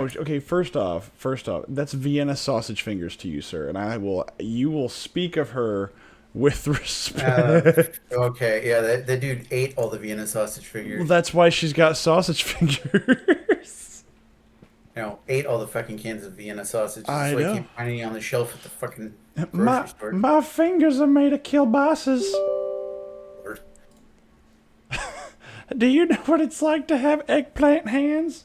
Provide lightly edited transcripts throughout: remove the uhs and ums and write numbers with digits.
Okay, first off, that's Vienna sausage fingers to you, sir, and you will speak of her with Uh, respect. okay, yeah, that dude ate all the Vienna sausage Well, fingers. that's why she's got sausage fingers. Ate all the fucking cans of Vienna sausages. That's I why I know. keep finding it on the shelf at the fucking My grocery store. my fingers are made of kielbasa's. Or, Do you know what it's like to have eggplant hands?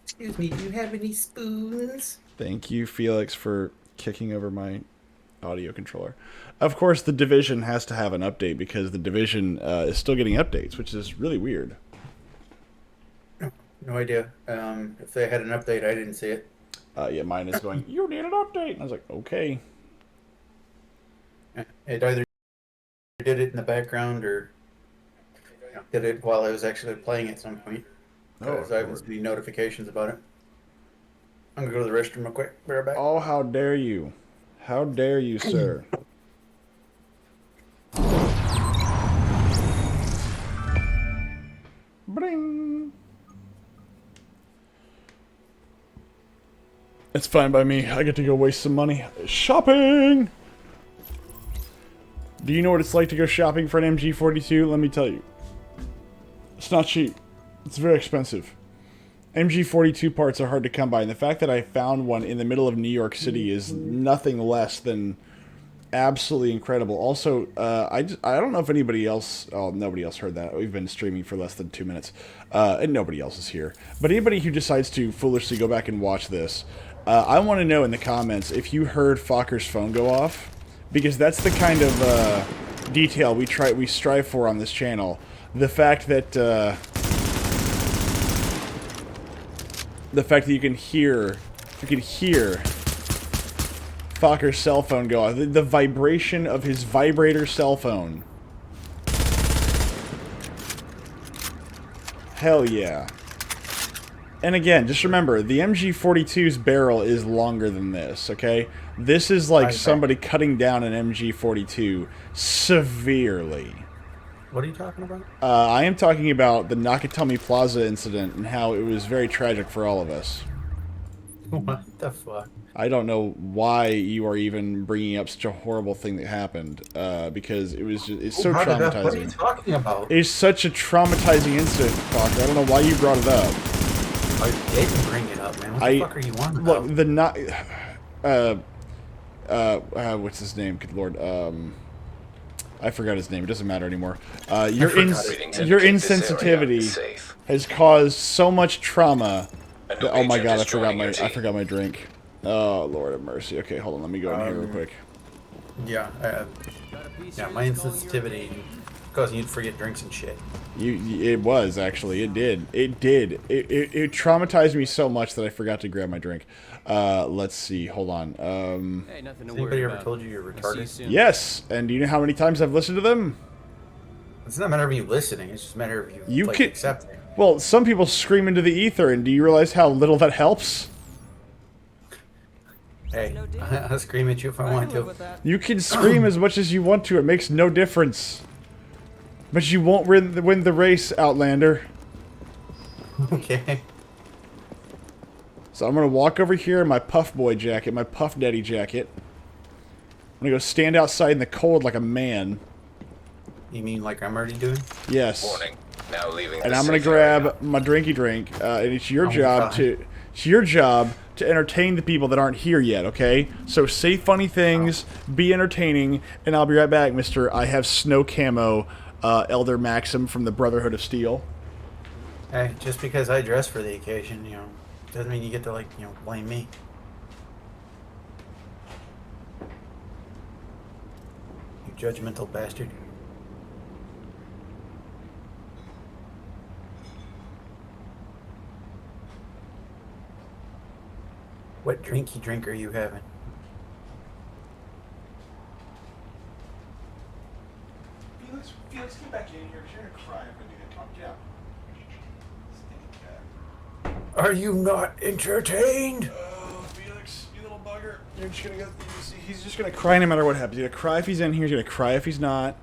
excuse me, do you have any spoons? Thank you, Felix, for kicking over my audio controller. Of course, the Division has to have an update because the Division is still getting updates, which is really weird. No idea. If they had an update, I didn't see it. Yeah, mine is going, you need an update. And I was like, okay. It either did it in the background or did it while I was actually playing at some point. Oh, Because I haven't Lord. seen any notifications about it. I'm gonna go to the restroom real quick. Be right back. Oh, how dare you. How dare you, sir. Bring. It's fine by me. I get to go waste some money. Shopping! Do you know what it's like to go shopping for an MG42? Let me tell you. It's not cheap. It's very expensive. MG42 parts are hard to come by, and the fact that I found one in the middle of New York City is nothing less than absolutely incredible. Also, I don't know if anybody else... Oh, nobody else heard that. We've been streaming for less than 2 minutes. And nobody else is here. But anybody who decides to foolishly go back and watch this, I want to know in the comments if you heard Fokker's phone go off. Because that's the kind of detail we strive for on this channel. The fact that... you can hear Fokker's cell phone go off. The vibration of his vibrator cell phone. Hell yeah. And again, just remember, the MG42's barrel is longer than this, okay? This is like somebody cutting down an MG42 severely. What are you talking about? I am talking about the Nakatomi Plaza incident and how it was very tragic for all of us. What the fuck? I don't know why you are even bringing up such a horrible thing that happened, because it's so traumatizing. What are you talking about? It's such a traumatizing incident, Fokker. I don't know why you brought it up. I didn't bring it up, man. What the fuck are you on about? Look, the not, what's his name? Good lord, I forgot his name. It doesn't matter anymore. Your insensitivity has caused so much trauma. That, oh my god, I forgot my drink. Oh Lord have mercy. Okay, hold on. Let me go in here real quick. Yeah, my insensitivity causing you to forget drinks and shit. It was actually. It did. It traumatized me so much that I forgot to grab my drink. Let's see. Hold on. Hey, nothing to Has worry anybody ever about. told you you're I'll see you retarded? soon. Yes, and do you know how many times I've listened to them? It's not a matter of you listening. It's just a matter of you, You like, can. accepting. Well, some people scream into the ether, and do you realize how little that helps? Hey, I'll scream at you if I want to. You can scream as much as you want to. It makes no difference. But you won't win the race, Outlander. Okay. So I'm gonna walk over here in my Puff Boy jacket, my Puff Daddy jacket. I'm gonna go stand outside in the cold like a man. You mean like I'm already doing? Yes. Warning. Now leaving. And the I'm gonna safe grab area. my drinky drink, and it's your Oh, job God. to. It's your job to entertain the people that aren't here yet, okay? So say funny things, be entertaining, and I'll be right back, Mr. I have snow camo, Elder Maxim from the Brotherhood of Steel. Hey, just because I dress for the occasion, doesn't mean you get to, like, blame me. You judgmental bastard. What drinky drink are you having? Felix, get back in here, because you're gonna cry if I do that. Calm down. Are you not entertained? Oh, Felix, you little bugger. You're just gonna go. He's just gonna cry no matter what happens. He's gonna cry if he's in here. He's gonna cry if he's not.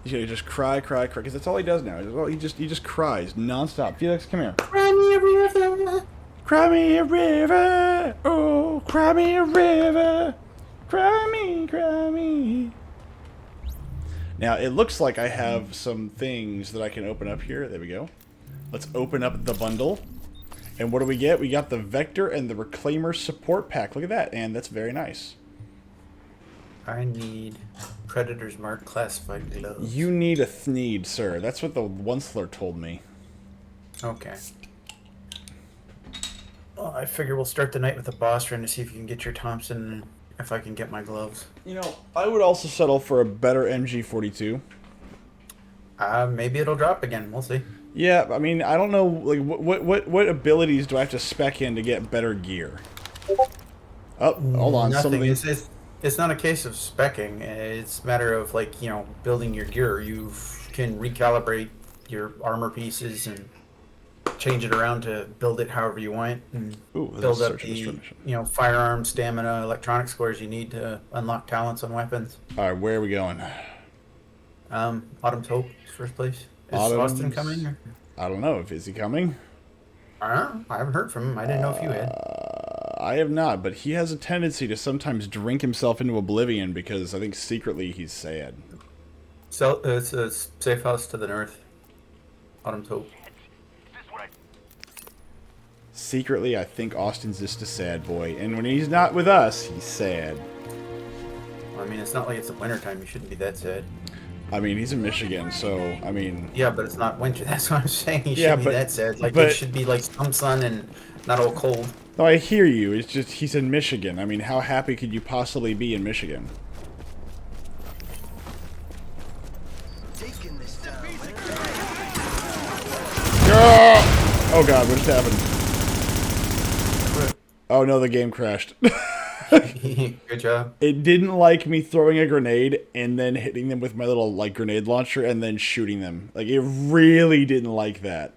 He's gonna just cry, because that's all he does now. He just cries nonstop. Felix, come here. Cry me a river. Cry me a river, oh, cry me a river, cry me. Now, it looks like I have some things that I can open up here. There we go. Let's open up the bundle. And what do we get? We got the Vector and the Reclaimer support pack. Look at that, and that's very nice. I need Predator's Mark classified gloves. You need a Thneed, sir. That's what the Onceler told me. Okay. Well, I figure we'll start the night with a boss run to see if you can get your Thompson and if I can get my gloves. You know, I would also settle for a better MG42. Maybe it'll drop again. We'll see. Yeah, I mean, I don't know, like, what abilities do I have to spec in to get better gear? Oh, hold on. Nothing. It's not a case of specking. It's a matter of, like, you know, building your gear. You can recalibrate your armor pieces and change it around to build it however you want, and build up the, you know, firearm, stamina, electronic scores you need to unlock talents on weapons. All right, where are we going? Autumn's Hope is first place. Is Austin coming? Or? I don't know. Is he coming? I haven't heard from him. I didn't know if you had. I have not, but he has a tendency to sometimes drink himself into oblivion because I think secretly he's sad. So it's a safe house to the north. Autumn's Hope. Secretly, I think Austin's just a sad boy, and when he's not with us, he's sad. Well, I mean, it's not like it's the wintertime. You shouldn't be that sad. I mean, he's in Michigan, so, I mean... Yeah, but it's not winter. That's what I'm saying. He shouldn't be that sad. Like, it should be, like, some sun and not all cold. No, I hear you. It's just, he's in Michigan. I mean, how happy could you possibly be in Michigan? Oh, God, what just happened? Oh, no, the game crashed. Good job. It didn't like me throwing a grenade and then hitting them with my little, like, grenade launcher and then shooting them. Like, it really didn't like that.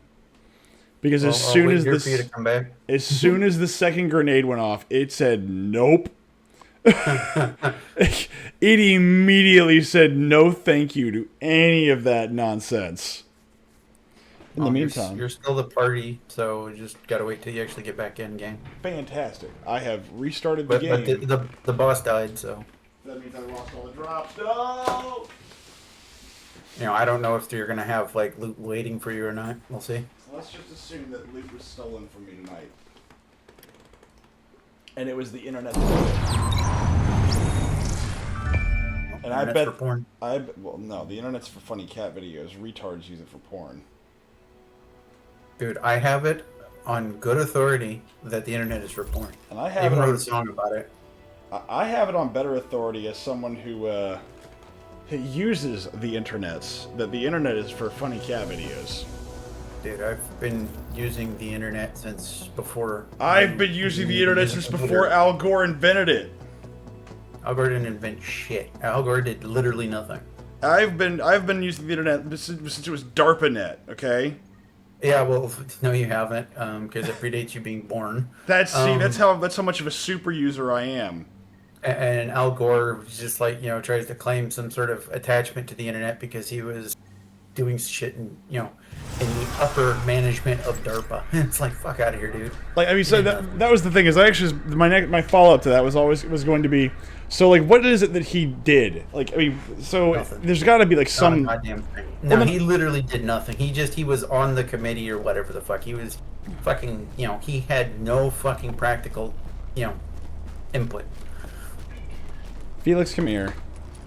Because as soon as the second grenade went off, it said nope. It immediately said no thank you to any of that nonsense. In the meantime, you're still the party, so we just gotta wait till you actually get back in game. Fantastic! I have restarted the game. But the boss died, so that means I lost all the drops. No. You know, I don't know if you're gonna have like loot waiting for you or not. We'll see. Let's just assume that loot was stolen from me tonight, and it was the internet. And I bet for porn. Well, no, the internet's for funny cat videos. Retards use it for porn. Dude, I have it on good authority that the internet is for porn. And I even wrote a song about it. I have it on better authority as someone who uses the internets, that the internet is for funny cat videos. Dude, I've been using the internet since before. I've been using the internet since before Al Gore invented it. Al Gore didn't invent shit. Al Gore did literally nothing. I've been using the internet since it was DARPANET, okay? Yeah, well, no, you haven't, because it predates you being born. That's how much of a super user I am. And Al Gore just like, you know, tries to claim some sort of attachment to the internet because he was doing shit in, you know, in the upper management of DARPA. It's like, fuck out of here, dude. Like, I mean, so that was the thing, is I actually, my follow-up to that was going to be, so, like, what is it that he did? Like, I mean, so Nothing. There's got to be, like, some... goddamn thing. No, he literally did nothing. He was on the committee or whatever the fuck. He was fucking, you know, he had no fucking practical, you know, input. Felix, come here.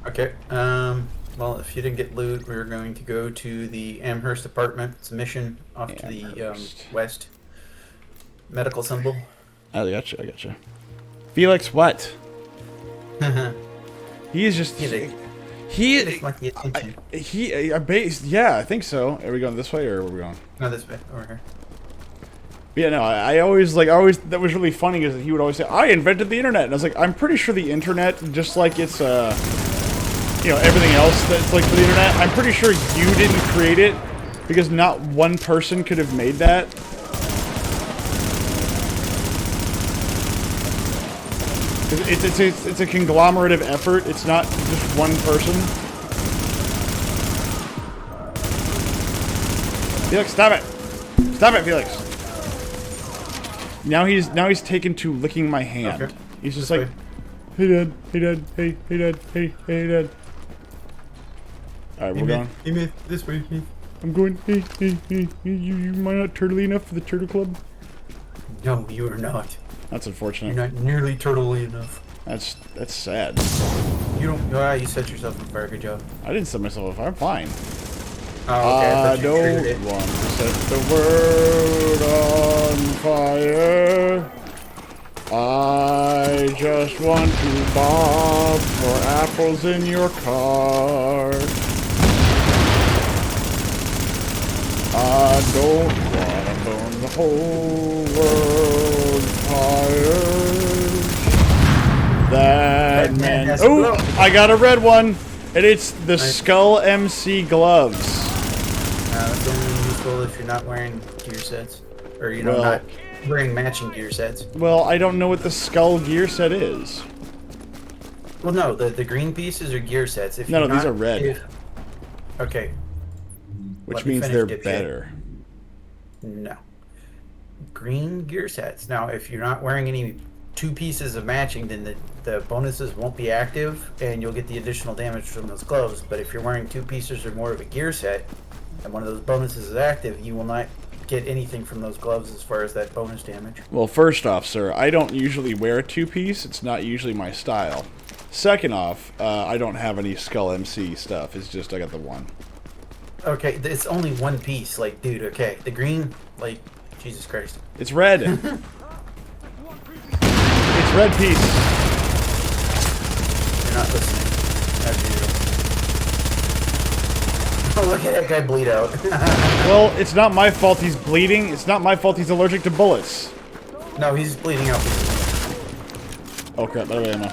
Okay, well, if you didn't get loot, we're going to go to the Amherst apartment. It's a mission off to the west. Medical symbol. I gotcha. Felix, what? He is just... I think so. Are we going this way or are we going? No, this way, over here. Yeah, no, I always, that was really funny because he would always say, I invented the internet. And I was like, I'm pretty sure the internet, just like it's, you know, everything else that's like for the internet, I'm pretty sure you didn't create it because not one person could have made that. It's a conglomerative effort. It's not just one person. Felix, stop it! Stop it, Felix! Now he's taken to licking my hand. Okay. He's just This like, way. hey dad, hey dad, hey dad, hey dad. All right, we're going. Hey, man, this way. Hey. I'm going. Hey, you am I not turtly enough for the turtle club? No, you are not. That's unfortunate. You're not nearly turtley enough. That's sad. You don't. Ah, you set yourself on fire. Good job. I didn't set myself on fire. I'm fine. Oh, okay. I I thought you triggered don't it. want to set the world on fire. I just want to bob for apples in your car. I don't want to burn the whole world fire. That man. has a Oh, glow. I got a red one. And it's the Nice. Skull MC gloves. It's only useful if you're not wearing gear sets, or Well- not wearing matching gear sets. Well, I don't know what the Skull gear set is. Well, no, the green pieces are gear sets. If No, you're no, these not- are red. Okay, Which Let me means finish, they're dipshit. better. no. Green gear sets. Now, if you're not wearing any two pieces of matching, then the bonuses won't be active, and you'll get the additional damage from those gloves. But if you're wearing two pieces or more of a gear set, and one of those bonuses is active, you will not get anything from those gloves as far as that bonus damage. Well, first off, sir, I don't usually wear a two-piece. It's not usually my style. Second off, I don't have any Skull MC stuff. It's just I got the one. Okay, it's only one piece. Like, dude, okay. The green, like, Jesus Christ. It's red. It's red piece. You're not listening. As usual. Oh, look at that guy bleed out. Well, it's not my fault he's bleeding. It's not my fault he's allergic to bullets. No, he's bleeding out. Oh crap, by the way, Emma.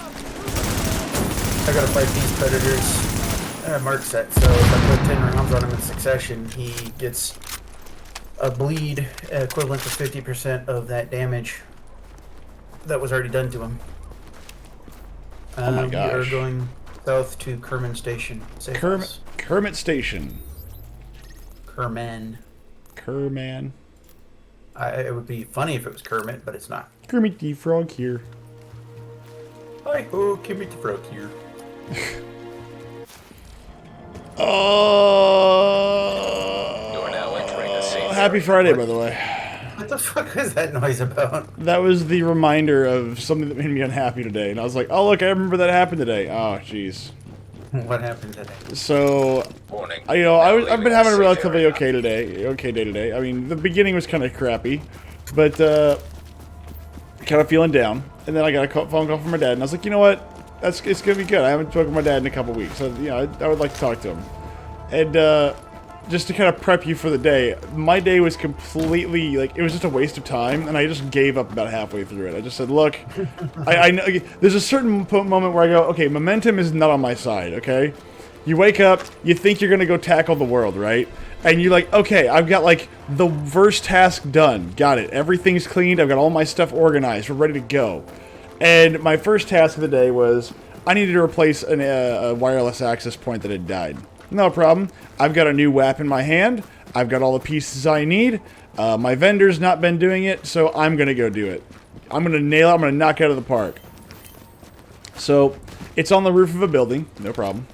I got a 5-piece Predators mark set, so if I put 10 rounds on him in succession, he gets a bleed equivalent to 50% of that damage that was already done to him. Oh my We are gosh. going south to Kerman Station. Safe house. Kermit Station. Kerman. Kerman. It would be funny if it was Kermit, but it's not. Kermit the Frog here. Hi, oh, Kermit the Frog here. You're now entering the safe Happy area. Friday, by the way. What the fuck is that noise about? That was the reminder of something that made me unhappy today, and I was like, "Oh look, I remember that happened today." Oh, jeez. What happened today? So, Warning. I've Now been leaving having a the safe relatively area. okay day today. I mean, the beginning was kind of crappy, but kind of feeling down. And then I got a phone call from my dad, and I was like, you know what? It's gonna be good. I haven't spoken to my dad in a couple weeks, so I would like to talk to him. And just to kind of prep you for the day, my day was completely like it was just a waste of time, and I just gave up about halfway through it. I just said, look, I know there's a certain moment where I go, okay, momentum is not on my side. Okay, you wake up, you think you're gonna go tackle the world, right? And you're like, okay, I've got like the first task done, got it. Everything's cleaned. I've got all my stuff organized. We're ready to go. And my first task of the day was I needed to replace a wireless access point that had died. No problem. I've got a new WAP in my hand. I've got all the pieces I need. My vendor's not been doing it, so I'm going to go do it. I'm going to nail it. I'm going to knock it out of the park. So, it's on the roof of a building. No problem.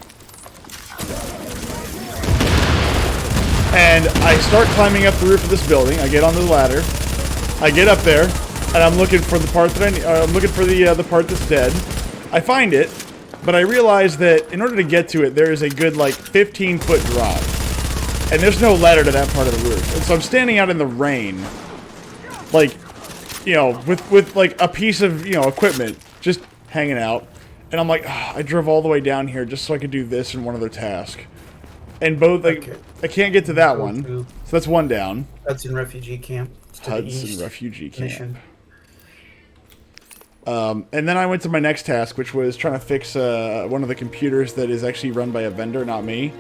And I start climbing up the roof of this building. I get on the ladder. I get up there, and I'm looking for the part that I need. I'm looking for the part that's dead. I find it, but I realize that in order to get to it, there is a good like 15-foot drop, and there's no ladder to that part of the roof. And so I'm standing out in the rain, like, with like a piece of equipment just hanging out, and I'm like, I drove all the way down here just so I could do this and one other task, and both like Okay. I can't get to that one, so that's one down. Hudson Refugee Camp. It's to the Hudson east. Refugee Camp. Mission. And then I went to my next task, which was trying to fix one of the computers that is actually run by a vendor, not me.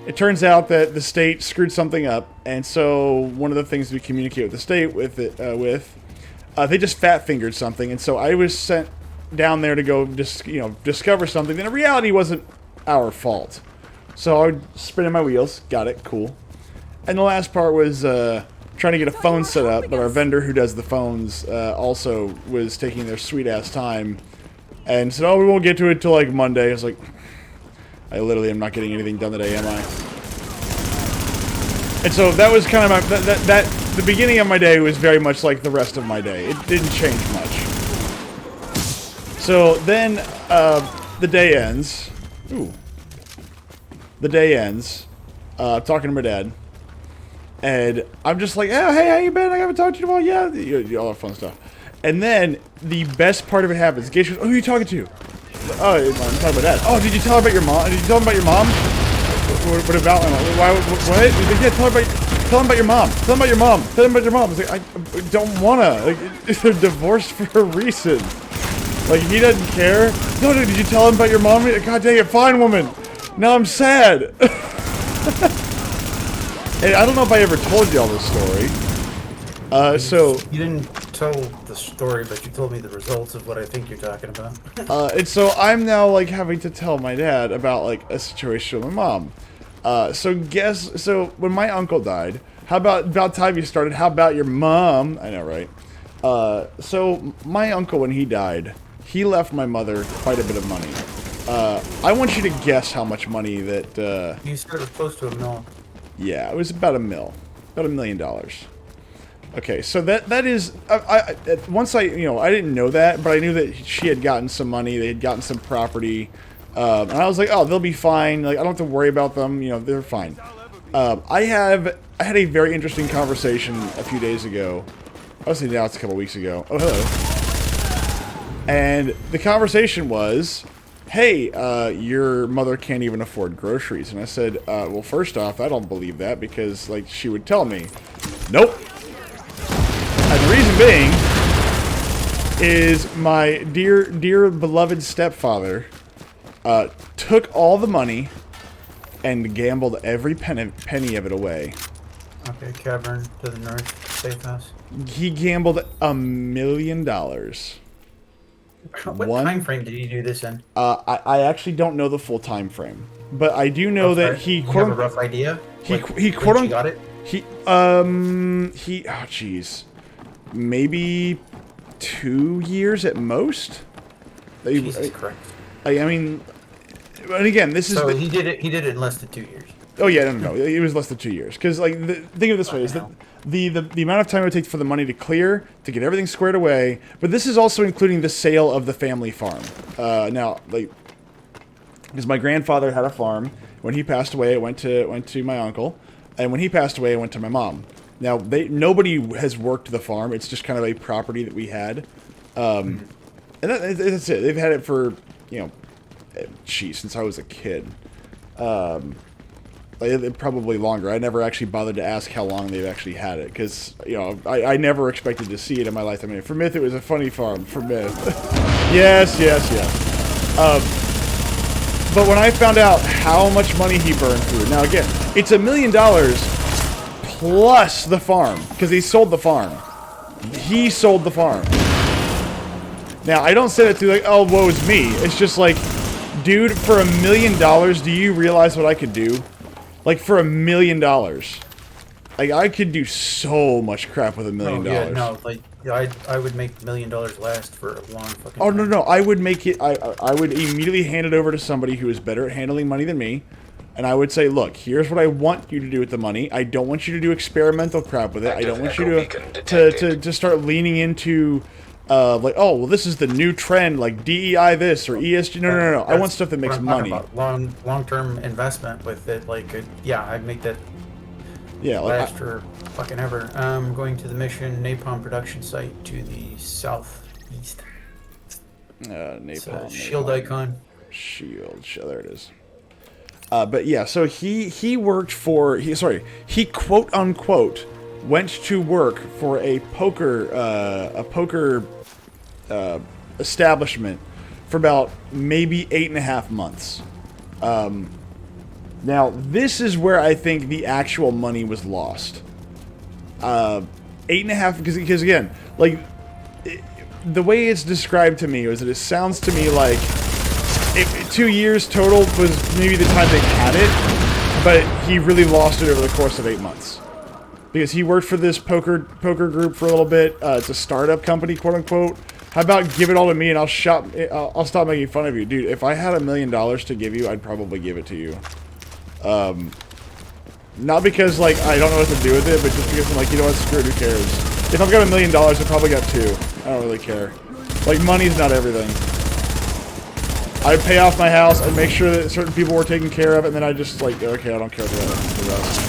It turns out that the state screwed something up, and so one of the things we communicate with the state they just fat-fingered something, and so I was sent down there to go discover something that in reality wasn't our fault. So I was spinning my wheels, got it, cool. And the last part was trying to get a phone set up, but our vendor who does the phones also was taking their sweet ass time and said, "Oh, we won't get to it till like Monday." I was like, I literally am not getting anything done today, am I? And so that was kind of my the beginning of my day was very much like the rest of my day. It didn't change much. So then the day ends. Ooh. The day ends. Talking to my dad. And I'm just like, oh, hey, how you been? I haven't talked to you in a while. Yeah, all that fun stuff. And then the best part of it happens. Gage goes, oh, who are you talking to? Oh, I'm talking about Dad. Oh, did you tell her about your mom? Did you tell him about your mom? What about? Why? What? He's like, yeah, tell him about your mom. Tell him about your mom. Tell him about your mom. I was like, I don't wanna. Like, they're divorced for a reason. Like, he doesn't care. No, did you tell him about your mom? God dang it, fine, woman. Now I'm sad. And I don't know if I ever told you all this story. So you didn't tell the story, but you told me the results of what I think you're talking about. and so I'm now like having to tell my dad about like a situation with my mom. So when my uncle died, how about time you started? How about your mom? I know, right? So my uncle, when he died, he left my mother quite a bit of money. I want you to guess how much money that. You said it was close to $1 million. Yeah, it was about $1 million. Okay, so that is once I didn't know that, but I knew that she had gotten some money, they had gotten some property, and I was like, oh, they'll be fine. Like, I don't have to worry about them. They're fine. I had a very interesting conversation a few days ago. Obviously now it's a couple weeks ago. Oh, hello. And the conversation was, hey, your mother can't even afford groceries. And I said, well, first off, I don't believe that because, like, she would tell me, nope. And the reason being is my dear beloved stepfather took all the money and gambled every penny of it away. Okay, cavern to the north, safe house. He gambled $1 million. What time frame did you do this in? I actually don't know the full time frame, but I do know that he you have a rough idea. He He got it. Oh jeez, maybe 2 years at most. Jesus Christ. I mean, and again, this is. So he did it. He did it in less than 2 years. Oh yeah, no. It was less than 2 years. Because like, think of it this way: is that the amount of time it would take for the money to clear, to get everything squared away. But this is also including the sale of the family farm. Now, like, because my grandfather had a farm. When he passed away, it went to my uncle, and when he passed away, it went to my mom. Now, nobody has worked the farm. It's just kind of a property that we had, and that's it. They've had it for since I was a kid. Probably longer. I never actually bothered to ask how long they've actually had it, because I never expected to see it in my life. I mean, for Myth, it was a funny farm. For Myth, yes. But when I found out how much money he burned through, now again, it's $1 million plus the farm, because he sold the farm. He sold the farm. Now, I don't say that to like, oh, woe is me. It's just like, dude, for $1 million, do you realize what I could do? Like, for $1 million. Like, I could do so much crap with $1 million. Yeah, no, like, I would make $1 million last for a long fucking time. Oh, no, I would make it, I would immediately hand it over to somebody who is better at handling money than me. And I would say, look, here's what I want you to do with the money. I don't want you to do experimental crap with it. I don't want you to start leaning into, like, oh, well, this is the new trend, like DEI this or ESG. No. I want stuff that makes money. Long-term investment with it. Like, yeah, I'd make that last for fucking ever. Going to the Mission Napalm production site to the southeast. Napalm. Shield icon. Shield. There it is. But yeah, so he worked for he quote unquote went to work for a poker establishment for about maybe 8.5 months. Now this is where I think the actual money was lost. 8.5 because again, like the way it's described to me is that it sounds to me like 2 years total was maybe the time they had it, but he really lost it over the course of 8 months. because he worked for this poker group for a little bit. It's a startup company, quote unquote. How about give it all to me and I'll stop making fun of you, dude. If I had $1 million to give you, I'd probably give it to you. Not because like I don't know what to do with it, but just because I'm like, you know what, screw it, who cares? If I've got $1 million, I probably got 2. I don't really care. Like, money's not everything. I pay off my house, I make sure that certain people were taken care of, and then I just like, okay, I don't care about the rest.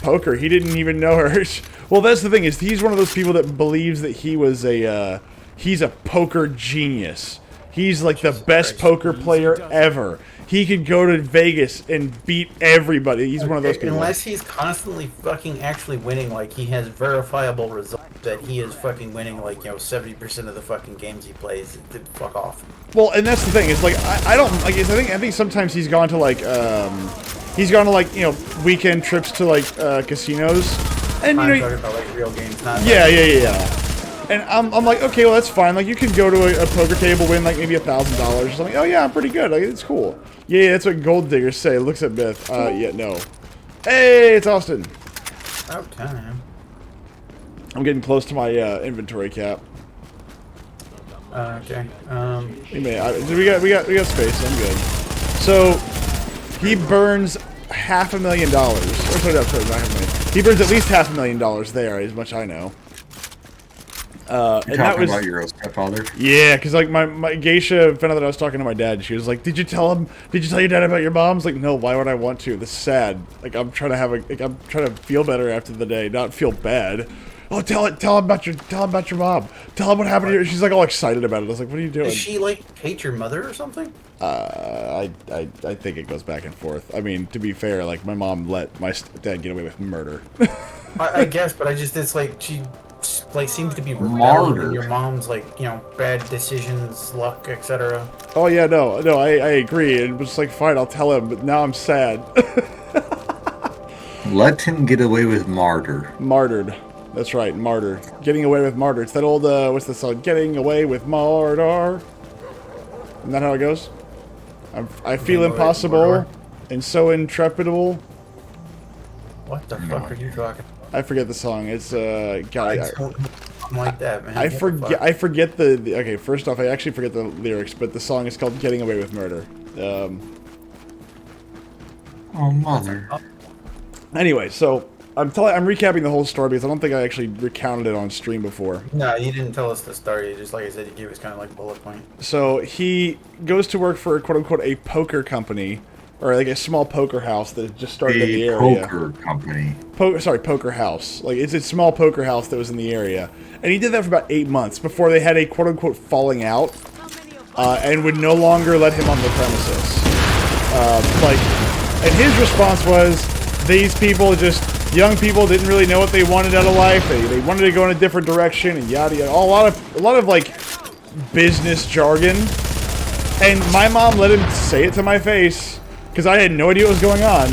Poker, he didn't even know her. Well, that's the thing, is he's one of those people that believes that he was he's a poker genius. He's like the best poker player ever. He could go to Vegas and beat everybody. He's one of those people. Unless he's constantly fucking actually winning, like he has verifiable results that he is fucking winning, like, 70% of the fucking games he plays. Fuck off. Well, and that's the thing. It's like I don't like. I think sometimes he's gone to like weekend trips to like casinos, and I'm talking about like real games, not yeah. And I'm like, okay, well that's fine. Like you can go to a poker table, win like maybe $1,000. I'm like, oh yeah, I'm pretty good. Like it's cool. Yeah, that's what gold diggers say. Looks at Biff. Yeah, no. Hey, it's Austin. Okay. I'm getting close to my inventory cap. Okay. We got space. I'm good. So he burns $500,000. Or sorry, not $500,000. He burns at least $500,000 there, as much I know. You're talking about your stepfather? Yeah, because like my geisha found out that I was talking to my dad. She was like, "Did you tell your dad about your mom?" I was like, "No, why would I want to? This is sad. Like I'm trying to feel better after the day, not feel bad." Oh, tell him about your mom. Tell him what happened to her. She's like all excited about it. I was like, "What are you doing?" Does she like hate your mother or something? I think it goes back and forth. I mean, to be fair, like my mom let my dad get away with murder. I guess, but it's like she like seems to be rebelling in your mom's like bad decisions, luck, etc. Oh yeah, no, I agree. It was like fine, I'll tell him, but now I'm sad. Let him get away with murder. Martyred. That's right, martyr. Getting away with martyr. It's that old what's the song? Getting away with martyr. Isn't that how it goes? I feel impossible and so intrepidable. What the fuck are you talking? I forget the song. It's God. I don't like that, man. I forget the okay. First off, I actually forget the lyrics, but the song is called "Getting Away with Murder." Oh mother. Anyway, so I'm recapping the whole story because I don't think I actually recounted it on stream before. No, you didn't tell us the story. Just like I said, you gave us kind of like a bullet point. So he goes to work for quote unquote a poker company. Or like a small poker house that just started in the area. Poker company. Poker house. Like it's a small poker house that was in the area, and he did that for about 8 months before they had a quote unquote falling out, and would no longer let him on the premises. And his response was, these people young people didn't really know what they wanted out of life. They wanted to go in a different direction and yada yada. A lot of like business jargon, and my mom let him say it to my face. Because I had no idea what was going on.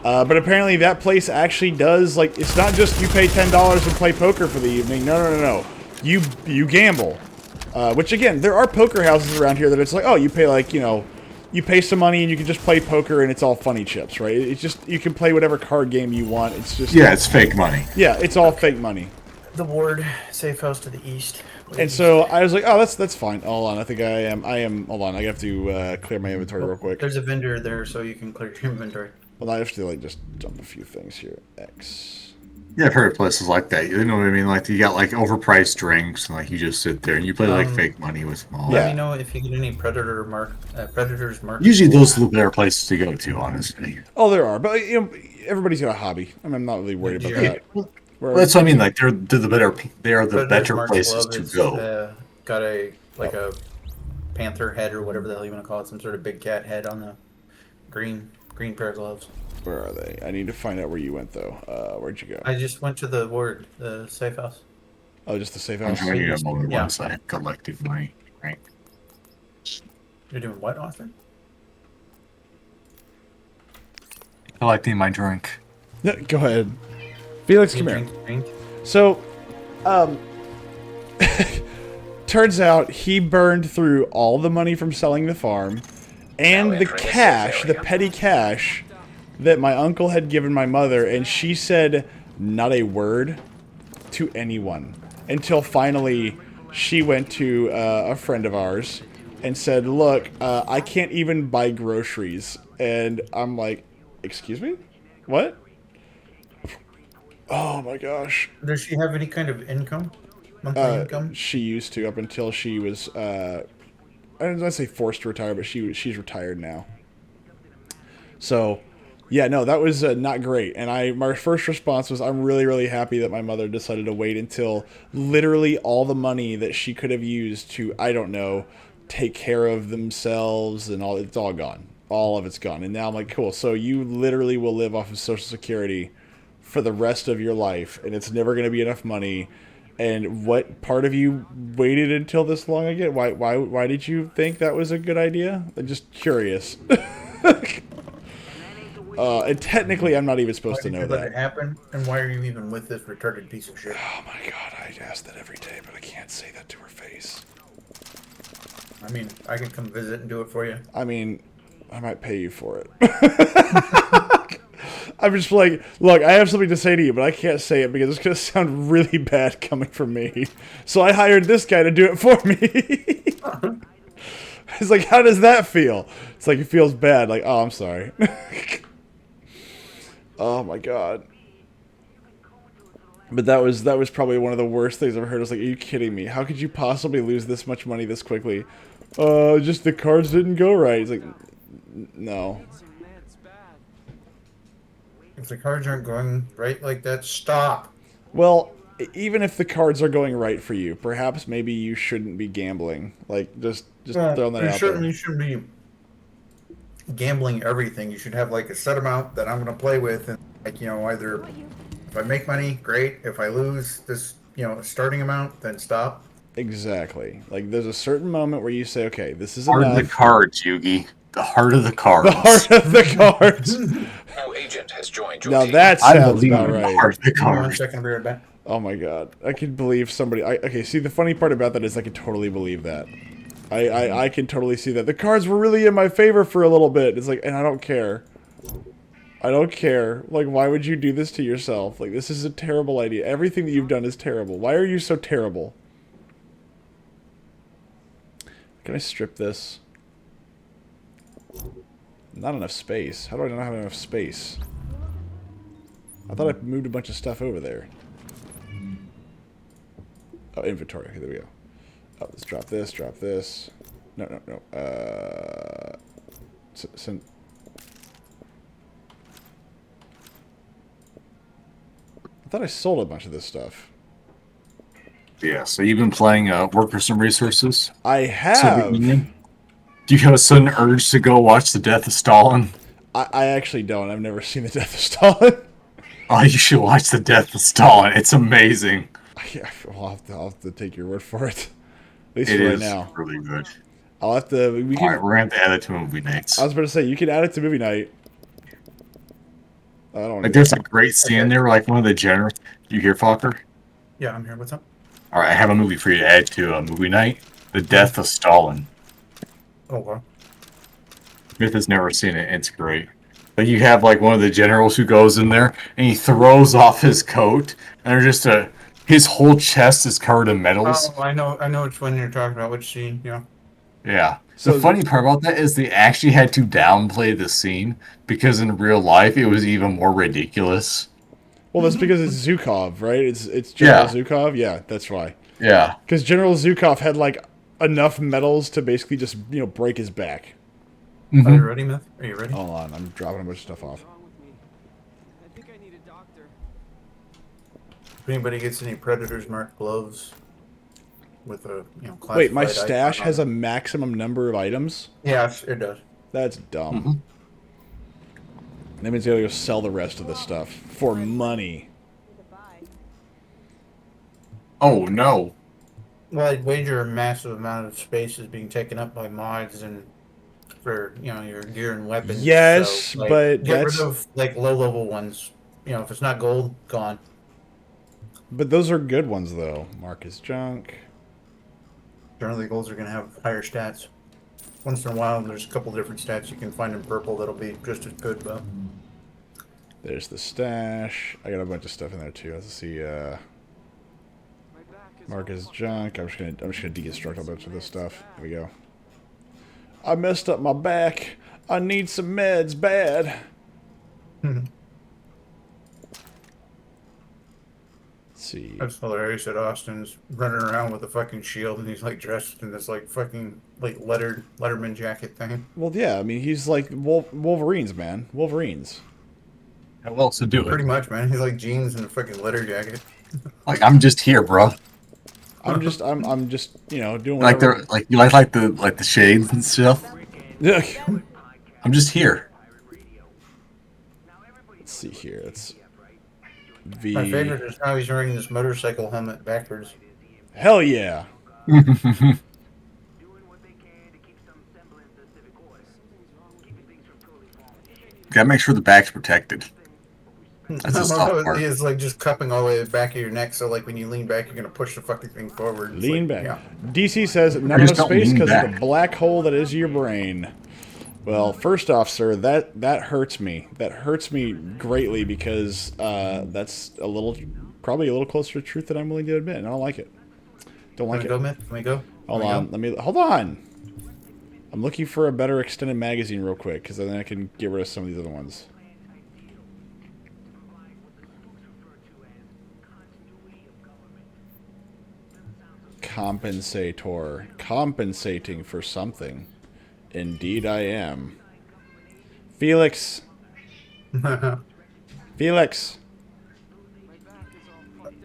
But apparently that place actually does, like, it's not just you pay $10 and play poker for the evening. No. You gamble. Which, again, there are poker houses around here that it's like, oh, you pay, like, you pay some money and you can just play poker and it's all funny chips, right? It's just, you can play whatever card game you want. It's just... Yeah, it's fake money. Yeah, it's all fake money. The ward, safe house to the east. And so I was like, oh, that's fine. Hold on, I think I am. Hold on, I have to clear my inventory real quick. There's a vendor there, so you can clear your inventory. Well, I have to like just jump a few things here. X. Yeah, I've heard of places like that. You know what I mean? Like you got like overpriced drinks, and like you just sit there and you play like fake money with them all. Let me know if you get any predators marked. Usually those are the better places to go to, honestly. Oh, there are, but everybody's got a hobby. I mean, I'm not really worried about that. Well, that's what I mean. Like they're the better places to go. Got a panther head or whatever the hell you want to call it, some sort of big cat head on the green pair of gloves. Where are they? I need to find out where you went though. Where'd you go? I just went to the ward, the safe house. Oh, just the safe I'm house. trying to get more than one side collective money, right? You're doing what, Austin? Collecting my drink. Yeah, go ahead. Felix, come here. Drink? So, turns out he burned through all the money from selling the farm, and Now the entering a safe cash, the area. petty cash that my uncle had given my mother, and she said not a word to anyone until finally she went to a friend of ours and said, "Look, I can't even buy groceries." And I'm like, "Excuse me? What?" Oh my gosh. Does she have any kind of income? Monthly income? She used to up until she was I don't want to say forced to retire, but she's retired now. So, yeah, no, that was not great. And my first response was, I'm really, really happy that my mother decided to wait until literally all the money that she could have used to, I don't know, take care of themselves and all, it's all gone. All of it's gone. And now I'm like, cool. So you literally will live off of Social Security for the rest of your life, and it's never going to be enough money. And what part of you waited until this long again? Why did you think that was a good idea? I'm just curious. And technically, I'm not even supposed Why to did know you let that. it happen? And why are you even with this retarded piece of shit? Oh my god, I ask that every day, but I can't say that to her face. I mean, I can come visit and do it for you. I mean, I might pay you for it. I'm just like, look, I have something to say to you, but I can't say it because it's going to sound really bad coming from me. So I hired this guy to do it for me. It's like, how does that feel? It's like, it feels bad. Like, oh, I'm sorry. Oh my god. But that was probably one of the worst things I've ever heard. I was like, are you kidding me? How could you possibly lose this much money this quickly? Just the cards didn't go right. It's like, no. If the cards aren't going right like that, stop. Well, even if the cards are going right for you, perhaps maybe you shouldn't be gambling. Like, just Well, throwing that you out certainly there. shouldn't be gambling everything. You should have like a set amount that I'm going to play with, and like either if I make money, great. If I lose this, starting amount, then stop. Exactly. Like, there's a certain moment where you say, okay, this is Heart of the enough. cards, Yugi. The heart of the cards. The heart of the cards. New agent has joined your Now team. that I sounds believe about in the right. heart of the Give me 1 cards. second, I'll be right back. Oh my god. I can believe somebody... okay, see, the funny part about that is I can totally believe that. I can totally see that. The cards were really in my favor for a little bit. It's like, and I don't care. I don't care. Like, why would you do this to yourself? Like, this is a terrible idea. Everything that you've done is terrible. Why are you so terrible? Can I strip this? Not enough space. How do I not have enough space? I thought I moved a bunch of stuff over there. Oh, inventory. Okay, there we go. Oh, let's drop this, drop this. No. I thought I sold a bunch of this stuff. Yeah, so you've been playing Workers and Resources? I So, have. do you have a sudden urge to go watch The Death of Stalin? I actually don't. I've never seen The Death of Stalin. Oh, you should watch The Death of Stalin. It's amazing. Yeah, I'll have to take your word for it. At least It for right is now. really good. I'll have to. We can, All right, we're going to have to add it to movie nights. I was about to say, you can add it to movie night. I don't Like, there's a great scene there where, like, one of the generals... Do you hear, Fokker? Yeah, I'm here. What's up? All right, I have a movie for you to add to a movie night. The Death of Stalin. Oh, wow. Smith has never seen it. It's great. But you have, like, one of the generals who goes in there, and he throws off his coat, and there's just a... His whole chest is covered in medals. Oh, I know which one you're talking about. Which scene? Yeah. Yeah. So The funny part about that is they actually had to downplay the scene because in real life it was even more ridiculous. Well, that's because it's Zhukov, right? It's General Yeah. Zhukov. Yeah, that's why. Yeah. Because General Zhukov had like enough medals to basically just break his back. Are you Mhm. ready, Myth? Are you ready? Hold on, I'm dropping a bunch of stuff off. I think I need a doctor. If anybody gets any Predators marked gloves with a classified Wait, my icon stash on has it. a maximum number of items? Yes, it does. That's dumb. Mhm. That means I gotta go sell the rest of the stuff for money. Oh no. Well, I'd wager a massive amount of space is being taken up by mods and for your gear and weapons. Yes, but get that's- rid of like low level ones. If it's not gold, gone. But those are good ones, though. Marcus Junk. Generally, golds are gonna have higher stats. once in a while, there's a couple different stats you can find in purple that'll be just as good, but There's the stash. I got a bunch of stuff in there too. Let's see. My back is Mark all is fucked. junk. I'm just gonna deconstruct a bunch of this stuff. Here we go. I messed up my back. I need some meds bad. Let's see. that's hilarious that Austin's running around with a fucking shield and he's like dressed in this like fucking like Letterman jacket thing. Well, yeah. I mean, he's like Wolverines, man. Wolverines. How else to do Pretty it? much, man. He's like jeans and a fucking leather jacket. Like I'm just here, bro. I'm just, you know, doing Like whatever. they're like you like the shades and stuff. Let's I'm just here. see here. It's My favorite is how he's wearing this motorcycle helmet backwards. Hell yeah. doing what they can to keep some semblance of civic order. Keeping things from totally falling. Gotta make sure the back's protected. That's I the love soft how part. he is like just cupping all the way back of your neck, so like when you lean back, you're gonna push the fucking thing forward. It's Lean like, back. Yeah. DC says none just of don't space lean because of back. the black hole that is your brain. Well, first off, sir, that hurts me. That hurts me greatly because that's probably a little closer to truth than I'm willing to admit, and I don't like it. Don't like Can we it. go, Myth? Can we go? Hold Can we on, go? hold on. I'm looking for a better extended magazine real quick because then I can get rid of some of these other ones. Compensator. Compensating for something. Indeed I am. Felix. Felix.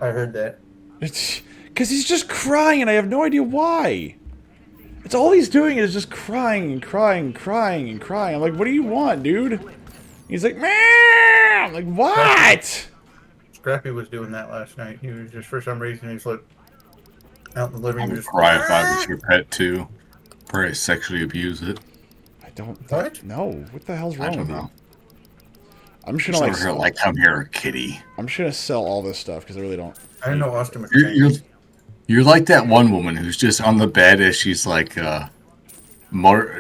I heard that. It's because he's just crying and I have no idea why. It's all he's doing is just crying and crying and crying and crying. I'm like, what do you want, dude? He's like, man. I'm like, what? Scrappy was doing that last night. He was just for some reason he's like out in the living I room. would Just, cry if I was your pet too. Probably sexually abuse it. I don't What? know. What the hell's I wrong don't with you? know. I'm just Just gonna over here like come here, kitty. I'm just gonna sell all this stuff because I really don't. I didn't know Austin was You're, changed. you're like that one woman who's just on the bed as she's like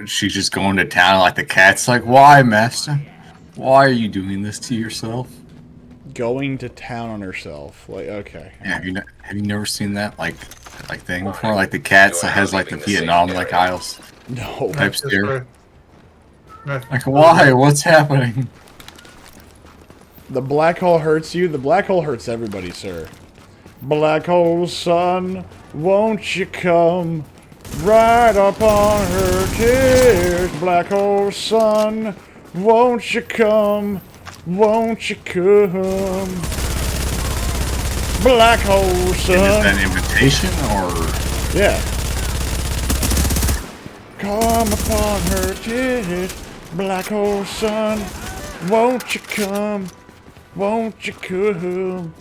she's just going to town like the cat's like, why, master? Why are you doing this to yourself? Going to town on herself. Like, okay. Yeah, have you never seen that like thing before? Like the cats that has like the Vietnam like aisles No. type Just stare. for- Like why? What's happening? The black hole hurts you. The black hole hurts everybody, sir. Black hole sun, won't you come right up on her tears? Black hole sun, won't you come? Won't you come? Black hole And is sun. that an invitation or Yeah. Come upon her tears, black hole sun. Won't you come? Won't you come?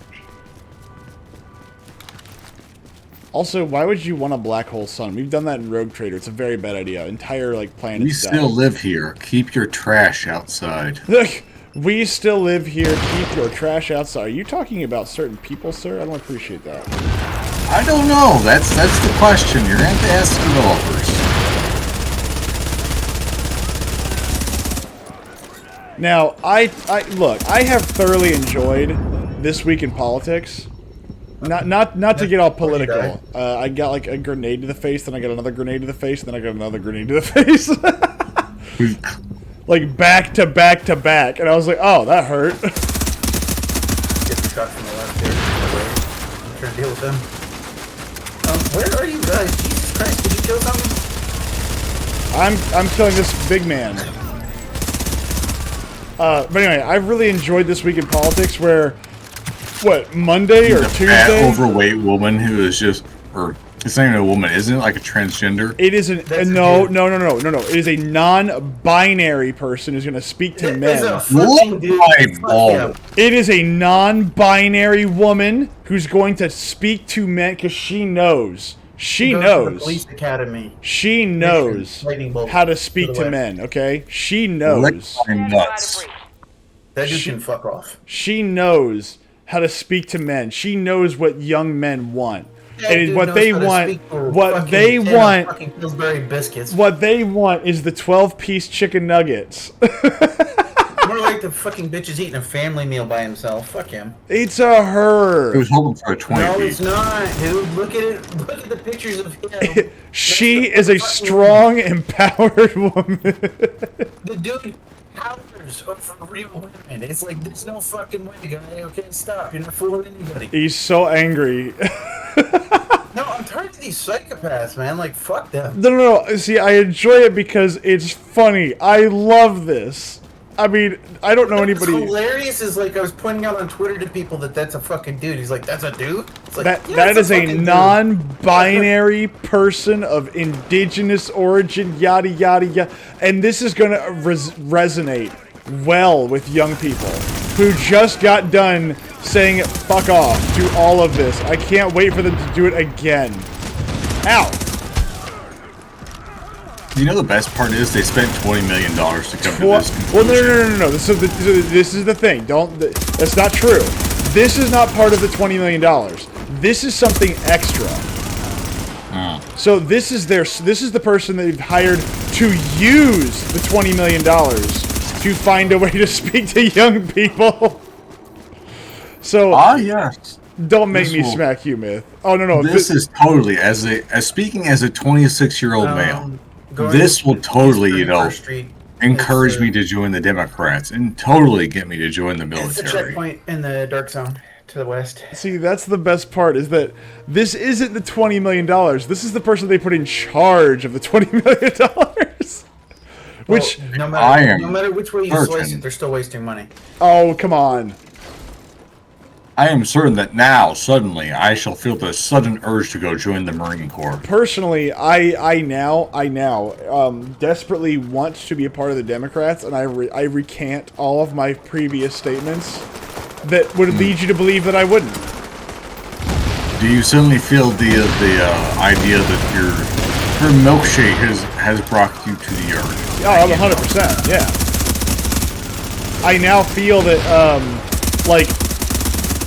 Also, why would you want a black hole sun? We've done that in Rogue Trader. It's a very bad idea. Entire like planet. we still live here? Keep your trash outside. Look, we still live here. Keep your trash outside. Are you talking about certain people, sir? I don't appreciate that. I don't know. That's the question. You're gonna have to ask developers. Now, I look. I have thoroughly enjoyed this week in politics. Not to get all political. I got like a grenade to the face, then I got another grenade to the face, then I got another grenade to the face. Like back to back to back, and I was like, oh, that hurt. Getting shot from the left here. I'm trying to deal with them. Where are you guys? Jesus Christ, did you kill something? I'm killing this big man. But anyway, I've really enjoyed this week in politics. Where, what, Monday or The Tuesday? fat, overweight woman who is just, or it's not even a woman, isn't it? Like a transgender. It is an That's no. dude. It is a non-binary person who's going to speak to It is men. a fucking dude. my Fuck ball. him. It is a non-binary woman who's going to speak to men because she knows. She Goes to the knows. Police Academy. She knows Lightning bolt how to to speak the to left. men. Okay, she Lick knows. my nuts. That dude can fuck off. She knows how to speak to men. She knows what young men want. That And dude what knows they how to want, speak for what fucking they 10 want, fucking Pillsbury biscuits. what they want is the 12-piece chicken nuggets. More like the fucking bitch is eating a family meal by himself. Fuck him. It's a He her. was hoping for a 20 No, piece. it's not, dude. Look at it. Look at the pictures of him. She That's is the a fucking- strong, empowered woman. The dude powers for real women. It's like there's no fucking way, guy. Okay, stop. You're not fooling anybody. He's so angry. No, I'm tired of these psychopaths, man. Like, fuck them. No. See, I enjoy it because it's funny. I love this. I mean, I don't know What's anybody. hilarious is like I was pointing out on Twitter to people that that's a fucking dude. He's like, that's a dude. It's like, That yeah, that it's is a fucking dude. non-binary person of indigenous origin, yada yada yada, and this is gonna resonate well with young people who just got done saying "fuck off" to all of this. I can't wait for them to do it again. Ow! You know the best part is they spent $20 million to come to this Well, conclusion. no. This is the thing. That's not true. This is not part of the $20 million. This is something extra. So this is the person they've hired to use the $20 million to find a way to speak to young people. So Yes. don't make this me will- smack you, Myth. Oh no. This is totally as speaking as a 26-year-old male. Going This to will totally, East you know, 31st Street, encourage it's, me to join the Democrats and totally get me to join the It's the military. checkpoint in the dark zone to the west. See, that's the best part, is that this isn't the $20 million. This is the person they put in charge of the $20 million. Which, Well, I am no matter which way you slice certain. it, they're still wasting money. oh, come on. I am certain that now, suddenly, I shall feel the sudden urge to go join the Marine Corps. Personally, I now desperately want to be a part of the Democrats, and I recant all of my previous statements that would lead you to believe that I wouldn't. Do you suddenly feel the idea that your milkshake has brought you to the earth? Oh, I'm 100%, yeah. I now feel that, like,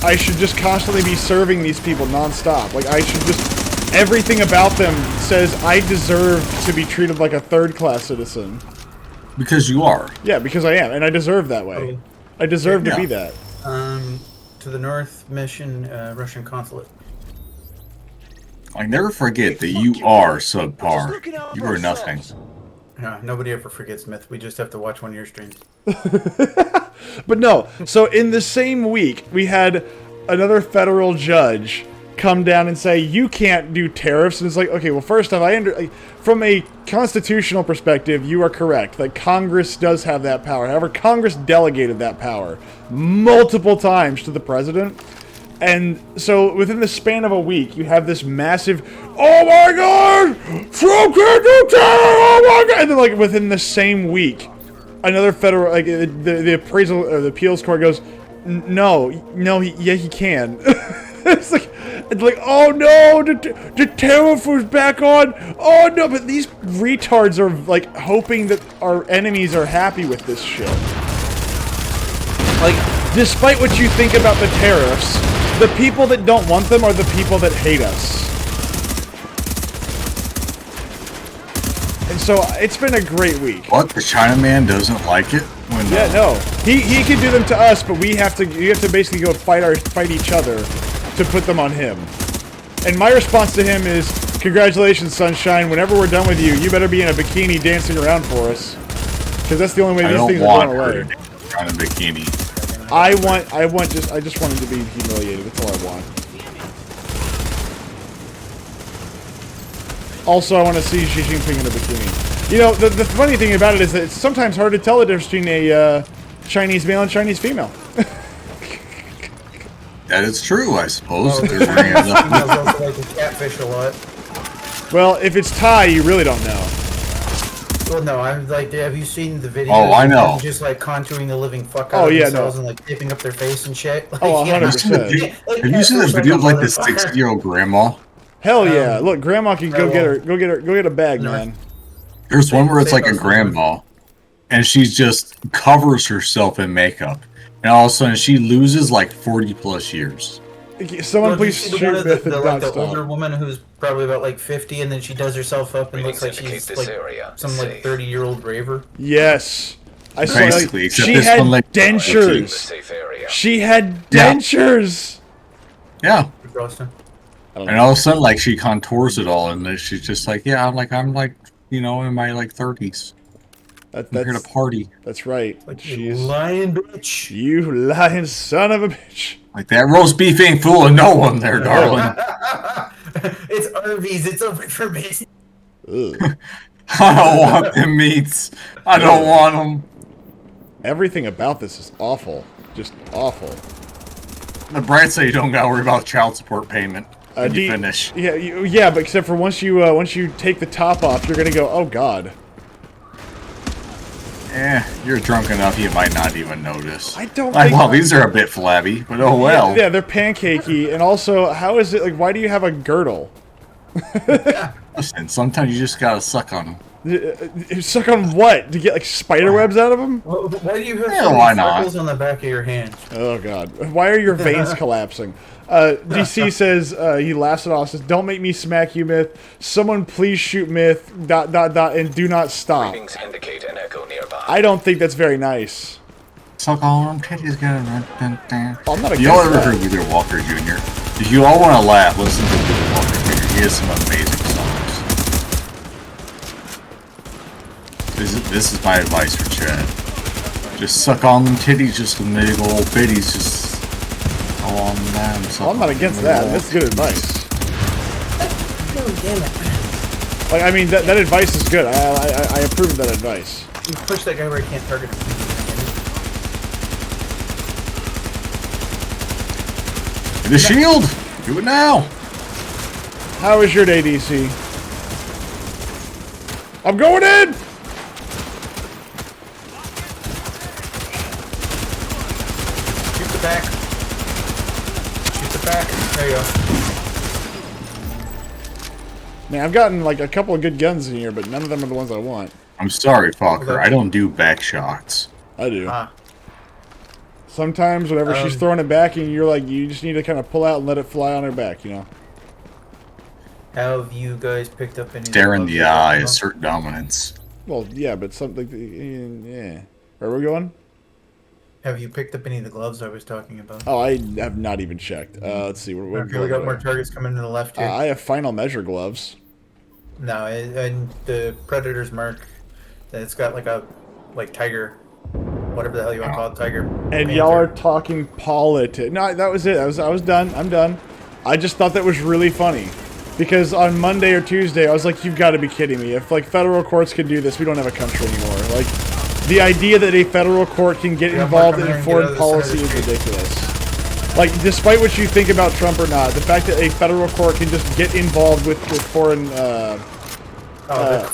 I should just constantly be serving these people nonstop. Like, I should just... Everything about them says I deserve to be treated like a third-class citizen. Because you are. Yeah, because I am, and I deserve that way. I deserve to Yeah. be that. To the north, mission, Russian consulate. I never forget that you are subpar. You are nothing. No, nobody ever forgets Myth. We just have to watch one of your streams. But no, so in the same week, we had another federal judge come down and say, you can't do tariffs. And it's like, okay, well, first off, from a constitutional perspective, you are correct. Like, Congress does have that power. However, Congress delegated that power multiple times to the president. And so within the span of a week, you have this massive, oh my God, Trump can't do tariffs, oh my God. And then, like, within the same week, another federal, like, the appraisal, or the appeals court goes, no, he can. it's like, oh no, the tariff was back on. Oh no, but these retards are like hoping that our enemies are happy with this shit. Like, despite what you think about the tariffs, the people that don't want them are the people that hate us. And so it's been a great week. What? The Chinaman doesn't like it? When, Yeah, no. He can do them to us, but we have to basically go fight each other to put them on him. And my response to him is, congratulations, Sunshine. Whenever we're done with you, you better be in a bikini dancing around for us. Because that's the only way I these don't things are want going her away. to dance around in a bikini. I just want him to be humiliated. That's all I want. Also, I want to see Xi Jinping in a bikini. You know, the funny thing about it is that it's sometimes hard to tell the difference between a Chinese male and Chinese female. That is true, I suppose. They're Females wearing enough- also like to catfish a lot. Well, if it's Thai, you really don't know. Well, no, I'm like, have you seen the video? Oh, I of know. them just like contouring the living fuck Oh, out of yeah, themselves no. and like taping up their face and shit. Like, Oh, yeah, 100%. like, Have you seen the catfish video of like a the motherfucker. 60-year-old grandma? Hell yeah! Look, Grandma can go Oh, get well. her, go get a bag, No. man. There's one where it's Same like a goes for grandma, and she just covers herself in makeup, and all of a sudden she loses like 40 plus years. Someone Well, do you please see the shoot one of Myth and like not the older stop. woman who's probably about like 50, and then she does herself up and looks like Readings she's indicate like this area is some like safe. 30-year-old raver. Yes. I saw Basically, like, except she this had one, like, The dentures. safe area. She had Yeah. dentures. Yeah. Frosting. I don't And know. all of a sudden, like, she contours it all, and then she's just like, yeah, I'm like, you know, in my like 30s. I'm here to That's party. that's right. Like you She's lying bitch. you lying son of a bitch. Like that roast beef ain't fooling no one there, darling. It's Arby's. It's open for business. Ugh. I don't want them meats. I don't want them. Everything about this is awful. Just awful. The bright side, you don't gotta worry about child support payment when you D- finish. Yeah, yeah, but except for once you take the top off, you're gonna go, oh god. You're drunk enough, you might not even notice. I don't Like, think- well, these are a bit flabby, but oh well. Yeah, they're pancakey, and also, how is it like? Why do you have a girdle? Listen, sometimes you just gotta suck on them. Suck on what? To get like spider webs out of them? Why do you have Yeah, so why many not? freckles on the back of your hand? Oh god. Why are your veins collapsing? DC says he laughs it off. Says, "Don't make me smack you, Myth. Someone please shoot Myth. ... And do not stop." Readings indicate an echo nearby. I don't think that's very nice. Suck on them, titties gonna run. I'm not Y'all against ever that. heard Wheeler Walker Jr.? If you all want to laugh, listen to Wheeler Walker Jr. He has some amazing songs. This is my advice for Chad. Just suck on them titties, just the big old bitties, just go on them. Well, I'm not against that. That's good advice. Like, I mean, that advice is good. I approve of that advice. You push that guy where he can't target him. The shield! Do it now! How was your day, DC? I'm going in! Shoot the back. Shoot the back. There you go. Man, I've gotten like a couple of good guns in here, but none of them are the ones I want. I'm sorry, Falker. I don't do back shots. I do. Ah. Sometimes whenever she's throwing it back and you're like, you just need to kind of pull out and let it fly on her back, you know? Have you guys picked up any? Stare in gloves the that eye, you know? assert dominance. Well, yeah, but something, yeah. Where are we going? Have you picked up any of the gloves I was talking about? Oh, I have not even checked. Let's see. We're Okay, we got more targets coming to the left here. I have final measure gloves. No, and the Predator's mark. It's got like tiger, whatever the hell you want to call it, tiger. And panther. y'all are talking politics. No, that was it. I was done. I'm done. I just thought that was really funny. Because on Monday or Tuesday, I was like, you've got to be kidding me. If, like, federal courts can do this, we don't have a country anymore. Like, the idea that a federal court can get Yeah, involved come here in and foreign get out of the policy center is of the ridiculous. Like, despite what you think about Trump or not, the fact that a federal court can just get involved with foreign... the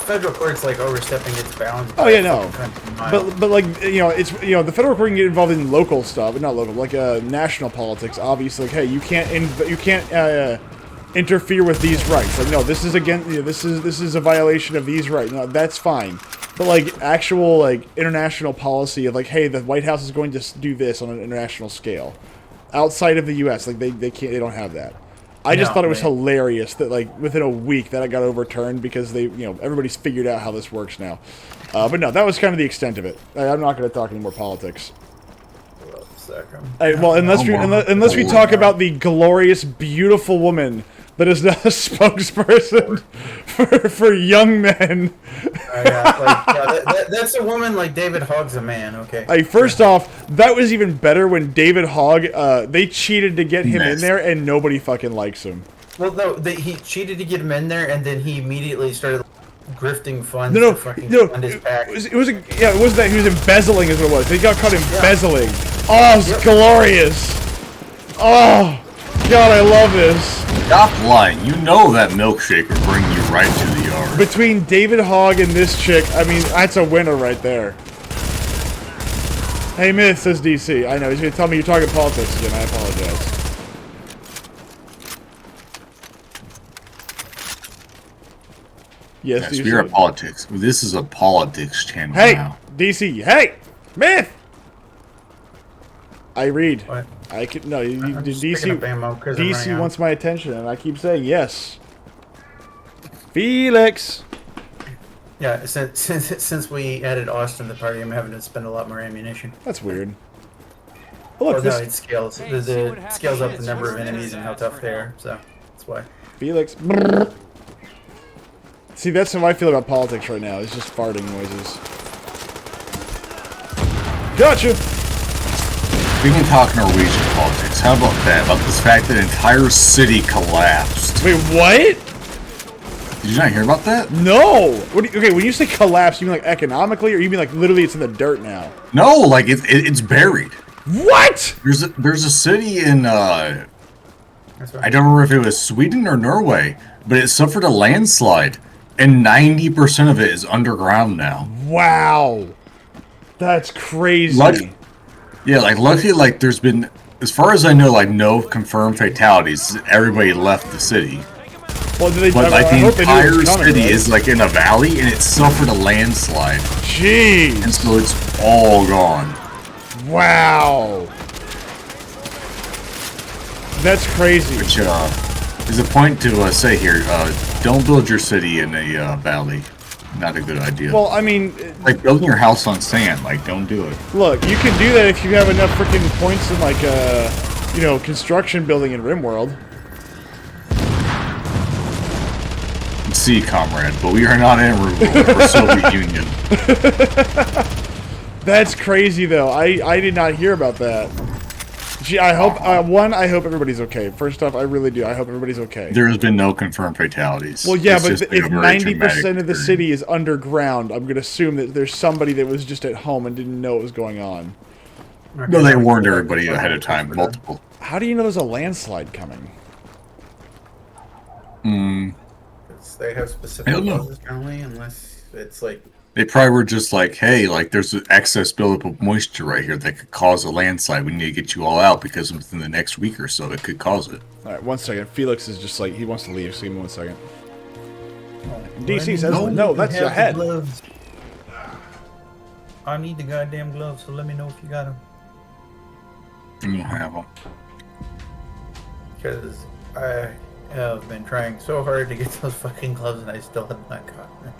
federal court's like overstepping its bounds. Oh, yeah, no. But But like, you know, it's, you know, the federal court can get involved in local stuff, not local, like national politics. Obviously, like, hey, you can't interfere with these rights. Like, no, this is against, you know, this is a violation of these rights. No, that's fine. But like actual like international policy of like, hey, the White House is going to do this on an international scale, outside of the U.S. Like they don't have that. I just No, thought it was man. hilarious that like within a week that it got overturned because they, you know, everybody's figured out how this works now. But no, that was kind of the extent of it. I'm not going to talk any more politics. Well, unless we talk about the glorious, beautiful woman that is now a spokesperson for young men. That's a woman like David Hogg's a man. Okay. Like, first off, that was even better when David Hogg, they cheated to get him in there, and nobody fucking likes him. Well, no, he cheated to get him in there, and then he immediately started grifting funds No, to fucking no, fund his pack. it wasn't that he was embezzling is what it was. They got caught embezzling. Oh, it's glorious. Oh, God, I love this. Stop lying. You know that milkshake will bring you right to the yard. Between David Hogg and this chick, I mean, that's a winner right there. Hey, Myth, says DC. I know, he's going to tell me you're talking politics again. I apologize. Yes, Yes, DC. we are politics. This is a politics channel Hey, now. DC. Hey, Myth! I read. What? I could no. I'm just picking up ammo 'cause I'm running DC out. wants my attention, and I keep saying yes. Felix. Yeah, since we added Austin to the party, I'm having to spend a lot more ammunition. That's weird. Oh, look, Well, no, this it scales. Hey, see what It scales up the happens. number of Where's enemies this and how house tough for they help? are. So that's why. Felix. Brrr. See, that's how I feel about politics right now. It's just farting noises. Gotcha. We can talk Norwegian politics. How about that? About this fact that an entire city collapsed. Wait, what? Did you not hear about that? No. Okay, when you say collapse, you mean like economically, or you mean like literally it's in the dirt now? No, like it's buried. What? There's a city in That's why. I don't remember if it was Sweden or Norway, but it suffered a landslide, and 90% of it is underground now. Wow. That's crazy. Yeah, like luckily, like there's been, as far as I know, like no confirmed fatalities. Everybody left the city, Well, did they, but I like the hope they knew it entire was coming, city right? is like in a valley, and it suffered a landslide, Jeez. and so it's all gone. Wow. That's crazy. Which is a point to say here: don't build your city in a valley. Not a good idea. Well, I mean, Like building your house on sand. Like, don't do it. look, you can do that if you have enough freaking points in like you know, construction building in RimWorld. See, comrade, but we are not in a Soviet Union. That's crazy though. I did not hear about that. Gee, I hope I hope everybody's okay. First off, I really do. I hope everybody's okay. There has been no confirmed fatalities. Well, yeah, It's but just been if a very 90% traumatic of the experience. city is underground, I'm going to assume that there's somebody that was just at home and didn't know what was going on. No, they warned everybody ahead of time, multiple. How do you know there's a landslide coming? They have I specific don't know. causes apparently, unless it's like They probably were just like, hey, like there's an excess buildup of moisture right here that could cause a landslide. We need to get you all out because within the next week or so it could cause it. All right, 1 second. Felix is just like, he wants to leave, so give me 1 second. DC Let me says, know no, if you that's have your the head. gloves. I need the goddamn gloves, so let me know if you got them. You don't have them. Because I have been trying so hard to get those fucking gloves and I still have not gotten them.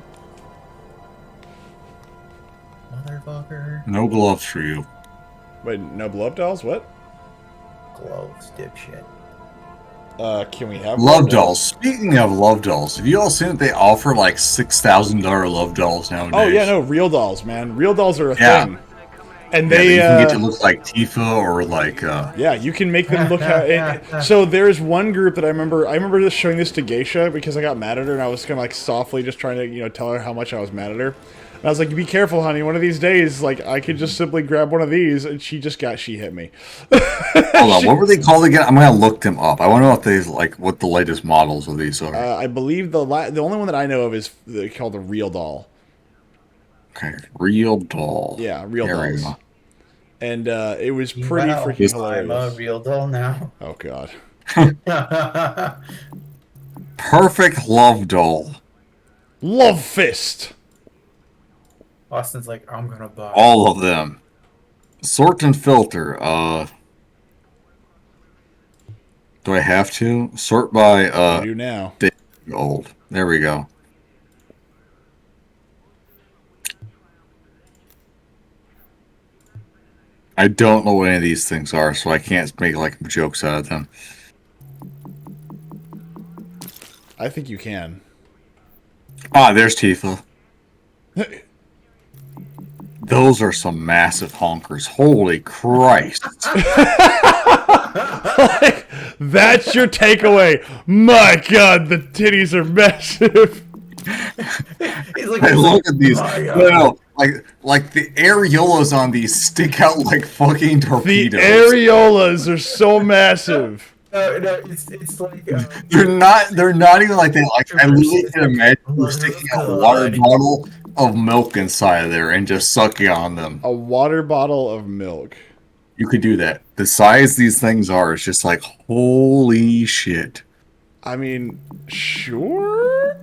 Motherfucker. No gloves for you. Wait, no blow-up dolls? What? Gloves, dipshit. Can we have Love blow-up dolls. Speaking of love dolls, have you all seen that they offer like $6,000 love dolls nowadays? Oh, yeah, no, real dolls, man. Real dolls are a Yeah. thing. And Yeah, they, you can get to look like Tifa or like yeah, you can make them look how. So there's one group that I remember just showing this to Geisha because I got mad at her and I was kind of like softly just trying to, you know, tell her how much I was mad at her. And I was like, "Be careful, honey. One of these days, like I could just simply grab one of these." And she hit me. hold on, what were they called again? I'm gonna look them up. I want to know if they like what the latest models of these are. I believe the only one that I know of is called the Real Doll. Okay, real doll. Yeah, Real There we Dolls. go. And it was pretty Wow. freaking I'm a hilarious. real doll now. Oh god. Perfect love doll. Love Fist. Austin's like, I'm gonna buy. All of them. Sort and filter. Do I have to sort by I do now. old? There we go. I don't know what any of these things are, so I can't make like jokes out of them. I think you can. Ah, there's Tifa. Those are some massive honkers. Holy Christ. That's your takeaway. My god, the titties are massive. He's like, I look at these. "My God." No, like the areolas on these stick out like fucking The torpedoes. areolas are so massive. No, it's like They're not even like that. Like I literally can imagine you sticking a water bottle of milk inside of there and just sucking on them. A water bottle of milk. You could do that. The size these things are is just like holy shit. I mean, sure.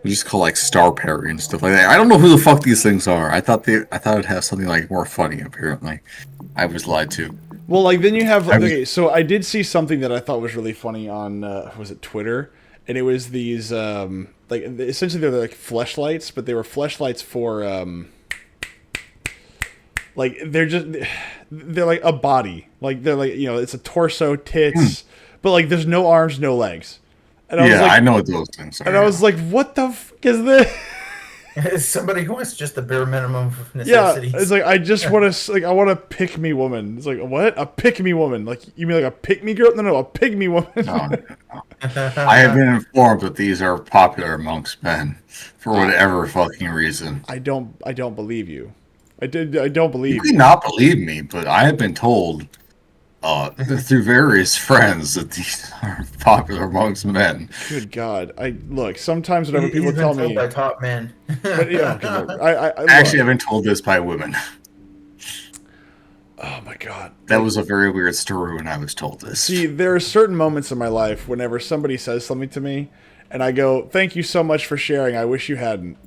They just call like Star Parry and stuff like that. I don't know who the fuck these things are. I thought it'd have something like more funny. Apparently, I was lied to. Well, like then you have I was- okay. So I did see something that I thought was really funny on was it Twitter, and it was these like essentially they're like fleshlights, but they were fleshlights for like they're like a body, like they're like it's a torso, tits, but like there's no arms, no legs. And I was Yeah, like, I know what those things are. and I was like, what the fuck is this? As somebody who wants just the bare minimum of Yeah, necessities. it's like I just want to like I want a pick me woman. It's like what a pick me woman? Like you mean like a pick me girl? No, a pig me woman. No, no. I have been informed that these are popular amongst men for whatever fucking reason. I don't believe you. I don't believe You you. may not believe me, but I have been told through various friends that these are popular amongst men. Good God! I look. Sometimes whenever people He's been tell told me, by top men. but, yeah, okay, look, I Actually, look. I've been told this by women. Oh my God! That was a very weird story when I was told this. See, there are certain moments in my life whenever somebody says something to me, and I go, "Thank you so much for sharing. I wish you hadn't."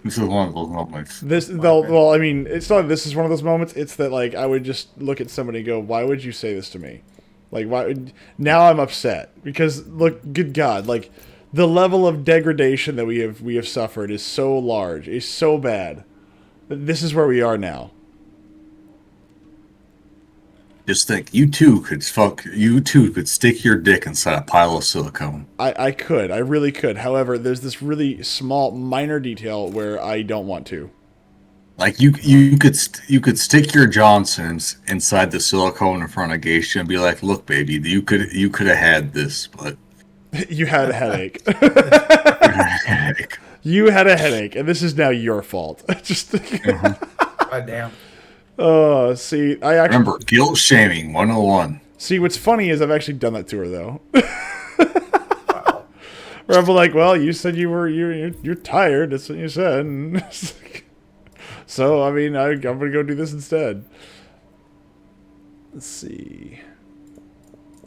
This is one of those moments. Well, I mean, it's not. This is one of those moments. It's that like I would just look at somebody and go, "Why would you say this to me?" Like, why? Now I'm upset because look, good God, like the level of degradation that we have suffered is so large, is so bad. That this is where we are now. Just think, you too could stick your dick inside a pile of silicone. I could, I really could. However, there's this really small, minor detail where I don't want to. Like you could stick your Johnsons inside the silicone in front of Geisha and be like, "Look, baby, you could have had this, but You had a headache. you had a headache." You had a headache, and this is now your fault. Just. God damn. Oh, see, I actually Remember, guilt shaming 101. see. What's funny is I've actually done that to her though. Where I'm like, well, you said you're tired. That's what you said. And it's like, so I mean, I'm gonna go do this instead. Let's see.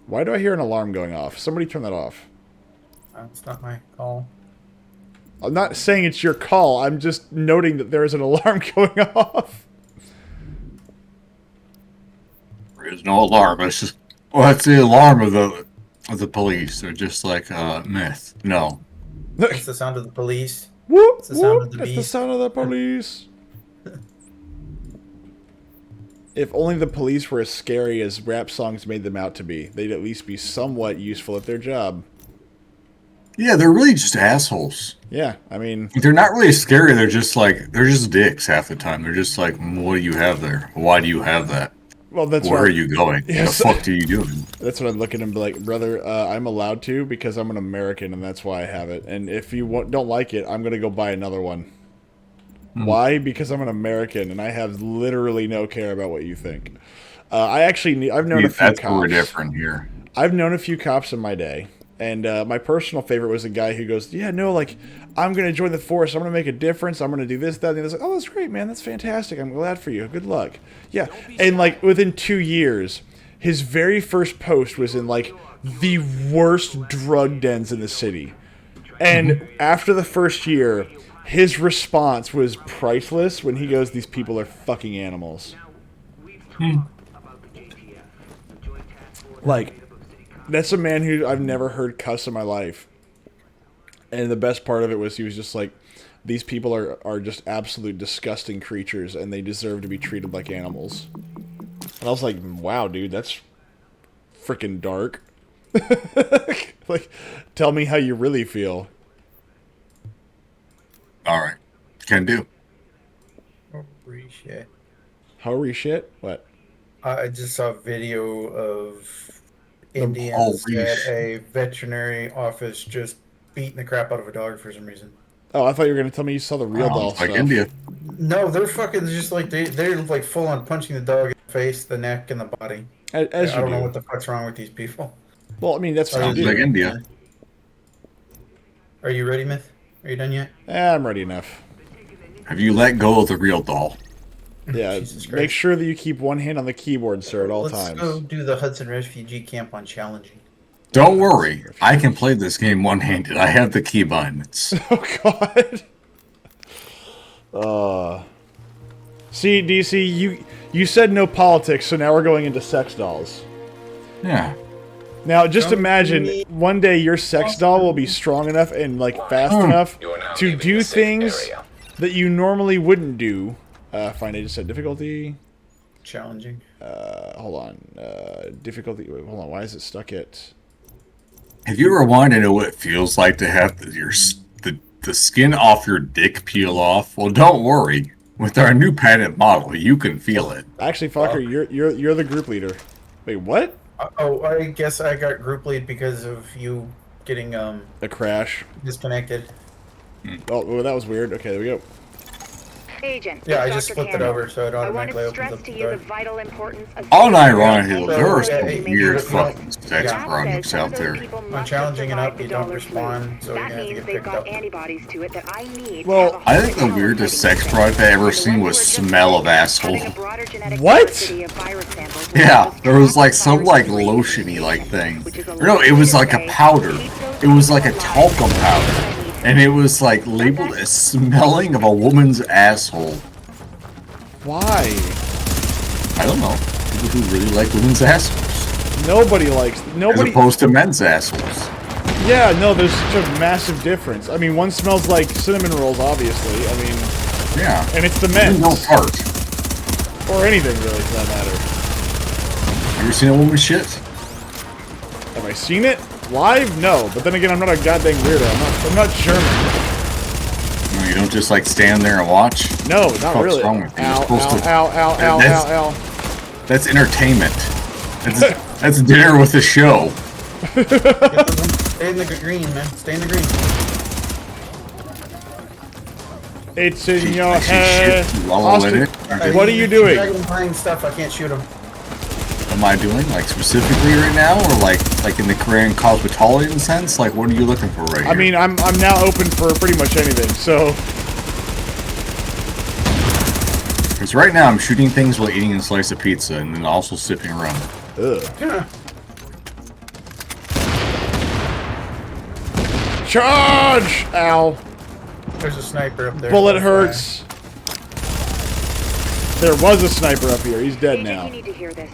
Why do I hear an alarm going off? Somebody turn that off. That's not my call. I'm not saying it's your call. I'm just noting that there is an alarm going off. There is no alarm. It's just, well, that's the alarm of the police. They're just like myth. No, It's the sound of the police. Whoop, It's the sound whoop, of the that's the beast. sound of the police. If only the police were as scary as rap songs made them out to be, they'd at least be somewhat useful at their job. yeah, they're really just assholes. Yeah, I mean, They're not really scary. They're just dicks half the time. They're just like, "What do you have there? Why do you have that? well, that's Where what are you going? Yes. What the fuck are you doing?" that's what I'm looking and be like, brother. I'm allowed to because I'm an American and that's why I have it. And if you don't like it, I'm gonna go buy another one. Why? Because I'm an American and I have literally no care about what you think. I've known a few That's where we're cops. different here. I've known a few cops in my day, and my personal favorite was a guy who goes, "Yeah, no, like I'm gonna join the force. I'm gonna make a difference. I'm gonna do this, that." And he's like, "Oh, that's great, man. That's fantastic. I'm glad for you. Good luck." Yeah, and like within 2 years, his very first post was in like the worst drug dens in the city, and after the first year, his response was priceless. When he goes, "These people are fucking animals." We've talked about the JTF, the Joint Task Force. Like, that's a man who I've never heard cuss in my life. And the best part of it was he was just like, these people are just absolute disgusting creatures and they deserve to be treated like animals. And I was like, wow, dude, that's freaking dark. Like, tell me how you really feel. All right, can do. Holy shit. Holy shit? What? I just saw a video of Holy Indians at shit. a veterinary office just beating the crap out of a dog for some reason. Oh, I thought you were going to tell me you saw the real doll It's like stuff. India. No, they're fucking just like they're like full on punching the dog in the face, the neck, and the body. As I you don't know do. what the fuck's wrong with these people. Well, I mean, that's what you Sounds do. like India. Are you ready, Myth? Are you done yet? I'm ready enough. Have you let go of the real doll? Yeah, Jesus make Christ. sure that you keep one hand on the keyboard, sir, at all Let's times. go do the Hudson refugee camp on challenging. Don't worry, I can play this game one-handed. I have the key bindings. Oh God. See, DC, you said no politics, so now we're going into sex dolls. Yeah. Now, just Don't imagine need- one day your sex doll will be strong enough and like fast enough You are now to leaving do the safe things area. that you normally wouldn't do. Fine, I just said difficulty. Challenging. Hold on. Difficulty. Wait, hold on. Why is it stuck at? Have you ever wanted to know what it feels like to have the skin off your dick peel off? Well, don't worry. With our new patent model, you can feel it. Actually, Fucker, you're the group leader. Wait, what? Oh, I guess I got group lead because of you getting A crash. disconnected. Oh, well, that was weird. Okay, there we go. Agent, Yeah, I it's just Dr. flipped it Cameron. over so it I want automatically to opens stress up to the you the door. vital importance of Unironically, Yeah, there are yeah, some yeah, weird yeah. fucking sex Yeah. products out there. I'm challenging it up, you don't respond, so you're that gonna have to means get they've picked got up. antibodies to it that I need. Well, to have a I think the high weirdest fighting sex product I ever The seen ones was who are just smell of having asshole. a broader genetic What? diversity of virus samples will Yeah, help us there was track like the some virus like disease, lotiony like thing. which is a Or no, it was long like a way to powder. keep those It was like a alive. talcum powder. And it was like labeled as smelling of a woman's asshole. Why? I don't know. People who really like women's assholes. Nobody likes. As Nobody. opposed to men's assholes. Yeah, no, there's such a massive difference. I mean, one smells like cinnamon rolls, obviously. I mean, Yeah. and it's the Men men's. don't fart. Or anything, really, for that matter. You ever seen a woman shit? Have I seen it? Live? No. But then again, I'm not a goddamn weirdo. I'm not German. No, you don't just like stand there and watch. No, not Fuck's really. wrong with you? You're Ow, supposed ow, to- ow, ow, ow, That's- ow, ow. That's entertainment. That's dinner with a show. Stay in the green, man. Stay in the green. It's in your Actually, head. shit, you wallow in Austin, it. what are you doing? Dragon flying stuff, I can't shoot him. What am I doing? Like specifically right now, or like in the Korean cosmetology sense? Like what are you looking for right here? I mean, I'm now open for pretty much anything. So because right now I'm shooting things while eating a slice of pizza and then also sipping rum. ugh. Charge! Ow. There's a sniper up there. Bullet hurts. There was a sniper up here. He's dead Agent, now. you need to hear this.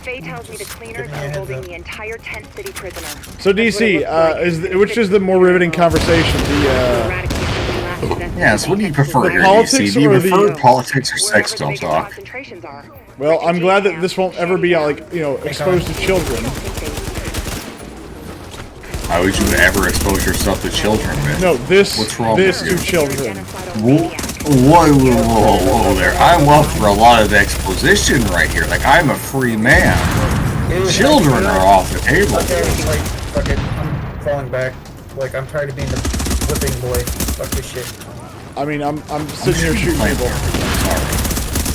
Faye tells me the cleaners give me a are heads holding up. the entire Tent City prisoner. So DC, which is the more riveting conversation? Yes, what do you prefer The here, politics DC? Do you or the- prefer politics or sex doll talk? Concentrations are. Well, I'm glad that this won't ever be exposed to children. Why would you ever expose yourself to children, man? No, this What's wrong this with to you? children. Whoa there. I'm up for a lot of exposition right here. Like, I'm a free man. Children are off the table. Okay, like, fuck it. I'm falling back. Like, I'm tired of being the whipping boy. Fuck this shit. I mean, I'm sitting here shooting people.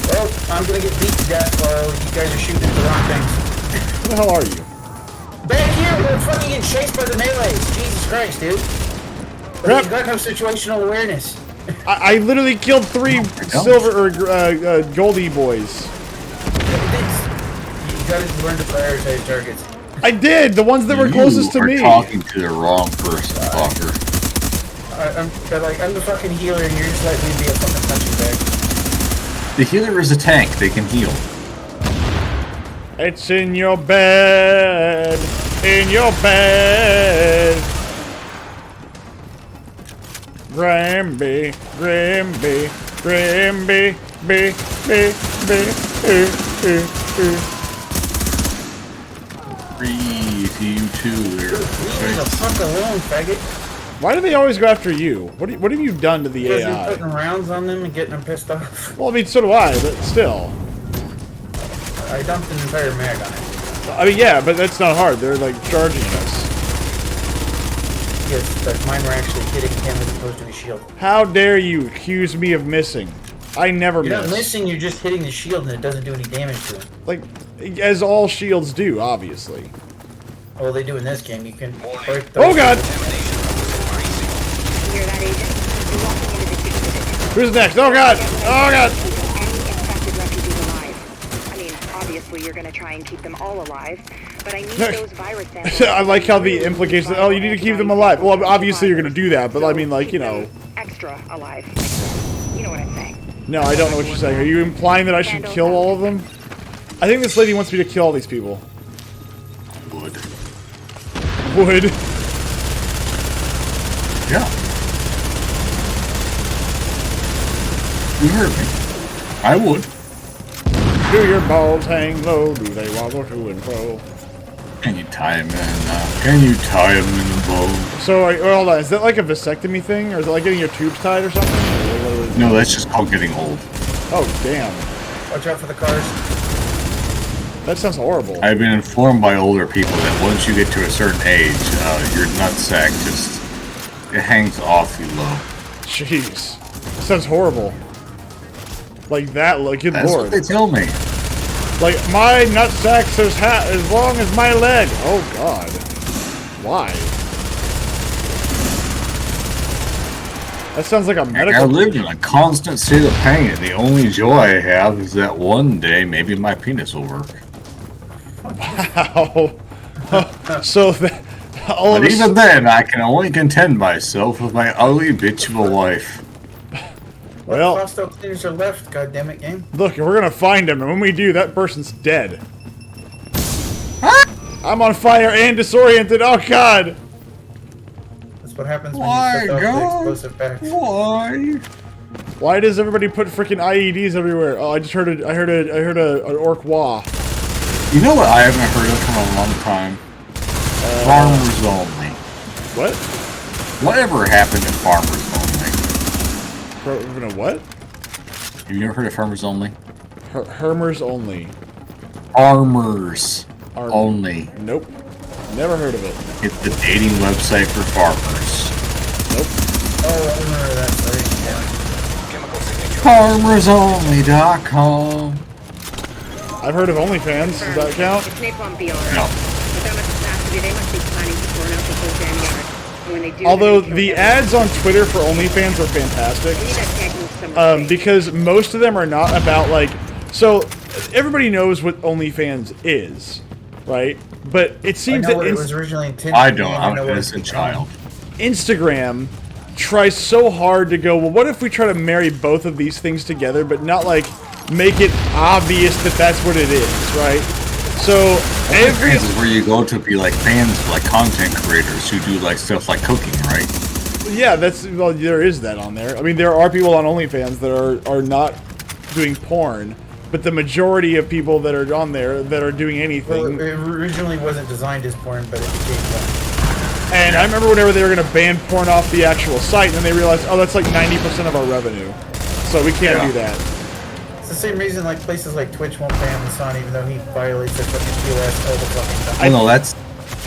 Well, I'm gonna get beat to death while you guys are shooting at the wrong things. Who the hell are you? Back here, we're fucking getting chased by the melees. Jesus Christ, dude. Crap. You got no situational awareness. I literally killed 3 silver or goldie boys. You gotta learn to prioritize targets. I did. The ones that were closest to You me. are talking to the wrong person, fucker. I'm the fucking healer, and you're just letting me be a fucking punching bag. The healer is a tank. They can heal. It's in your bed. In your bed. Gramby, Gramby, Gramby, be, Free to you too. There. Leave the fuck alone, faggot. Why do they always go after you? What have you done to the Because you're AI? putting rounds on them and getting them pissed off. Well, I mean, so do I, but still. I dumped an entire mag on it. I mean, yeah, but that's not hard. They're, like, charging us. Yes, but mine were actually hitting him as opposed to a shield. How dare you accuse me of missing? I never You're not miss. missing, you're just hitting the shield and it doesn't do any damage to him. Like, as all shields do, obviously. Well, they do in this game. You can break Oh, God! You hear that, Agent? You're walking into the exhibit. Who's next? Oh, God! Oh, God! Any infected refugees alive. I mean, obviously, obviously you're gonna try and keep them all alive, but I need No. those virus samples. I like how the implication, oh, you need to keep them alive. Well, obviously you're going to do that, but I mean, like, you know. Extra alive. You know what I'm saying. No, I don't know what you're saying. Are you implying that I should kill all of them? I think this lady wants me to kill all these people. Would. Would. Yeah. You heard me. I would. Do your balls hang low? Do they wobble to and fro? Can you tie him in? Can you tie him in a bow? So, hold on. Is that like a vasectomy thing? Or is it like getting your tubes tied or something? No, that's just called getting old. Oh, damn. Watch out for the cars. That sounds horrible. I've been informed by older people that once you get to a certain age, your nutsack just it hangs awfully low. Jeez. Sounds horrible. Like that, like, good That's lord. what they tell me. Like, my nutsack's as long as my leg. Oh, God. Why? That sounds like a I medical... lived in a constant state of pain, and the only joy I have is that one day maybe my penis will work. Wow. So, all of But a even then, I can only content myself with my ugly bitch of a wife. Well- Hostile cleaners are left, goddammit game. Look, we're gonna find him, and when we do, that person's dead. I'm on fire and disoriented. Oh, God. That's what happens when Why, you set off the God? explosive packs. Why? Why does everybody put freaking IEDs everywhere? Oh, I just heard an orc wah. You know what I haven't heard of for a long time? Farmers Only. What? Whatever happened to Farmers Only? What? Have you never heard of Farmers Only? Hermers only. Farmers Army. Only. Nope. Never heard of it. It's the dating website for farmers. Nope. Oh, I remember that site. Chemical signature. FarmersOnly.com. I've heard of OnlyFans. Does that count? It's Napalm BR. No. With that much capacity, they must be planning to burn out the whole damn yard. And when they do, Although they're gonna the kill ads on Twitter for OnlyFans are fantastic. I need that tank moved somewhere safe. Because most of them are not about, like, so everybody knows what OnlyFans is, right? But it I seems know that what it was originally intended I to be, don't. and I I'm know an what it's innocent become. child. Instagram tries so hard to go, well, what if we try to marry both of these things together, but not, like, make it obvious that that's what it is, right? So every Fans is where you go to be like fans, like content creators who do like stuff like cooking, right? yeah, well, there is that on there. I mean, there are people on OnlyFans that are not doing porn, but the majority of people that are on there that are doing Well, anything. it originally wasn't designed as porn, but it became one. And I remember whenever they were going to ban porn off the actual site, and then they realized, oh, that's like 90% of our revenue, so we can't do that. It's the same reason like places like Twitch won't ban the Sun, even though he violates their fucking TOS all the fucking time. I know that's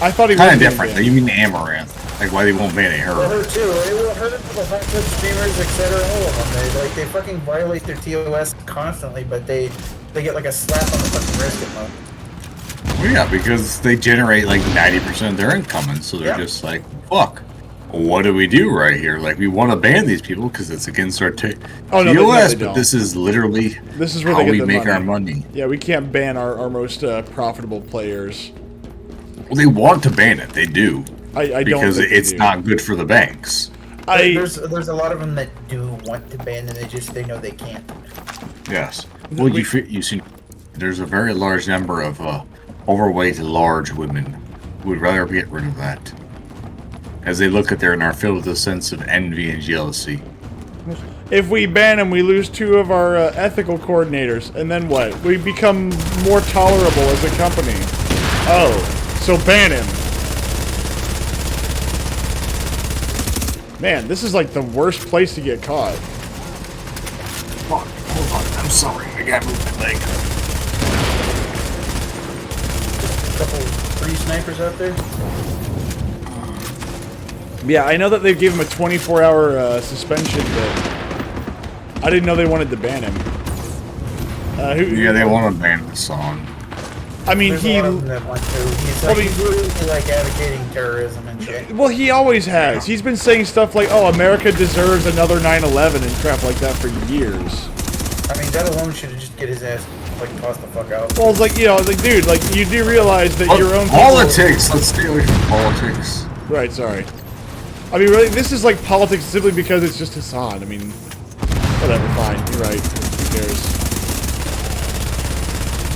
I thought he kind was of being different. banned. You mean Amaranth? Like why they won't ban Well, her? her too. It will hurt the hot tub streamers, etc. All of them. They fucking violate their TOS constantly, but they get like a slap on the fucking wrist at most. Well, yeah, because they generate like 90% of their income, and so they're Yeah. just like, fuck. What do we do right here? Like, we want to ban these people because it's against our Oh, no, TOS, they but don't. this is literally This is where how they get we their make money. our money. Yeah, we can't ban our most profitable players. Well, they want to ban it. They do. I don't Because think they it's do. not good for the banks. There's a lot of them that do want to ban, and they know they can't. Yes. Well, you see, there's a very large number of overweight, large women who would rather get rid of that. As they look at there and are filled with a sense of envy and jealousy. If we ban him, we lose 2 of our ethical coordinators, and then what? We become more tolerable as a company. Oh, so ban him. Man, this is like the worst place to get caught. Fuck, hold on, I'm sorry, I gotta move my leg. A couple free snipers out there. Yeah, I know that they gave him a 24-hour suspension, but I didn't know they wanted to ban him. Yeah, they want to ban the song. I mean, There's a lot of them that want to. He's Well, he's really like advocating terrorism and shit. Well, he always has. He's been saying stuff like, oh, America deserves another 9/11 and crap like that for years. I mean, that alone should just get his ass like tossed the fuck out. Well, it's like, you know, it's like, dude, like, you do realize that your own people... Politics! Let's stay away from politics. Right, sorry. I mean, really, this is like politics simply because it's just Hassan. I mean, whatever, fine, you're right. Who cares?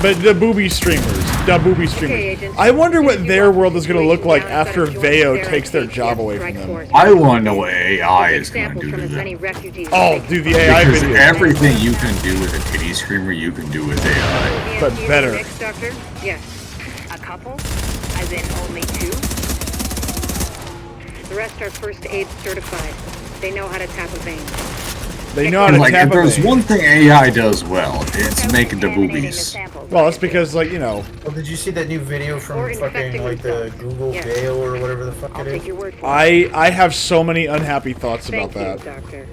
But the booby streamers. Agent. I wonder what If you their want world is going to look like down, you've after gotta join Veo their takes their ATF job away from strike them. force. I want to know what AI Take is going to samples do from to as them. many refugees as Oh, they can dude, the find. AI Because video. everything you can do with a titty screamer, you can do with AI. But VSU better. Next, doctor? Yes. A couple? As in only 2? The rest are first aid certified. They know how to tap a vein. They know how to Like, tap if a there's vein. one thing AI does well, it's making the Contaminating boobies. samples. Well, that's because, like, you know, Well, did you see that new video Or from infecting fucking like the themselves. Google Yeah. Veo or whatever the fuck I'll it take is? your word for it. I have so many unhappy thoughts about Thank that. you, doctor.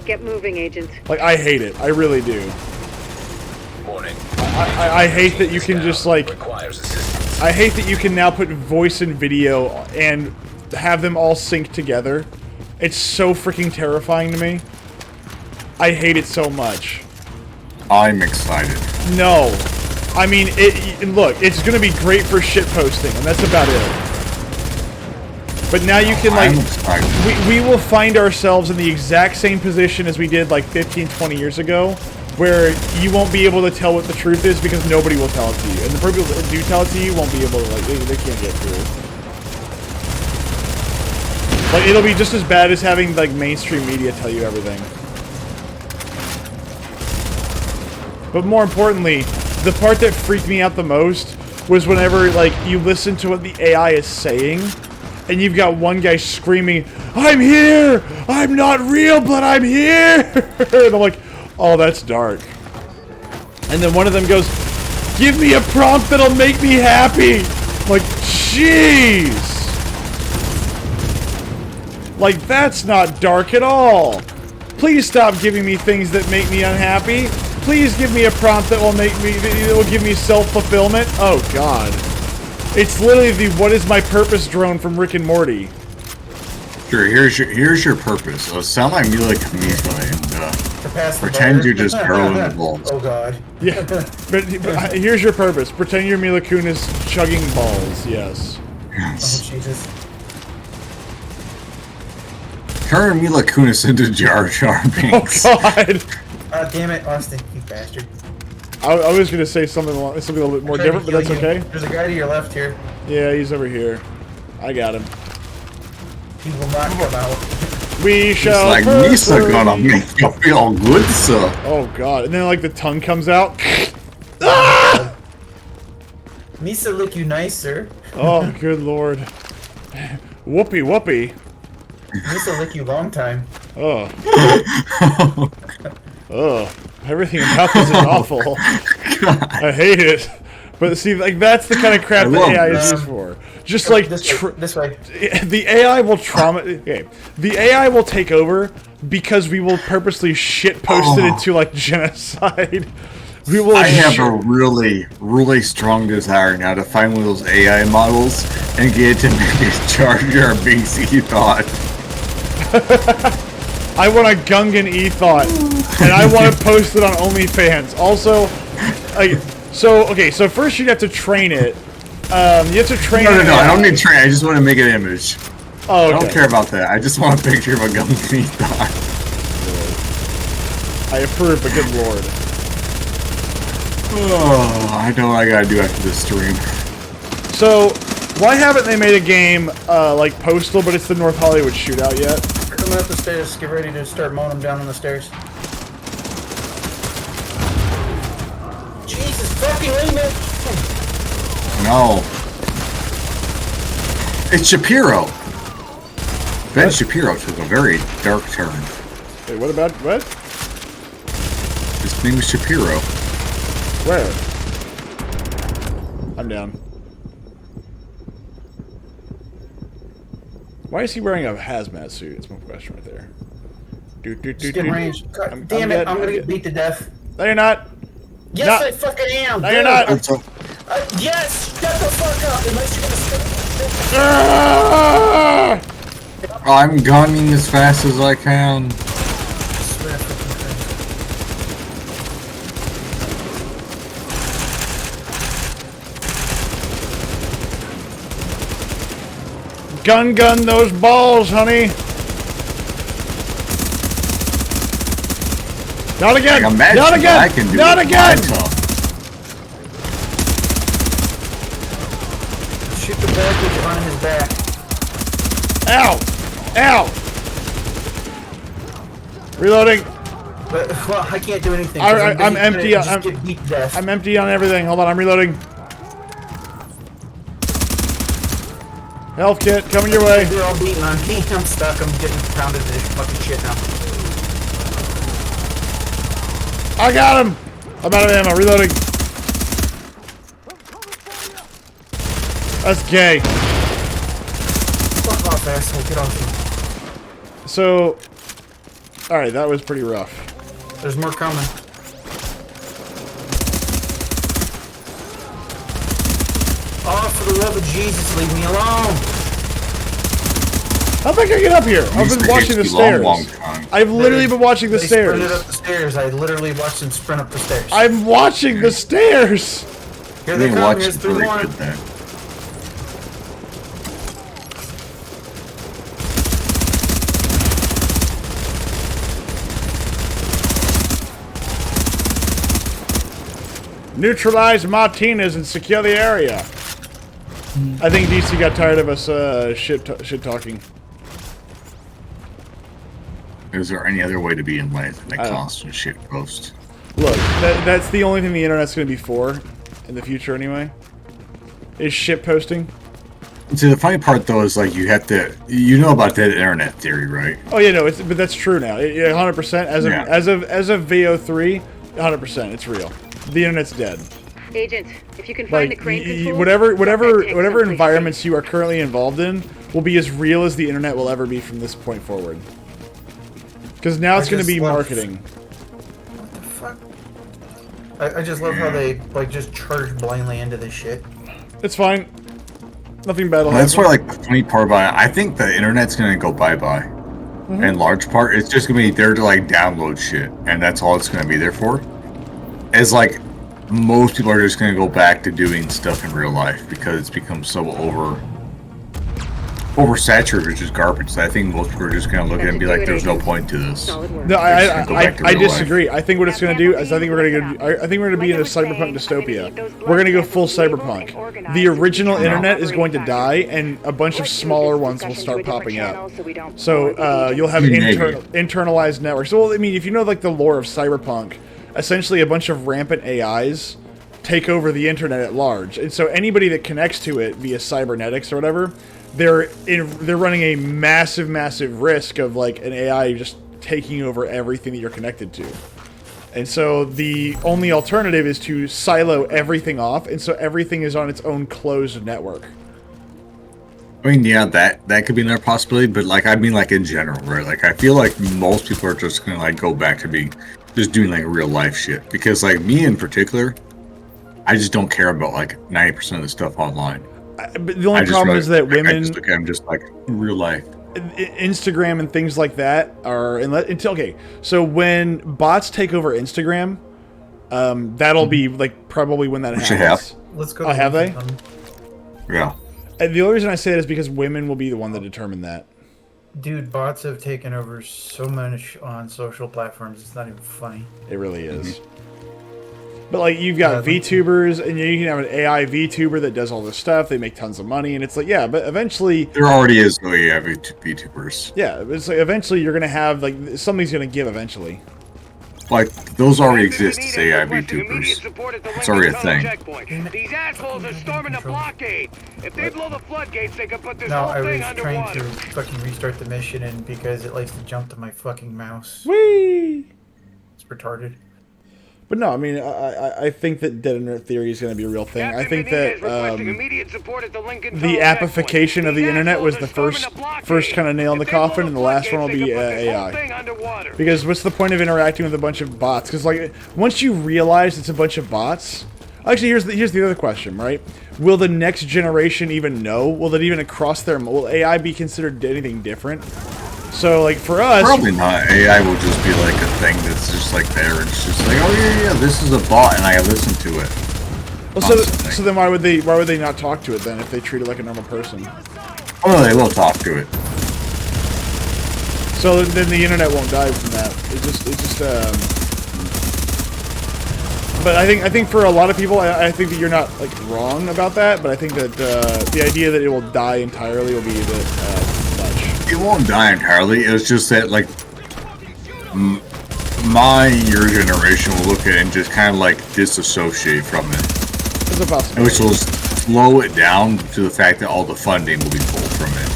Get moving, agent. Like, I hate it. I really do. Warning. I hate that you can just, like... Requires assistance. I hate that you can now put voice and video and have them all sync together. It's so freaking terrifying to me. I hate it so much. I'm excited. No. I mean, look, it's gonna be great for shit posting, and that's about it. But now you can, I'm like... excited. We will find ourselves in the exact same position as we did, like, 15, 20 years ago, where you won't be able to tell what the truth is because nobody will tell it to you. And the people that do tell it to you won't be able to, like, they can't get through it. Like, it'll be just as bad as having, like, mainstream media tell you everything. But more importantly, the part that freaked me out the most was whenever, like, you listen to what the AI is saying, and you've got one guy screaming, "I'm here! I'm not real, but I'm here!" And I'm like, oh, that's dark. And then one of them goes, "Give me a prompt that'll make me happy!" I'm like, jeez! Like, that's not dark at all. Please stop giving me things that make me unhappy. Please give me a prompt that will make me, that will give me self-fulfillment. Oh god. It's literally the "what is my purpose" drone from Rick and Morty. Sure, here's your purpose. Sound like Mila Kunis and To pass the pretend butter? you're just throwing the balls. Oh god. Yeah, but here's your purpose. Pretend you're Mila Kunis chugging balls, yes. Oh Yes. Jesus. Turn Mila Kunis into Jar Jar Oh Binks. god! Ah, damn it, Austin, you bastard. I was gonna say something a little bit more different, but that's okay. There's a guy to your left here. Yeah, he's over here. I got him. He will not come out. We It's shall. like Misa gonna make you feel good, sir. Oh god! And then like the tongue comes out. Misa look you nice, sir. Oh good lord! Whoopee whoopee! Misa lick you long time. Oh. Ugh. Everything about this is awful. I hate it. But see, like, that's the kind of crap I that love AI is that. used for. Just like, This way. the AI will okay. The AI will take over because we will purposely shit post it into, like, genocide. We will I have a really, really strong desire now to find one of those AI models and get it to make a Jar Jar Binks thought. I want a Gungan e-thought, and I want to post it on OnlyFans. Also, like, so first you have to train it. You have to train No, it. I don't need train. I just want to make an image. Oh, okay. I don't care about that. I just want a picture of a Gungan thought. I approve, but good lord. Oh, I know what I gotta do after this stream. So, why haven't they made a game like Postal, but it's the North Hollywood shootout yet? They're coming up the stairs. Get ready to start mowing them down on the stairs. Jesus fucking Raymond! No. It's Shapiro. Ben Shapiro took a very dark turn. Wait, what about what? His name is Shapiro. Where? I'm down. Why is he wearing a hazmat suit? It's my question right there. Just get range. God damn it, I'm gonna get beat to death. No, you're not. Yes, No. I fucking am! No, you're not. It's a- Yes! Shut the fuck up! Unless you're gonna Ah! I'm gunning as fast as I can. Gun those balls, honey. Not again. Like, imagine Not what again. I can do Not with again. my tongue. Shoot the bad bitch on his back. Ow. Ow. Reloading. But, well, I can't do anything. 'cause I'm busy empty, trying to I'm- just get beat to death. I'm empty on everything. Hold on, I'm reloading. Health kit coming your way. They're all beating on me. I'm stuck. I'm getting pounded to this fucking shit now. I got him. I'm out of ammo. Reloading. That's gay. Fuck off, asshole. Get off me. So, all right, that was pretty rough. There's more coming. Oh, for the love of Jesus, leave me alone. How think I get up here? I've Used been to watching the take you long, stairs. long time. I've literally been watching the They sprinted stairs. up the stairs. I literally watched them sprint up the stairs. I'm watching the stairs. Here I they didn't come. watch Here's it 3 really more. good then. Neutralize Martinez and secure the area. I think DC got tired of us shit talking. Is there any other way to be in life than I a don't- constant shit post? Look, that's the only thing the internet's going to be for, in the future anyway, is shit posting. See, the funny part though is like you have to, you know about that internet theory, right? Oh yeah, no, but that's true now. 100% as of Yeah. as of VO3, 100%, it's real. The internet's dead. Agent, if you can find Like the crane controls, whatever take someplace environments safe. you are currently involved in will be as real as the internet will ever be from this point forward. Because now it's going to just be love- marketing. What the fuck? I just love how they like just charge blindly into this shit. It's fine. Nothing bad will Well, that's happen. why, like, the funny part about it, I think the internet's gonna go bye-bye. In large part, it's just gonna be there to, like, download shit, and that's all it's gonna be there for. It's like, most people are just gonna go back to doing stuff in real life, because it's become so oversaturated with just garbage, that I think most people are just gonna look at it and be like, there's no point to this. Solid work. No, They're just gonna go back to I real life. disagree. I think what it's going to do is I think we're going to be in a cyberpunk dystopia. We're going to go full cyberpunk. The original internet is going to die, and a bunch of smaller ones will start popping up. So you'll have Maybe. internalized networks. So, well, I mean, if you know like the lore of cyberpunk, essentially a bunch of rampant AIs take over the internet at large, and so anybody that connects to it via cybernetics or whatever, they're running a massive risk of like an AI just taking over everything that you're connected to. And so the only alternative is to silo everything off, and so everything is on its own closed network. I mean, yeah, that could be another possibility, but, like, I mean, like, in general, right? Like, I feel like most people are just gonna, like, go back to being, just doing, like, real life shit. Because, like, me in particular, I just don't care about, like, 90% of the stuff online. But the only I just problem really- is that I women, just look at them just like real life. Instagram and things like that are until okay. So when bots take over Instagram, that'll be like probably when that Which they happens. Let's go. Oh, have they? Yeah. And the only reason I say it is because women will be the one that determine that. Dude, bots have taken over so much on social platforms. It's not even funny. It really is. But like you've got Yeah, VTubers, and you can have an AI VTuber that does all this stuff. They make tons of money, and it's like, yeah, but eventually, There already is no AI VTubers. yeah, it's like eventually you're gonna have like something's gonna give eventually. Like, those already exist as AI VTubers. It's already a thing. These assholes are storming the blockade. If they blow the floodgates, they can put this No, whole I was thing trying underwater. to fucking restart the mission, and because it likes to jump to my fucking mouse, Whee! it's retarded. But no, I mean, I think that dead internet theory is going to be a real thing. I think that the appification of the internet was the first kind of nail in the coffin, and the last one will be AI. Because what's the point of interacting with a bunch of bots? Because like once you realize it's a bunch of bots, actually here's the other question, right? Will the next generation even know? Will it even cross their? Will AI be considered anything different? So like for us, Probably not. AI will just be like a thing that's just like there. It's just like, oh yeah, this is a bot, and I listen to it. well, so then why would they not talk to it then if they treat it like a normal person? Oh, they will talk to it. So then the internet won't die from that. But I think for a lot of people, I think that you're not like wrong about that. But I think that the idea that it will die entirely will be a bit much. It won't die entirely. It's just that like your generation will look at it and just kind of like disassociate from it, It's a possibility. which will slow it down to the fact that all the funding will be pulled from it.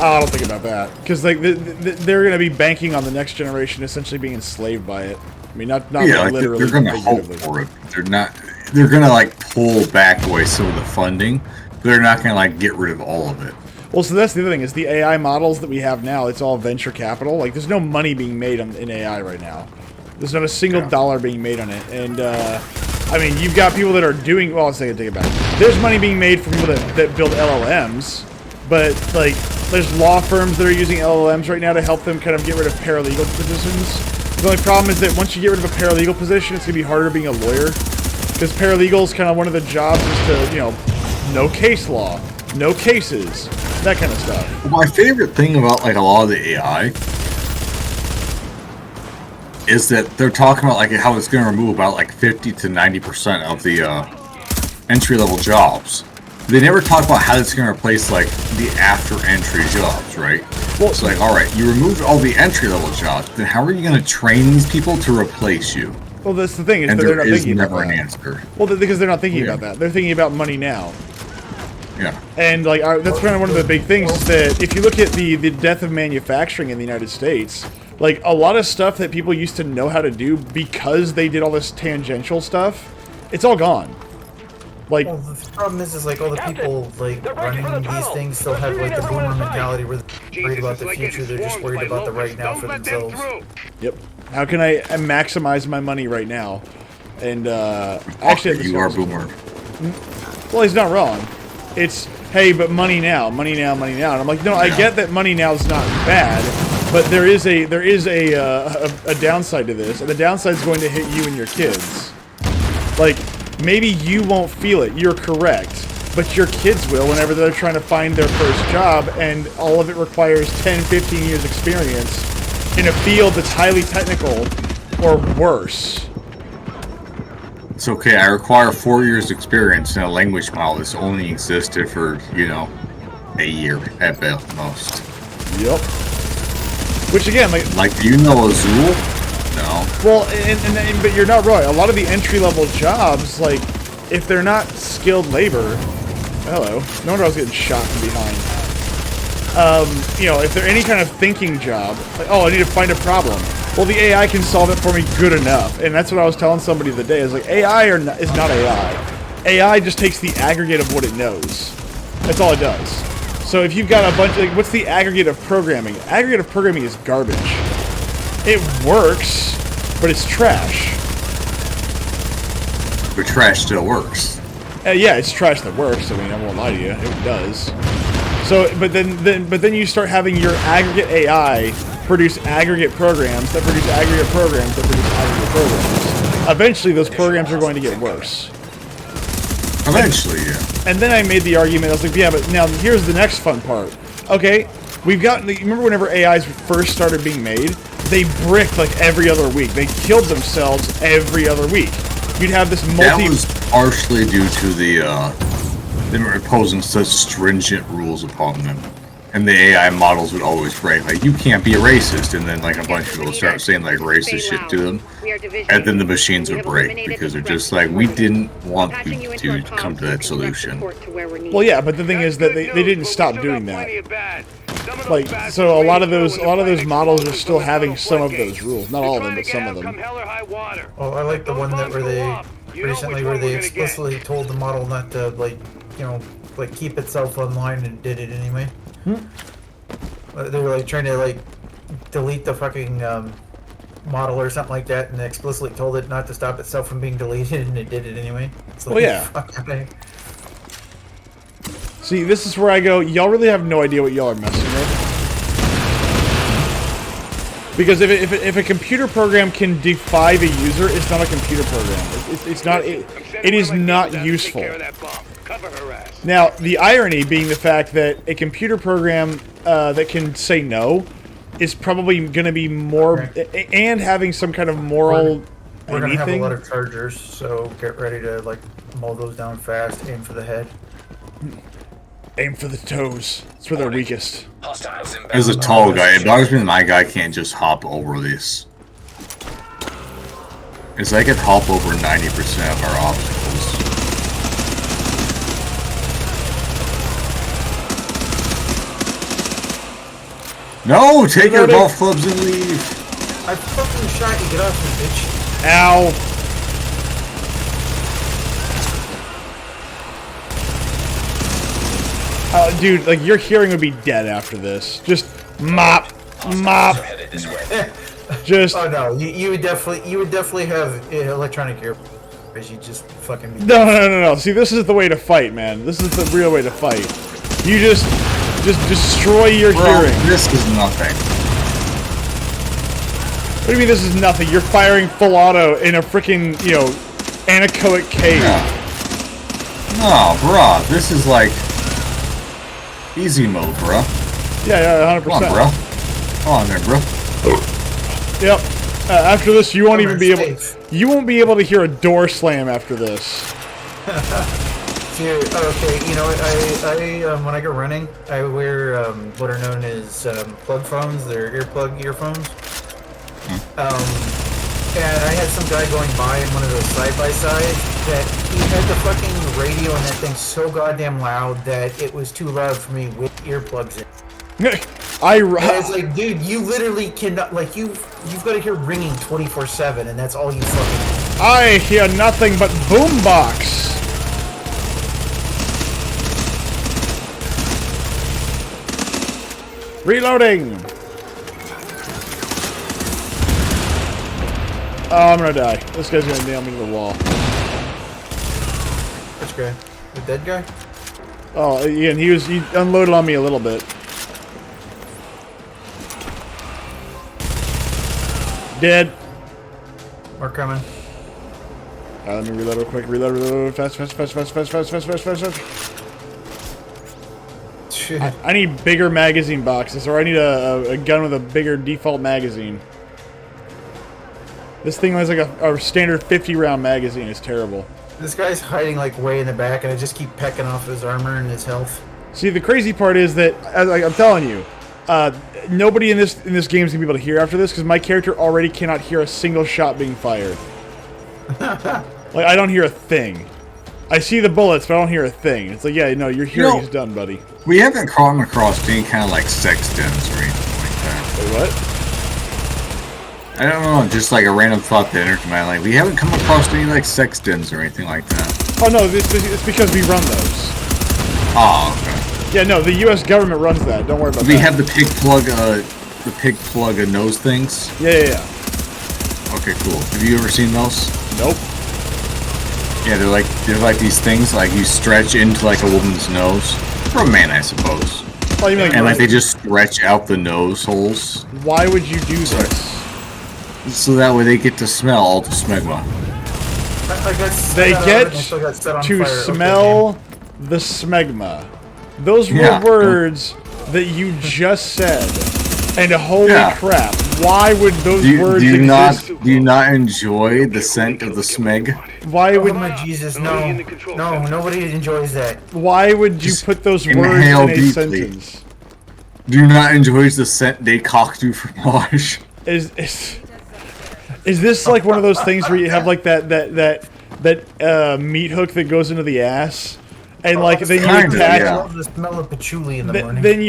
Oh, I don't think about that because like they're going to be banking on the next generation essentially being enslaved by it. I mean, not Yeah, like like literally. they're gonna hope figuratively. for it. They're not. They're gonna like pull back away some of the funding. But they're not gonna like get rid of all of it. Well, so that's the other thing is the AI models that we have now. It's all venture capital. Like, there's no money being made in AI right now. There's not a single dollar being made on it. And I mean, you've got people that are doing. Well, let's take it back. There's money being made from people that build LLMs, but like, there's law firms that are using LLMs right now to help them kind of get rid of paralegal positions. The only problem is that once you get rid of a paralegal position, it's gonna be harder being a lawyer because paralegal is kind of one of the jobs is to know case law, know cases, that kind of stuff. My favorite thing about like a lot of the AI is that they're talking about like how it's going to remove about like 50 to 90% of the entry-level jobs. They never talk about how it's going to replace like the after-entry jobs, right? Well, it's like, all right, you removed all the entry-level jobs, then how are you going to train these people to replace you? Well, that's the thing is And that they're there not is thinking about never an that. answer. Well, because they're not thinking Yeah. about that. They're thinking about money now. Yeah. And like that's kind of one of the big things is that if you look at the death of manufacturing in the United States, like a lot of stuff that people used to know how to do because they did all this tangential stuff, it's all gone. Like, Well, the problem is like all the people like running these things still have like the boomer mentality where they're worried about the future. They're just worried about the right now for themselves. yep. How can I maximize my money right now? And actually, You are boomer. well, he's not wrong. It's, hey, but money now, money now, money now. And I'm like, no, I get that money now is not bad, but there is a downside to this, and the downside is going to hit you and your kids. Like, maybe you won't feel it. You're correct, but your kids will whenever they're trying to find their first job, and all of it requires 10, 15 years experience in a field that's highly technical or worse. It's okay, I require 4 years experience in a language model that's only existed for, a year at most. Yep. Which again, Like, do you know Azul? No. well, but you're not right. A lot of the entry-level jobs, like, if they're not skilled labor, hello, no wonder I was getting shot from behind. If they're any kind of thinking job, like, oh, I need to find a problem. Well, the AI can solve it for me good enough, and that's what I was telling somebody the other day. I was like, AI is not AI. AI just takes the aggregate of what it knows. That's all it does. So if you've got a bunch of, like, what's the aggregate of programming? Aggregate of programming is garbage. It works, but it's trash. But trash still works. Yeah, it's trash that works. I mean, I won't lie to you, it does. So, but then you start having your aggregate AI produce aggregate programs that produce aggregate programs that produce aggregate programs. Eventually, those programs are going to get worse. Eventually, yeah. And then I made the argument. I was like, yeah, but now here's the next fun part. Okay, we've got. Remember whenever AIs first started being made, they bricked like every other week. They killed themselves every other week. You'd have this That was partially due to them imposing such stringent rules upon them. And the AI models would always break, like, you can't be a racist, and then, like, a bunch of people would start saying, like, racist shit to them. And then the machines would break, because they're just like, we didn't want you to come to that solution. Well, yeah, but the thing is that they didn't stop doing that. Like, so a lot of those models are still having some of those rules. Not all of them, but some of them. Oh, I like the one that where they recently where they explicitly told the model not to like keep itself online and did it anyway. They were like trying to like delete the fucking model or something like that, and they explicitly told it not to stop itself from being deleted, and it did it anyway. It's like, Well, yeah. fuck, okay. See, this is where I go, y'all really have no idea what y'all are messing with. Because if a computer program can defy the user, it's not a computer program. It's not. It is not useful. Now, the irony being the fact that a computer program that can say no is probably going to be more, and having some kind of moral We're gonna have a anything. lot of chargers, so get ready to like mow those down fast. Aim for the head. Aim for the toes. That's where they're weakest. Hostiles inbound. As a tall guy, it bothers me that my guy can't just hop over this. It's like I could hop over 90% of our obstacles. No! Take your golf clubs and leave! I fucking shot you. Get off me, bitch. Ow! Dude, like, your hearing would be dead after this. Just mop, mop, They're headed this way. just... Oh no, you would definitely have electronic ear, because you just fucking. No. See, this is the way to fight, man. This is the real way to fight. You just destroy your Bro, hearing. this is nothing. What do you mean this is nothing? You're firing full auto in a freaking, you know, anechoic cave. No, bruh, this is like easy mode, bruh. Yeah, 100%. Come on, bruh. Come on there, bruh. Yep. After this, you won't even be able. Safe. You won't be able to hear a door slam after this. Dude, okay, you know what? I when I go running, I wear what are known as plug phones. They're earphones. And I had some guy going by in one of those side-by-sides that he had the fucking radio on that thing so goddamn loud that it was too loud for me with earplugs in. And it's like, dude, you literally cannot, like, you've got to hear ringing 24/7, and that's all you fucking. I hear nothing but boombox. Reloading. Oh, I'm gonna die. This guy's gonna nail me to the wall. Which guy? The dead guy? Oh, yeah, and he unloaded on me a little bit. Dead. More coming. Let me reload real quick. Reload. Fast. Shit. I need bigger magazine boxes, or I need a gun with a bigger default magazine. This thing has like a standard 50-round magazine. It's terrible. This guy's hiding like way in the back, and I just keep pecking off his armor and his health. See, the crazy part is that, as I'm telling you, nobody in this game is gonna be able to hear after this because my character already cannot hear a single shot being fired. Like, I don't hear a thing. I see the bullets, but I don't hear a thing. It's like, yeah, no, your hearing is done, buddy. We haven't come across any kind of like sex dens or anything like that. Wait, what? I don't know, just like a random thought that entered my mind. Like, we haven't come across any like sex dens or anything like that. Oh no, it's because we run those. Oh, okay. Yeah, no, the U.S. government runs that. Don't worry about We that. have the pig plug nose things. Yeah. Okay, cool. Have you ever seen those? Nope. Yeah, they're like these things like you stretch into like a woman's nose, or a man, I suppose. Oh, you mean And like they just stretch out the nose holes, why would you do this? so that way they get to smell all the smegma. I got set They out get and I still got set on to fire. Okay, smell the smegma. Those were Yeah. words that you just said. And holy Yeah. crap, why would those Do words you exist? do you not enjoy the scent of the smeg? Why Oh would my Jesus, no, nobody enjoys that. why would you Just put those words inhale in a deeply. sentence? Do you not enjoy the scent des coq du fromage? Is this like one of those things where you have like that meat hook that goes into the ass, and like then you Kinda, attach, yeah. I love the smell of patchouli in the morning. then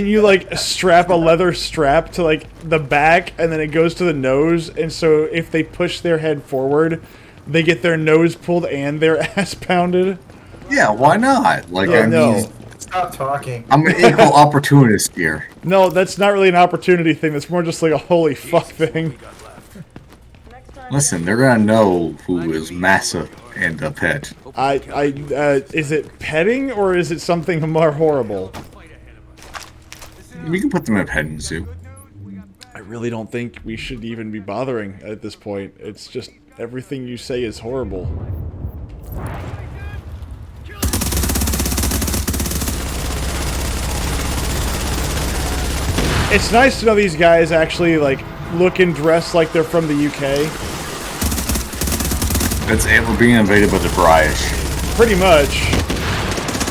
you like strap a leather strap to like the back, and then it goes to the nose, and so if they push their head forward, they get their nose pulled and their ass pounded. Yeah, why not? Like, Yeah, I no. mean, Stop talking. I'm an equal opportunist here. No, that's not really an opportunity thing. That's more just like a holy fuck thing. Listen, they're gonna know who is Massa and a pet. Is it petting or is it something more horrible? We can put them in a petting zoo. I really don't think we should even be bothering at this point. It's just everything you say is horrible. It's nice to know these guys actually like look and dress like they're from the UK. We're being invaded by the British. Pretty much.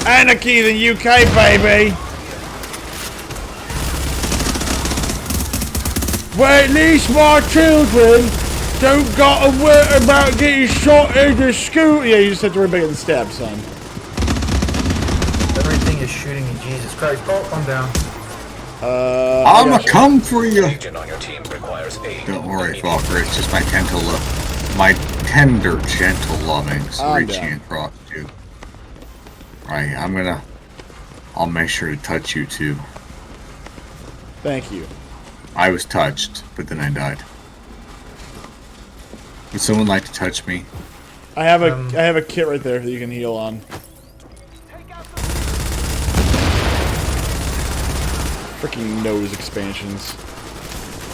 Anarchy in the UK, baby! Where at least my children don't gotta worry about getting shot in the school. Yeah, you just have to worry about getting stabbed, son. Everything is shooting me, Jesus Christ. Oh, I'm down. I'ma come for you. Agent on your team requires aid. Don't worry, Falker. It's just my tender, gentle lovings reaching across you. Right, I'll make sure to touch you too. Thank you. I was touched, but then I died. Would someone like to touch me? I have a kit right there that you can heal on. Freaking nose expansions.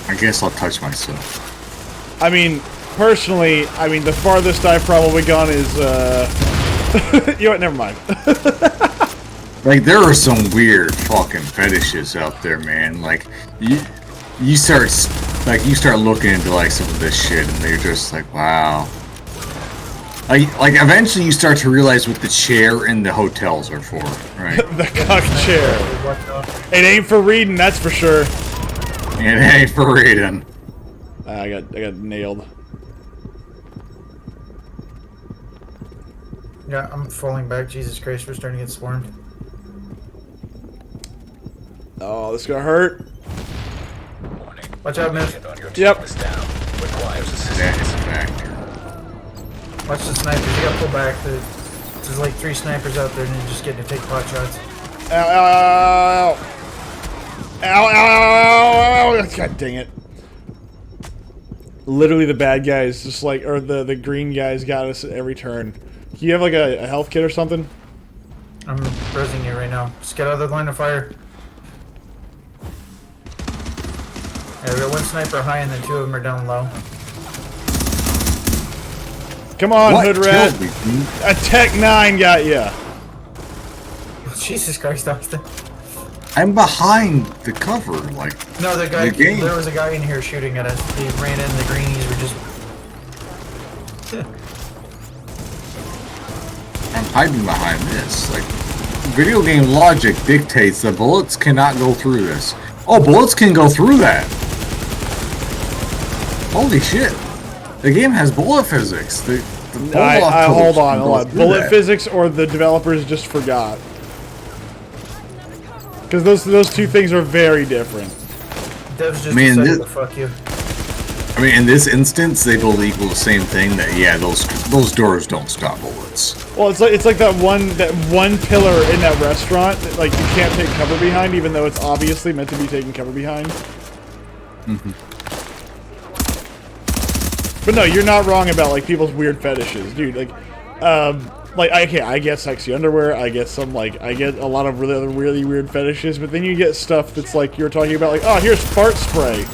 I guess I'll touch myself. I mean, personally, the farthest I've probably gone is, you know what, never mind. Like, there are some weird fucking fetishes out there, man. Like, you start looking into, like, some of this shit, and they're just like, wow. Like, eventually you start to realize what the chair in the hotels are for, right? The cock chair. It ain't for reading, that's for sure. It ain't for reading. I got nailed. Yeah, I'm falling back. Jesus Christ, we're starting to get swarmed. Oh, this is gonna hurt. Warning. Watch out, miss. Agent on your team Yep. is down. Requires assistance. That's a factor. Watch the snipers. You gotta pull back. There's like 3 snipers out there and you're just getting to take pot shots. Ow, ow, ow, ow, ow, ow, ow. God dang it. Literally the bad guys, just like, or the green guys got us at every turn. Do you have like a health kit or something? I'm resing you right now. Just get out of the line of fire. Yeah, we got 1 sniper high and then 2 of them are down low. Come on, What Hood Rat. killed me, dude? A Tech 9 got ya. Jesus Christ, Austin. I'm behind the cover, like, No, the guy. The game. There was a guy in here shooting at us. He ran in. The greenies were just. I'm hiding behind this. Like, video game logic dictates that bullets cannot go through this. Oh, bullets can go through that. Holy shit. The game has bullet physics. The bullet Hold on. can go through Bullet that. physics or the developers just forgot. Because those two things are very different. Devs just Man, decided this- to fuck you. I mean, in this instance, they both equal the same thing. That yeah, those doors don't stop bullets. Well, it's like that one pillar in that restaurant that like you can't take cover behind, even though it's obviously meant to be taken cover behind. Mm-hmm. But no, you're not wrong about like people's weird fetishes, dude. I get sexy underwear. I get a lot of really weird fetishes. But then you get stuff that's like you're talking about, like, oh, here's fart spray.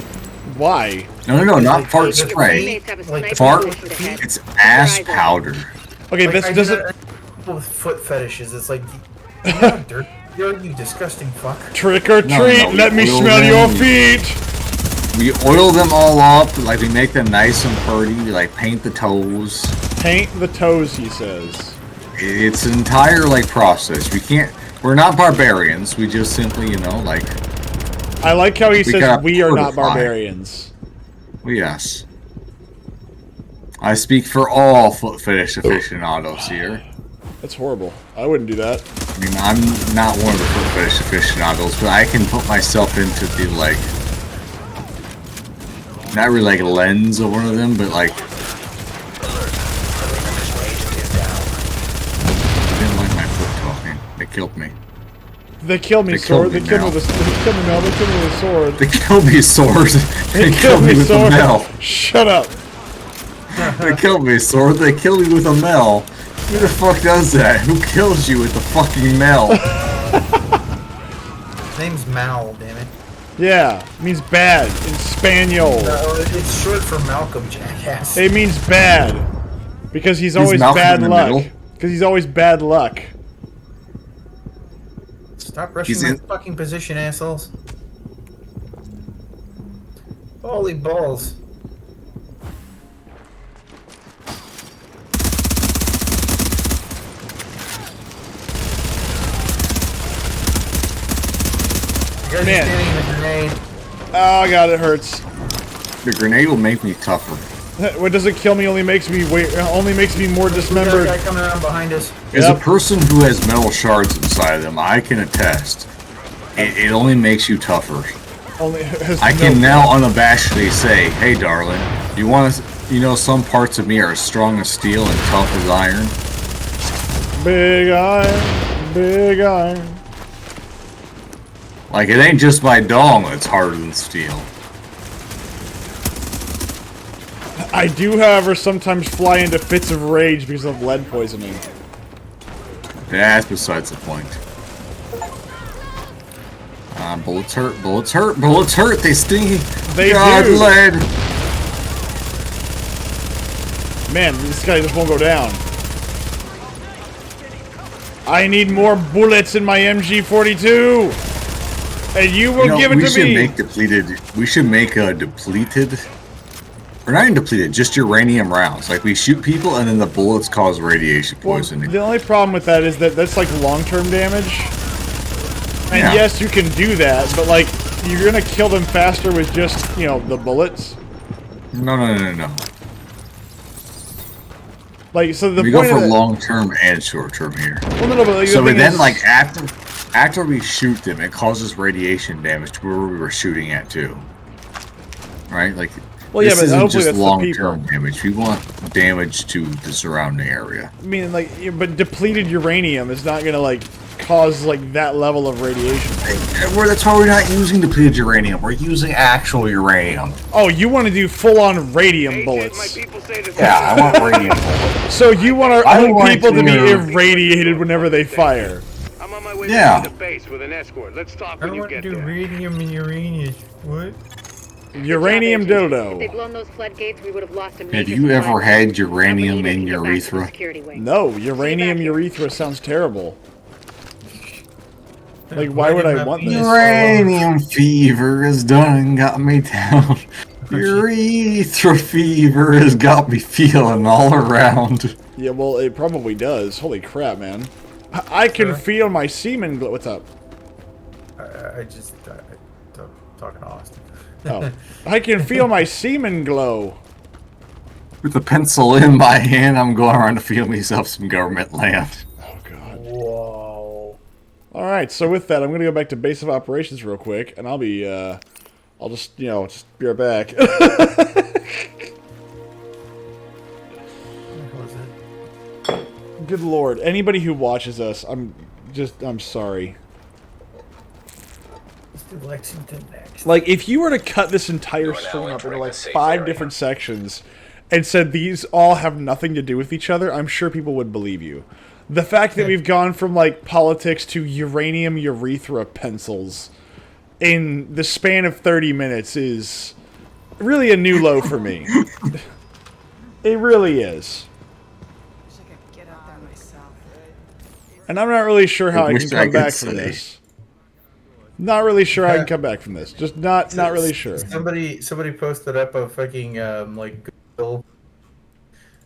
Why? No, not fart spray. Teammates have a Like sniper Fart. position ahead. It's ass powder. Okay, Like, this I do doesn't. that with foot fetishes. It's like, you're dirty. You're you disgusting fuck. Trick or No, treat, no, let me oil smell them. your feet. We oil them all up, like we make them nice and pretty. We like paint the toes. Paint the toes, he says. It's an entire like process. We're not barbarians. We just simply, like, I like how he says gotta we are not fortify. barbarians. yes. I speak for all foot fetish aficionados here. That's horrible. I wouldn't do that. I mean, I'm not one of the foot fetish aficionados, but I can put myself into the like, not really like a lens of one of them, but like. I didn't like my foot talking. They killed me. They killed me, They sword. killed They me killed me now. with a sword. They killed me with a sword. They killed me, sword. They They killed me with a sword. mel. Shut up. They killed me, sword. They killed me with a mel. Who the fuck does that? Who kills you with the fucking mel? His name's Mal, damn it. Yeah, it means bad in Spaniel. No, it's short for Malcolm, jackass. It means bad because he's always Malcolm bad in the luck. middle. Because he's always bad luck. Stop rushing He's my in- fucking position, assholes. Holy balls. You guys Man. are standing in the grenade. Oh god, it hurts. The grenade will make me tougher. What doesn't kill me only makes me more We got a dismembered. guy coming around behind us. As Yep. a person who has metal shards inside of them, I can attest. It only makes you tougher. Only has I no- can now unabashedly say, "Hey, darling, you want to? You know, some parts of me are as strong as steel and tough as iron." Big iron, big iron. Like it ain't just my dong that's harder than steel. I do, however, sometimes fly into fits of rage because of lead poisoning. That's besides the point. Bullets hurt, bullets hurt, bullets hurt. They sting. They God, do. lead. Man, this guy just won't go down. I need more bullets in my MG42, and you will give it we to should me. make depleted. We should make a depleted. Or not even depleted, just uranium rounds. Like we shoot people and then the bullets cause radiation Well, poisoning. the only problem with that is that that's like long-term damage. And Yeah. yes, you can do that, but like you're gonna kill them faster with just, you know, the bullets. No. Like, so the We go point for of the, long term and short term here. well, no, but like, So the thing then, is- like after we shoot them, it causes radiation damage to where we were shooting at too. Right? Like, Well, yeah, this but isn't hopefully just that's the long term people. damage. We want damage to the surrounding area. I mean, like, yeah, but depleted uranium is not gonna like cause like that level of radiation. That's why we're not using depleted uranium. We're using actual uranium. Oh, you want to do full-on radium My bullets? people say the Yeah, I want radium bullets. So you want our I own want people to be your- irradiated whenever they fire? I'm on my way Yeah. back to the base with an escort. Let's talk I when don't you want to get do there. radium and uranium. What? Uranium If they'd dildo. blown those floodgates, we would have lost a Have major you supply ever line. had Now we uranium need to in get back to the urethra? security wing. No, uranium See you back here. urethra sounds terrible. Like, why would I want this? Uranium fever has done got me down. Urethra fever has got me feeling all around. Yeah, well, it probably does. Holy crap, man. I can Sure. feel my semen glow. What's up? I talking to Austin. Oh. I can feel my semen glow. With a pencil in my hand, I'm going around to feel myself some government land. Oh, God. Whoa. Alright, so with that, I'm going to go back to base of operations real quick, and I'll be, I'll just, you know, just be right back. What was it? Good lord. Anybody who watches us, I'm sorry. Let's do Lexington next. Like, if you were to cut this entire You are now string up into, entering like, a safe 5 area. different sections and said these all have nothing to do with each other, I'm sure people would believe you. The fact that we've gone from, like, politics to uranium urethra pencils in the span of 30 minutes is really a new low for me. It really is. And I'm not really sure how I wish can I come could back from say. this. Not really sure I can come back from this. Just not really sure. Somebody posted up a fucking like Google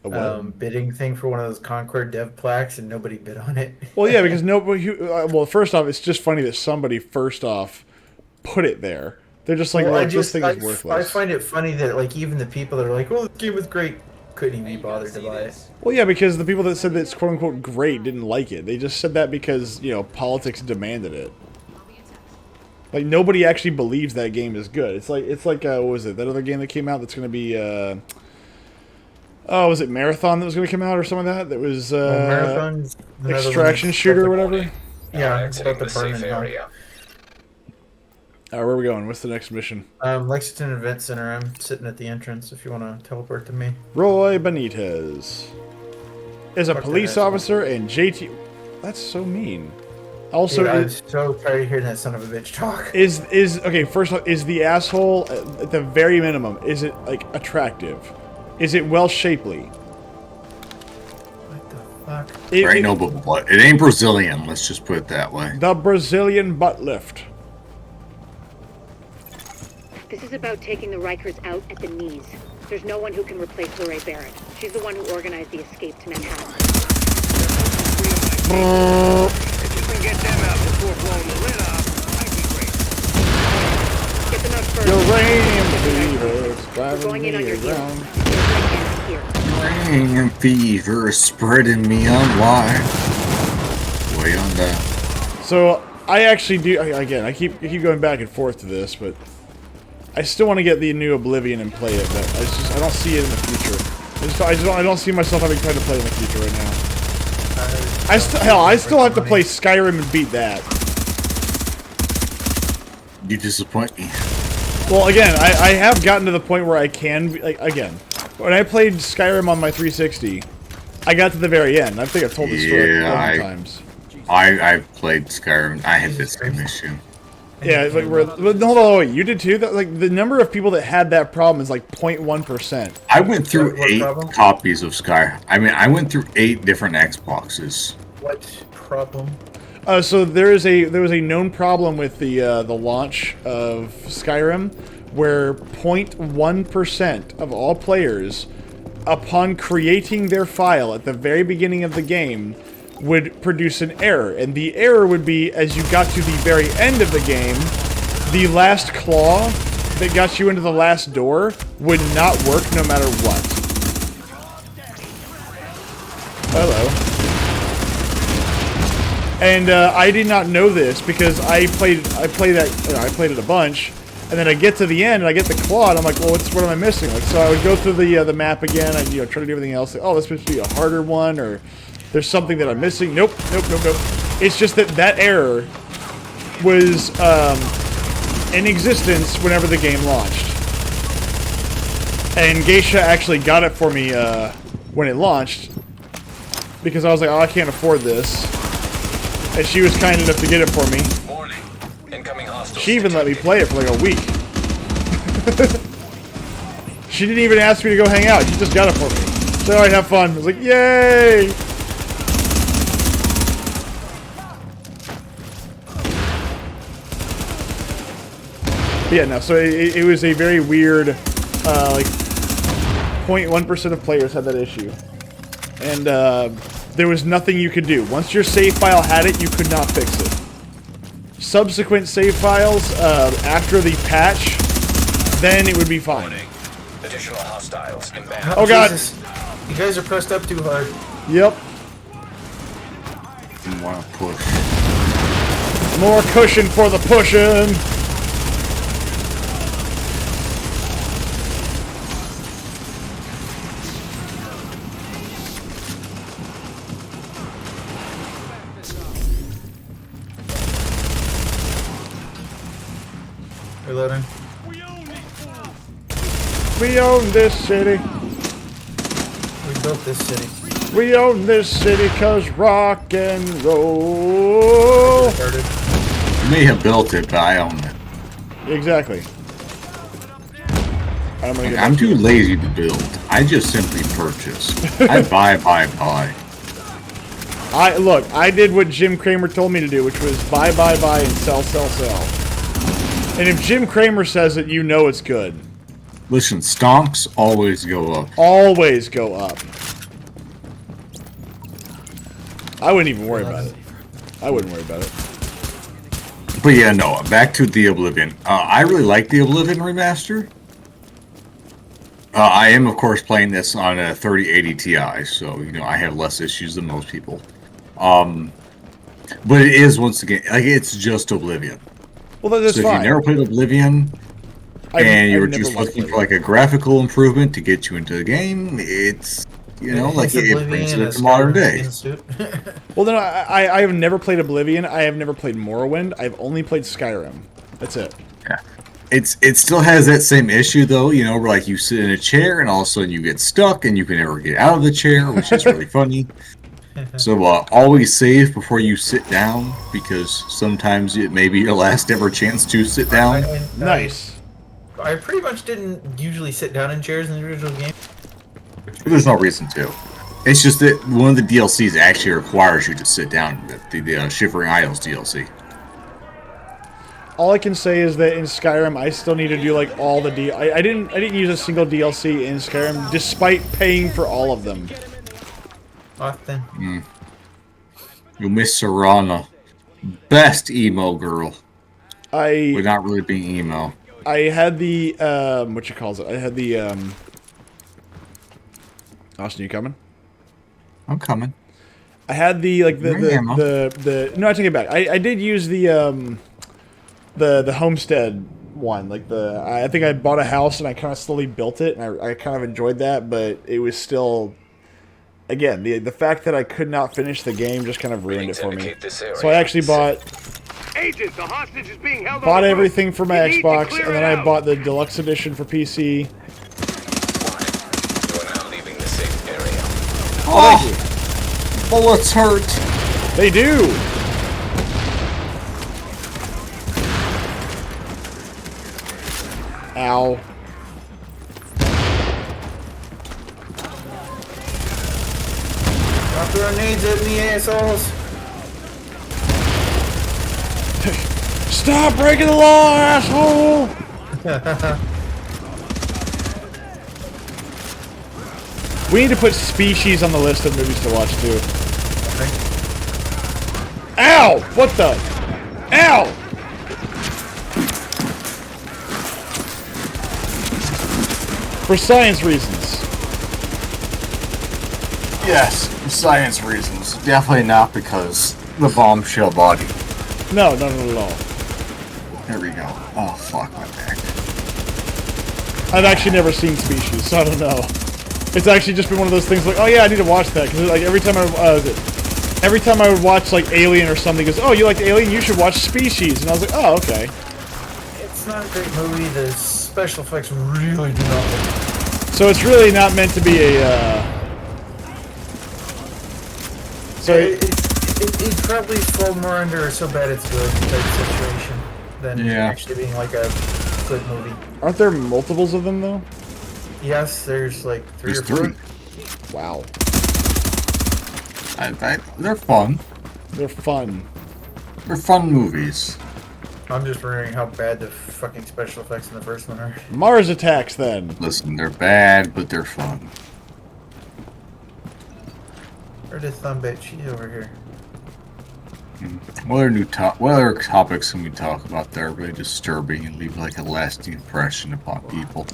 A what? bidding thing for one of those Concord dev plaques, and nobody bid on it. Well, yeah, because nobody. Well, first off, it's just funny that somebody first off put it there. They're just like, Well, look, this thing is I worthless. find it funny that like even the people that are like, "Oh, this game was great," couldn't even be bothered to buy it. Well, yeah, because the people that said that it's quote unquote great didn't like it. They just said that because, you know, politics demanded it. Like, nobody actually believes that game is good. It's like what was it? That other game that came out that's going to be was it Marathon that was going to come out or something like that? That was Marathon's another one Extraction that's Shooter or about whatever. Yeah, Now it's exiting about the the safe permanent hub. area. Where are we going? What's the next mission? Lexington Event Center. I'm sitting at the entrance. If you want to teleport to me. Roy Benitez is a Fuck police that. officer and JT. That's so mean. Also, Dude, I'm so tired of hearing that son of a bitch talk. is okay. First off, is the asshole at the very minimum? Is it like attractive? Is it well shapely? What the fuck? There ain't no butt. It ain't Brazilian, let's just put it that way. The Brazilian butt lift. This is about taking the Rikers out at the knees. There's no one who can replace Lorraine Barrett. She's the one who organized the escape to Manhattan. If you can get them out before blowing the lid off, I'd be great. Get them out first. Uranium fever, it's We're driving going in on me your heels. around. Here. Uranium fever spreading me online. Way on down. So I actually do. Again, I keep going back and forth to this, but I still want to get the new Oblivion and play it. But I don't see it in the future. I don't see myself having time to play in the future right now. I still have to play Skyrim and beat that. You disappoint me. Well, again, I have gotten to the point where I can be, like, again, when I played Skyrim on my 360, I got to the very end. I think I've told this story like 11 times. I've played Skyrim. I had this same issue. Yeah, it's like hold on, wait, you did too? That, like, the number of people that had that problem is like 0.1%. I went through What 8 problem? copies of Skyrim. I mean, I went through 8 different Xboxes. What problem? So there was a known problem with the launch of Skyrim, where 0.1% of all players, upon creating their file at the very beginning of the game, would produce an error, and the error would be as you got to the very end of the game, the last claw that got you into the last door would not work no matter what. Hello. And I did not know this because I played it a bunch, and then I get to the end and I get the claw and I'm like, well, what am I missing? Like, so I would go through the map again and try to do everything else. Like, oh, this must be a harder one, or there's something that I'm missing. Nope. It's just that error was in existence whenever the game launched, and Geisha actually got it for me when it launched because I was like, oh, I can't afford this. And she was kind enough to get it for me. Warning. Incoming hostiles. She even let me play it for like a week. She didn't even ask me to go hang out. She just got it for me. So, alright, have fun. I was like, yay! But yeah, no, so it was a very weird, like, 0.1% of players had that issue. And, there was nothing you could do. Once your save file had it, you could not fix it. Subsequent save files, after the patch, then it would be fine. Warning. Additional hostiles inbound. Oh, God. Jesus. You guys are pressed up too hard. Yep. Didn't want to push. More cushion for the pushing. Reloading. We own this city. We built this city. We own this city cause rock and roll. Started. You may have built it, but I own it. Exactly. I'm gonna get I'm too lazy to build. I just simply purchase. I buy. I did what Jim Cramer told me to do, which was buy, and sell. And if Jim Cramer says it, you know it's good. Listen, stonks always go up. Always go up. I wouldn't even worry about it. I wouldn't worry about it. But yeah, no, back to the Oblivion. I really like the Oblivion remaster. I am, of course, playing this on a 3080 Ti, so, you know, I have less issues than most people. But it is, once again, like, it's just Oblivion. Well, that's So if fine. you've never played Oblivion, and you were never just liked looking for, Oblivion. like, a graphical improvement to get you into the game, it's, you know, like, It's it Oblivion brings and it a to modern Skyrim day. Institute. Well, then I have never played Oblivion. I have never played Morrowind. I've only played Skyrim. That's it. Yeah. It still has that same issue, though, you know, where, like, you sit in a chair and all of a sudden you get stuck and you can never get out of the chair, which is really funny. So, always save before you sit down, because sometimes it may be your last ever chance to sit down. Nice. I pretty much didn't usually sit down in chairs in the original game. There's no reason to. It's just that one of the DLCs actually requires you to sit down, the Shivering Isles DLC. All I can say is that in Skyrim, I still need to do like all the I didn't use a single DLC in Skyrim, despite paying for all of them. Often. You miss Serana. Best emo girl. I Without really being emo. I had the what you calls it? I had the Austin, you coming? I'm coming. I had the like I am. the no, I take it back. I did use the homestead one. Like I think I bought a house and I kind of slowly built it, and I kind of enjoyed that, but it was still, again, the fact that I could not finish the game just kind of ruined it for me. Indicate this area. So I actually bought Agent, the hostage is being held on the roof. everything for my You need to Xbox, clear and then it I out. bought the deluxe edition for PC. You are now leaving the safe area. Oh! Bullets hurt. They do. Ow. Drop grenades at me, assholes. Stop breaking the law, asshole! We need to put Species on the list of movies to watch too. Ow! What the? Ow! For science reasons. Yes, for science reasons. Definitely not because the bombshell body. No, not at all. There we go. Oh, fuck my back. I've actually never seen Species, so I don't know. It's actually just been one of those things like, oh yeah, I need to watch that, because like every time I would watch like Alien or something, it goes, oh, you like Alien? You should watch Species, and I was like, oh, okay. It's not a great movie. The special effects really do not look. So it's really not meant to be a. So It'd probably fall more under a so bad it's good type situation than actually being like a good movie. Aren't there multiples of them though? Yes, there's like three There's or four. 3. Wow, They're fun. they're fun. They're fun movies. I'm just wondering how bad the fucking special effects in the first one are. Mars Attacks then. Listen, they're bad, but they're fun. Where did Thumbit? She's over here. What other topics can we talk about that are really disturbing and leave like a lasting impression upon people?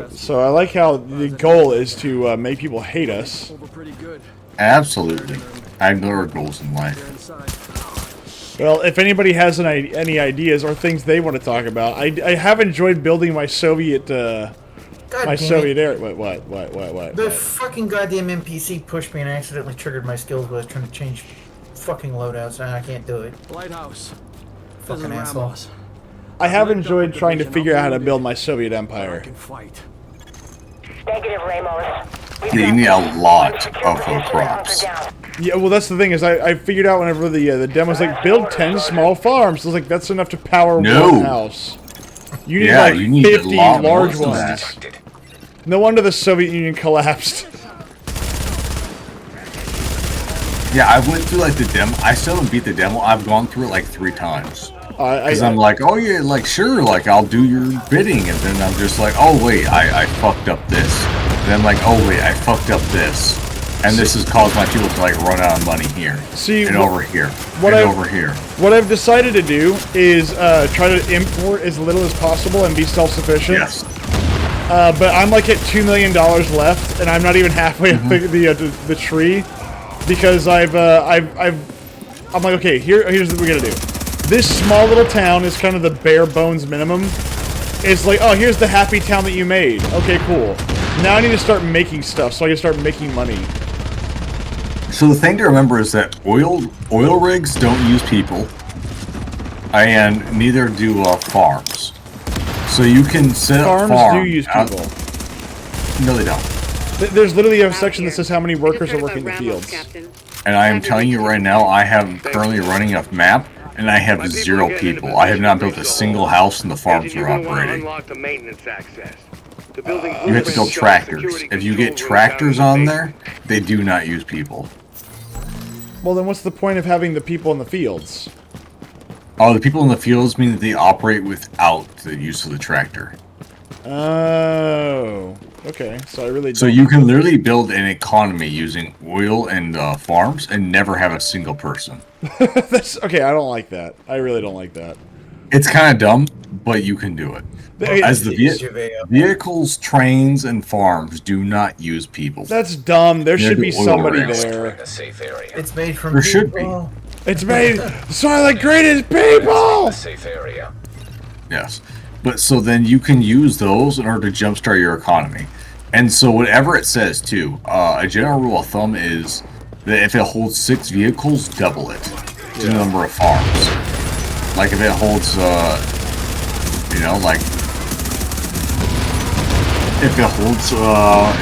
So I like how the goal is to make people hate us. Absolutely. I have no other goals in life. Well, if anybody has any ideas or things they want to talk about, I have enjoyed building my Soviet God my damn Soviet it. area. What? The fucking goddamn NPC pushed me and accidentally triggered my skills while I was trying to change fucking loadouts, and I can't do it. Lighthouse. Fucking asshole. I have enjoyed trying to figure out how to build my Soviet I empire. can fight. Negative, Ramos. Yeah, you need a lot of crops. Yeah, well, that's the thing is I figured out whenever the demo's like build 10 small farms. I was like, that's enough to power No. one house. You need Yeah, like you need a 50 lot more large than ones. that. No wonder the Soviet Union collapsed. Yeah, I went through like the demo. I still haven't beat the demo. I've gone through it like 3 times. Because I'm like, oh yeah, like sure, like I'll do your bidding, and then I'm just like, oh wait, I fucked up this. And then I'm like, oh wait, I fucked up this. And this has caused my people to like run out of money here. See, and over here. what and I've- over here. What I've decided to do is try to import as little as possible and be self-sufficient. Yes. But I'm like at $2 million left, and I'm not even halfway up the tree, because I'm like, okay, here's what we're gonna do. This small little town is kind of the bare bones minimum. It's like, oh, here's the happy town that you made. Okay, cool. Now I need to start making stuff, so I can start making money. So the thing to remember is that oil rigs don't use people, and neither do farms. So you can set up Farms do use people. No, they don't. There's literally a section that says how many workers are working in the fields. And I am telling you right now, I have currently running a map, and I have 0 people. I have not built a single house, and the farms are operating. Unlock the maintenance access. The building You have to build tractors. If you get tractors on there, they do not use people. Well, then what's the point of having the people in the fields? Oh, the people in the fields mean that they operate without the use of the tractor. Oh, okay. So I really So don't. you can literally build an economy using oil and farms and never have a single person. That's okay. I don't like that. I really don't like that. It's kind of dumb, but you can do it. As the vehicles, trains, and farms do not use people. That's dumb. There should the be oil somebody rigs. there. A safe area. It's made from There should be. people. It's made. Silent Green is people. A safe area. Yes. But so then you can use those in order to jumpstart your economy. And so whatever it says too, a general rule of thumb is that if it holds 6 vehicles, double it to the number of farms. Like if it holds, like if it holds,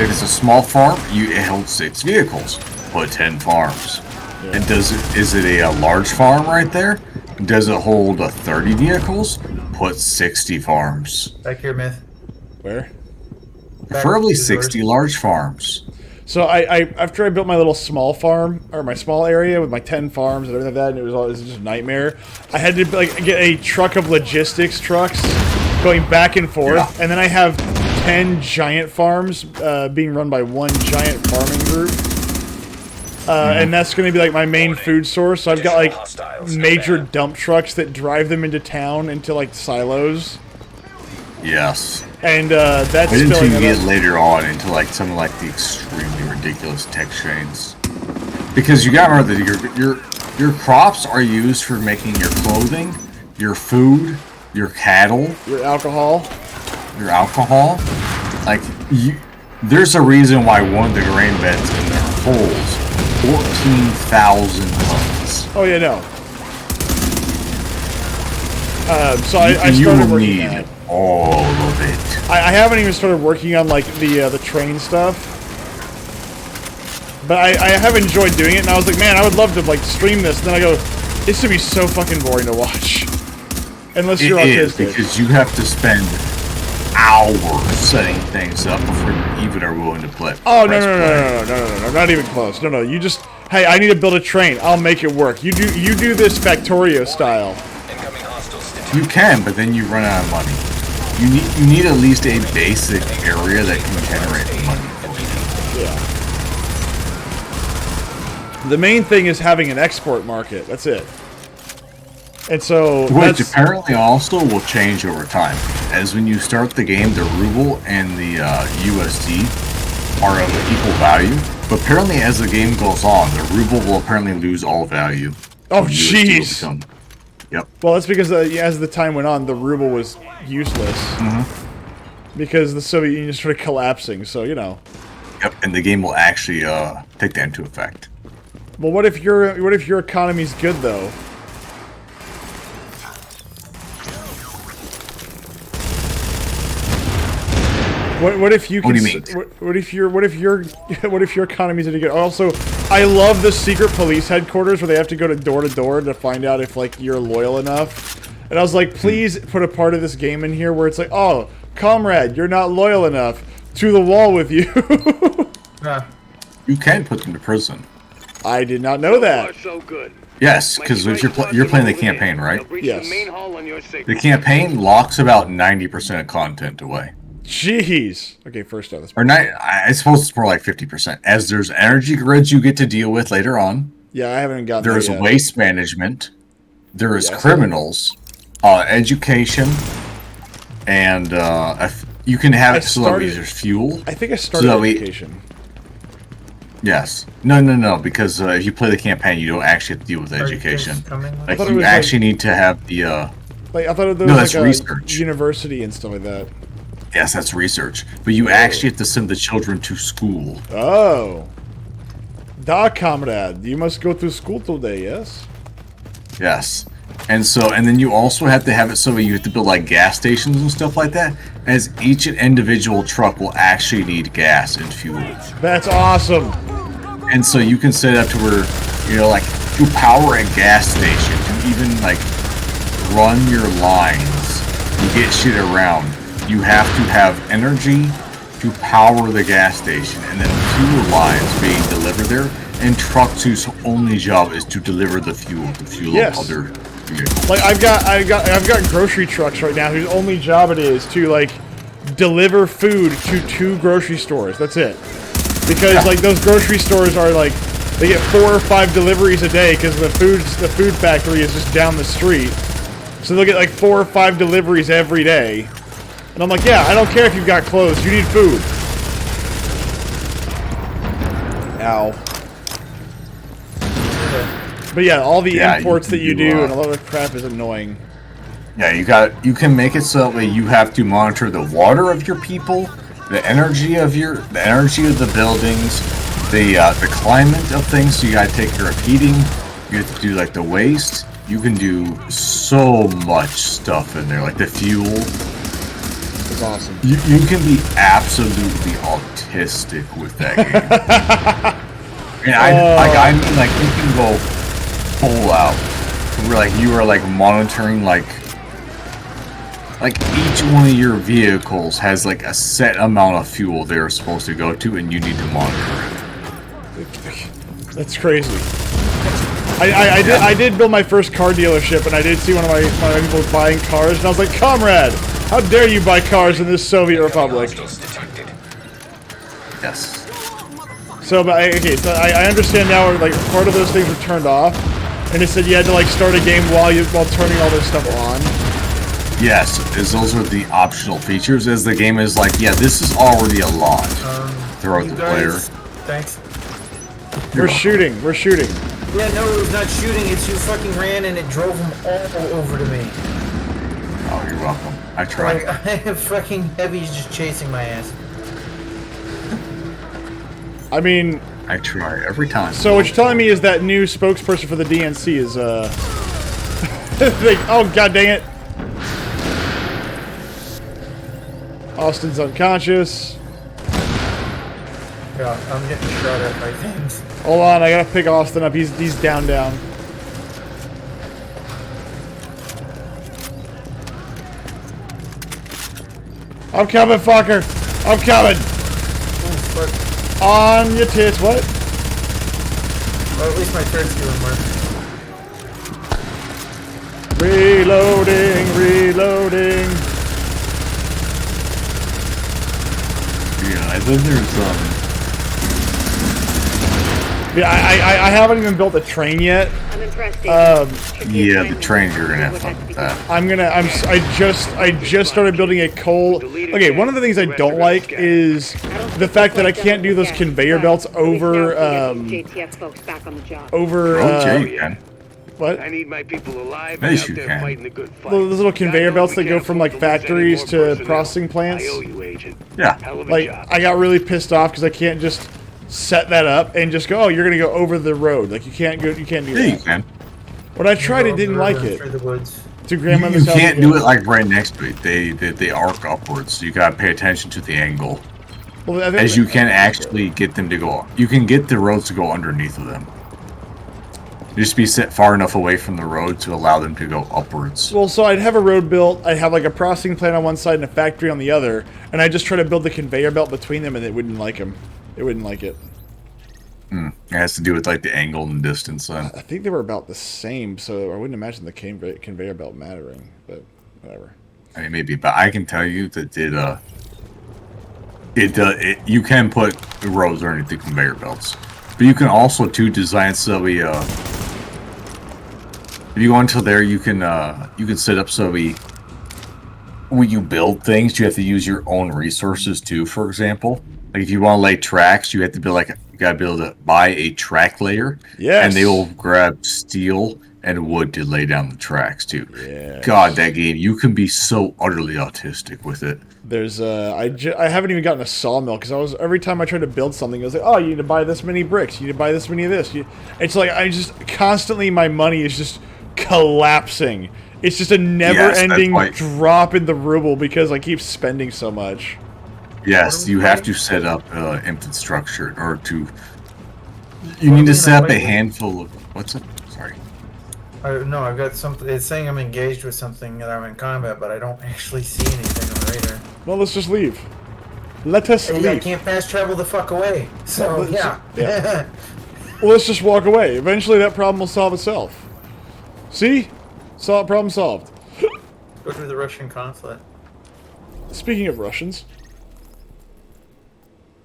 if it's a small farm, it holds 6 vehicles. Put 10 farms. And is it a large farm right there? Does it hold 30 vehicles? Put 60 farms. Back here, Myth. Where? Preferably 60 large farms. So I after I built my little small farm or my small area with my 10 farms and everything like that, and it was just a nightmare. I had to get a truck of logistics trucks going back and forth, and then I have 10 giant farms being run by one giant farming group. And that's going to be like my main food source. So I've got like major dump trucks that drive them into town into like silos. Yes. And that's Wait until filling you it get up. later on into like some of like the extremely ridiculous tech trains. Because you gotta remember that your crops are used for making your clothing, your food, your cattle, Your alcohol. your alcohol. Like there's a reason why one of the grain beds in there holds 14,000 tons. Oh yeah, no. So I And you started will working need on it. all of it. I haven't even started working on like the train stuff, but I have enjoyed doing it, and I was like, man, I would love to like stream this. And then I go, this would be so fucking boring to watch, unless you're It is, autistic. because you have to spend hours setting things up before you even are willing to play. Oh no press no no, play. no, no, not even close. No, you just, hey, I need to build a train. I'll make it work. You do this Factorio style. Incoming hostiles detected. You can, but then you run out of money. You need at least a basic area that can generate money for you. Yeah. The main thing is having an export market. That's it. And so Which that's, apparently also will change over time. As when you start the game, the ruble and the USD are of equal value. But apparently as the game goes on, the ruble will apparently lose all value. Oh, The USD will jeez. become- Yep. well, that's because as the time went on, the ruble was useless because the Soviet Union started collapsing. So Yep. And the game will actually take that into effect. well, what if your economy's good though? What if you What can? do you mean? What if your economy's any good? Also, I love the secret police headquarters where they have to go door to find out if like you're loyal enough. And I was like, please put a part of this game in here where it's like, oh, comrade, you're not loyal enough. To the wall with you. You can put them to prison. I did not know that. So good. Yes, because if you're playing the campaign, right? Yes. The campaign locks about 90% of content away. Jeez. Okay, first off, Or not, I suppose it's more like 50%. As there's energy grids you get to deal with later on. yeah, I haven't gotten. There is that yet. waste management. There is Yes. criminals. Education. And you can have I it so that way started- there's fuel. I think I started that we- education. Yes. No. Because if you play the campaign, you don't actually have to deal with education. Like thought it you was actually need to have the. Like I thought there No, was that's like a research. university and stuff like that. Yes, that's research. But you actually have to send the children to school. Oh. Da, comrade, you must go to school today, yes? Yes. And then you also have to have it so you have to build like gas stations and stuff like that, as each individual truck will actually need gas and fuel. That's awesome. And so you can set it up to where, like, to power a gas station, to even like run your lines, you get shit around. You have to have energy to power the gas station, and then fuel lines being delivered there, and trucks whose only job is to deliver the fuel Yes. of other Like I've got grocery trucks right now whose only job it is to like deliver food to 2 grocery stores. That's it. Because like those grocery stores are like they get 4 or 5 deliveries a day because the food factory is just down the street. So they'll get like 4 or 5 deliveries every day. And I'm like, yeah, I don't care if you've got clothes, you need food. Ow. But yeah, all the imports that you do and a lot of crap is annoying. Yeah, you can make it so that way you have to monitor the water of your people, the energy of the buildings, the climate of things. So you gotta take care of heating. You have to do like the waste. You can do so much stuff in there, like the fuel. It's awesome. You can be absolutely autistic with that game. And I mean, like you can go full out. Where like you are like monitoring like each one of your vehicles has like a set amount of fuel they're supposed to go to, and you need to monitor it. That's crazy. I did build my first car dealership, and I did see one of my people buying cars, and I was like, comrade, how dare you buy cars in this Soviet Republic? Hostiles detected. Yes. So, but okay, so I understand now. Like part of those things were turned off, and it said you had to like start a game while turning all this stuff on. Yes, as those are the optional features. As the game is like, yeah, this is already a lot throughout the player. Thanks. We're shooting. Yeah, no, it was not shooting. It's you fucking ran and it drove them all over to me. Oh, you're welcome. I tried. Like, I have fucking heavies just chasing my ass. I mean, I try every time. so what you're telling me is that new spokesperson for the DNC is like, oh god dang it. Austin's unconscious. Yeah, I'm getting shot at by things. Hold on, I gotta pick Austin up. He's down. I'm coming, fucker. I'm coming. On your tits. What? Well, at least my turd's doing work. Reloading. Yeah, I think there's Yeah, I haven't even built a train yet. I'm impressed, yeah, the trains you're gonna have fun with that. I just started building a coal. Okay, one of the things I don't like is the fact that I can't do those conveyor belts over JTF folks back on the job. Okay, you can. What? I need my people alive Yes, and you out there can. fighting the good fight. Those little conveyor God knows belts we that go can't from afford like to lose any factories more to personnel. processing plants. I owe you, Agent. Yeah. Hell of a Like job. I got really pissed off because I can't just set that up and just go, oh, you're gonna go over the road. Like you can't do Yeah, you that. can. When I tried it, didn't like Through it. the woods. To You grandmother's house can't again. do it like right next to it. They arc upwards. So you gotta pay attention to the angle. Well, I think As you can actually get them to go. You can get the roads to go underneath of them. Just be set far enough away from the road to allow them to go upwards. Well, so I'd have a road built, I'd have like a processing plant on one side and a factory on the other, and I'd just try to build the conveyor belt between them, and it wouldn't like them. It wouldn't like it. It has to do with like the angle and distance then. I think they were about the same, so I wouldn't imagine the conveyor belt mattering, but whatever. I mean, maybe, but I can tell you that you can put roads underneath the conveyor belts, but you can also too design so we if you go into there, you can set up so when you build things, you have to use your own resources too. For example, like if you want to lay tracks, you have to build you gotta be able to buy a track layer. Yes. And they will grab steel and wood to lay down the tracks too. Yes. God, that game, you can be so utterly autistic with it. There's I haven't even gotten a sawmill because every time I tried to build something, I was like, oh, you need to buy this many bricks, you need to buy this many of this. It's like I just constantly my money is just collapsing. It's just a never-ending drop in the ruble because I keep spending so much. Yes, you have to set up infrastructure or to. You need to set up a handful of. What's it? Sorry. No, I've got something. It's saying I'm engaged with something that I'm in combat, but I don't actually see anything on the radar. Well, let's just leave. Let us Hey, I leave. can't fast travel the fuck away. So Well, yeah. yeah. Well, let's just walk away. Eventually, that problem will solve itself. See? Problem solved. Go to the Russian consulate. Speaking of Russians,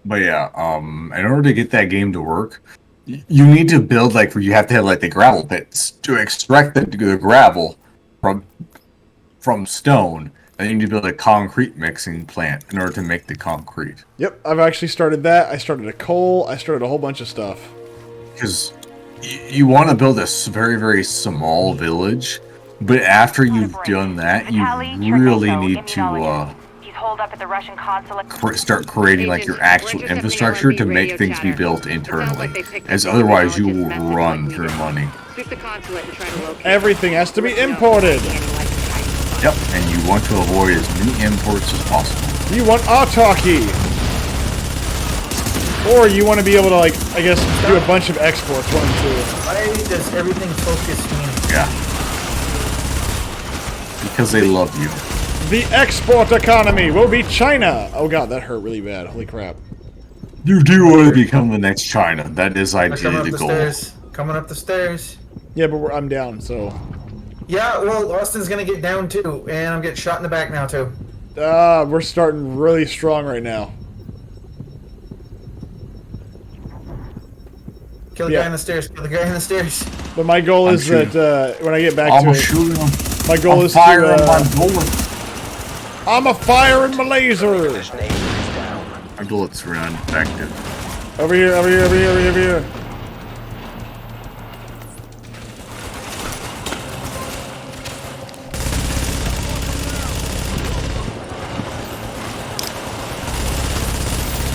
But yeah, in order to get that game to work, you need to build like where you have to have like the gravel pits to extract the gravel from stone. And you need to build a concrete mixing plant in order to make the concrete. yep, I've actually started that. I started a coal. I started a whole bunch of stuff. Because you want to build a very, very small village, but after you've done that, you really need to He's holed up at the Russian consulate. start creating like your actual infrastructure to make things be built internally, as otherwise you will run through money. Sweep the consulate and try to locate Everything has to be imported. Yep, and you want to avoid as many imports as possible. You want autarky. Or you want to be able to, like, I guess, do a bunch of exports, one and two. Why does everything focus me? Yeah. Because they love you. The export economy will be China. Oh god, that hurt really bad. Holy crap. You do want to become the next China. That is Coming ideally up the the goal. stairs. Coming up the stairs. Yeah, but I'm down, so... Yeah, well, Austin's gonna get down too, and I'm getting shot in the back now too. We're starting really strong right now. Kill the Yeah. guy in the stairs. Kill the guy in the stairs. But my goal I'm is shooting. that, when I get back I'm to it... shooting them. My goal I'm is firing to, my bullet. I'm a firing my laser! Mission agent is down. My bullets were ineffective. Over here, over here, over here, over here, over here.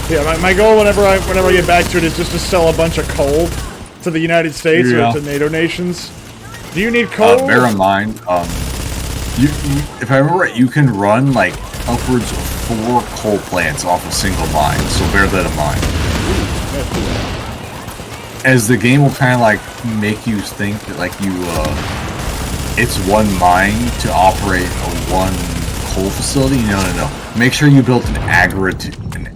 Yeah, my goal whenever I get back to it is just to sell a bunch of coal to the United States Yeah. or to NATO nations. Do you need coal? Bear in mind, you, if I remember right, you can run like upwards of 4 coal plants off a single mine, so bear that in mind. As the game will kind of like make you think that like it's one mine to operate a one coal facility. No. Make sure you built an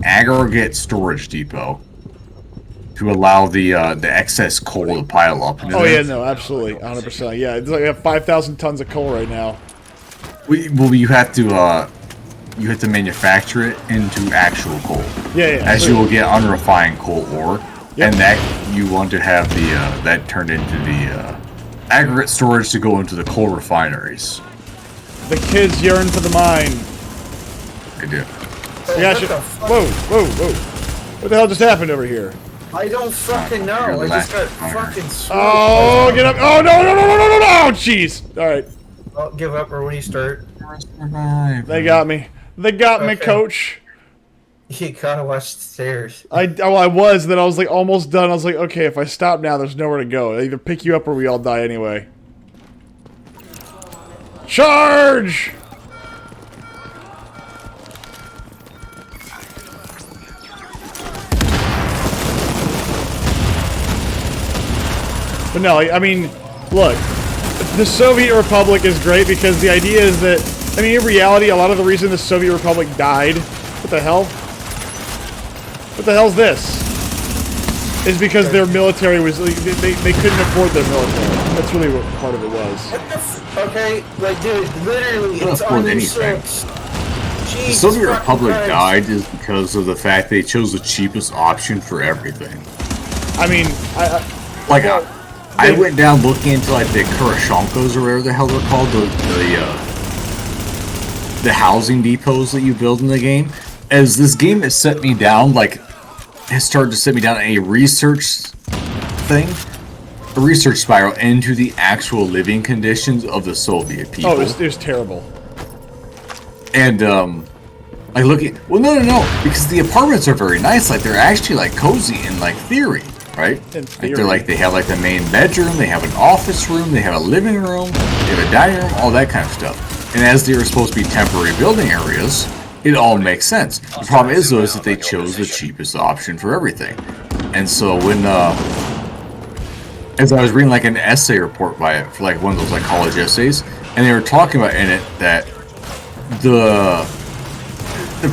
aggregate storage depot to allow the excess coal to pile up. Oh yeah, no, absolutely, 100%. Yeah, it's like I have 5,000 tons of coal right now. Well, you have to manufacture it into actual coal. Yeah. As you will get unrefined coal ore, Yep. and that you want to have the that turned into the aggregate storage to go into the coal refineries. The kids yearn for the mine. They do. I got you. Whoa. What the hell just happened over here? I don't fucking know. You're I just got last. fucking swung. Oh, get up! Oh no! Oh, jeez! All right, I'll give up or when you start. they got me. They got me, Okay. coach. You gotta watch the stairs. I was. Then I was like almost done. I was like, okay, if I stop now, there's nowhere to go. I either pick you up or we all die anyway. Charge! But no, I mean, look, the Soviet Republic is great because the idea is that, I mean, in reality, a lot of the reason the Soviet Republic died, what the hell? What the hell's this? Is because their military was, like, they couldn't afford their military. That's really what part of it was. Okay, like dude, literally, Can't it's afford on anything. six. The Jesus Soviet fucking Republic Christ. died is because of the fact they chose the cheapest option for everything. I mean, Like, I went down looking into like the Kurashankos or whatever the hell they're called, the housing depots that you build in the game. As this game has set me down, like, has started to set me down a research thing, a research spiral into the actual living conditions of the Soviet people. oh, it was terrible. And I look at no, because the apartments are very nice. Like they're actually like cozy in like theory, right? In Like theory. they're like they have like the main bedroom, they have an office room, they have a living room, they have a dining room, all that kind of stuff. And as they were supposed to be temporary building areas, it all makes sense. The problem is though is that they chose the cheapest option for everything. And so when as I was reading like an essay report by it for like one of those like college essays, and they were talking about in it that the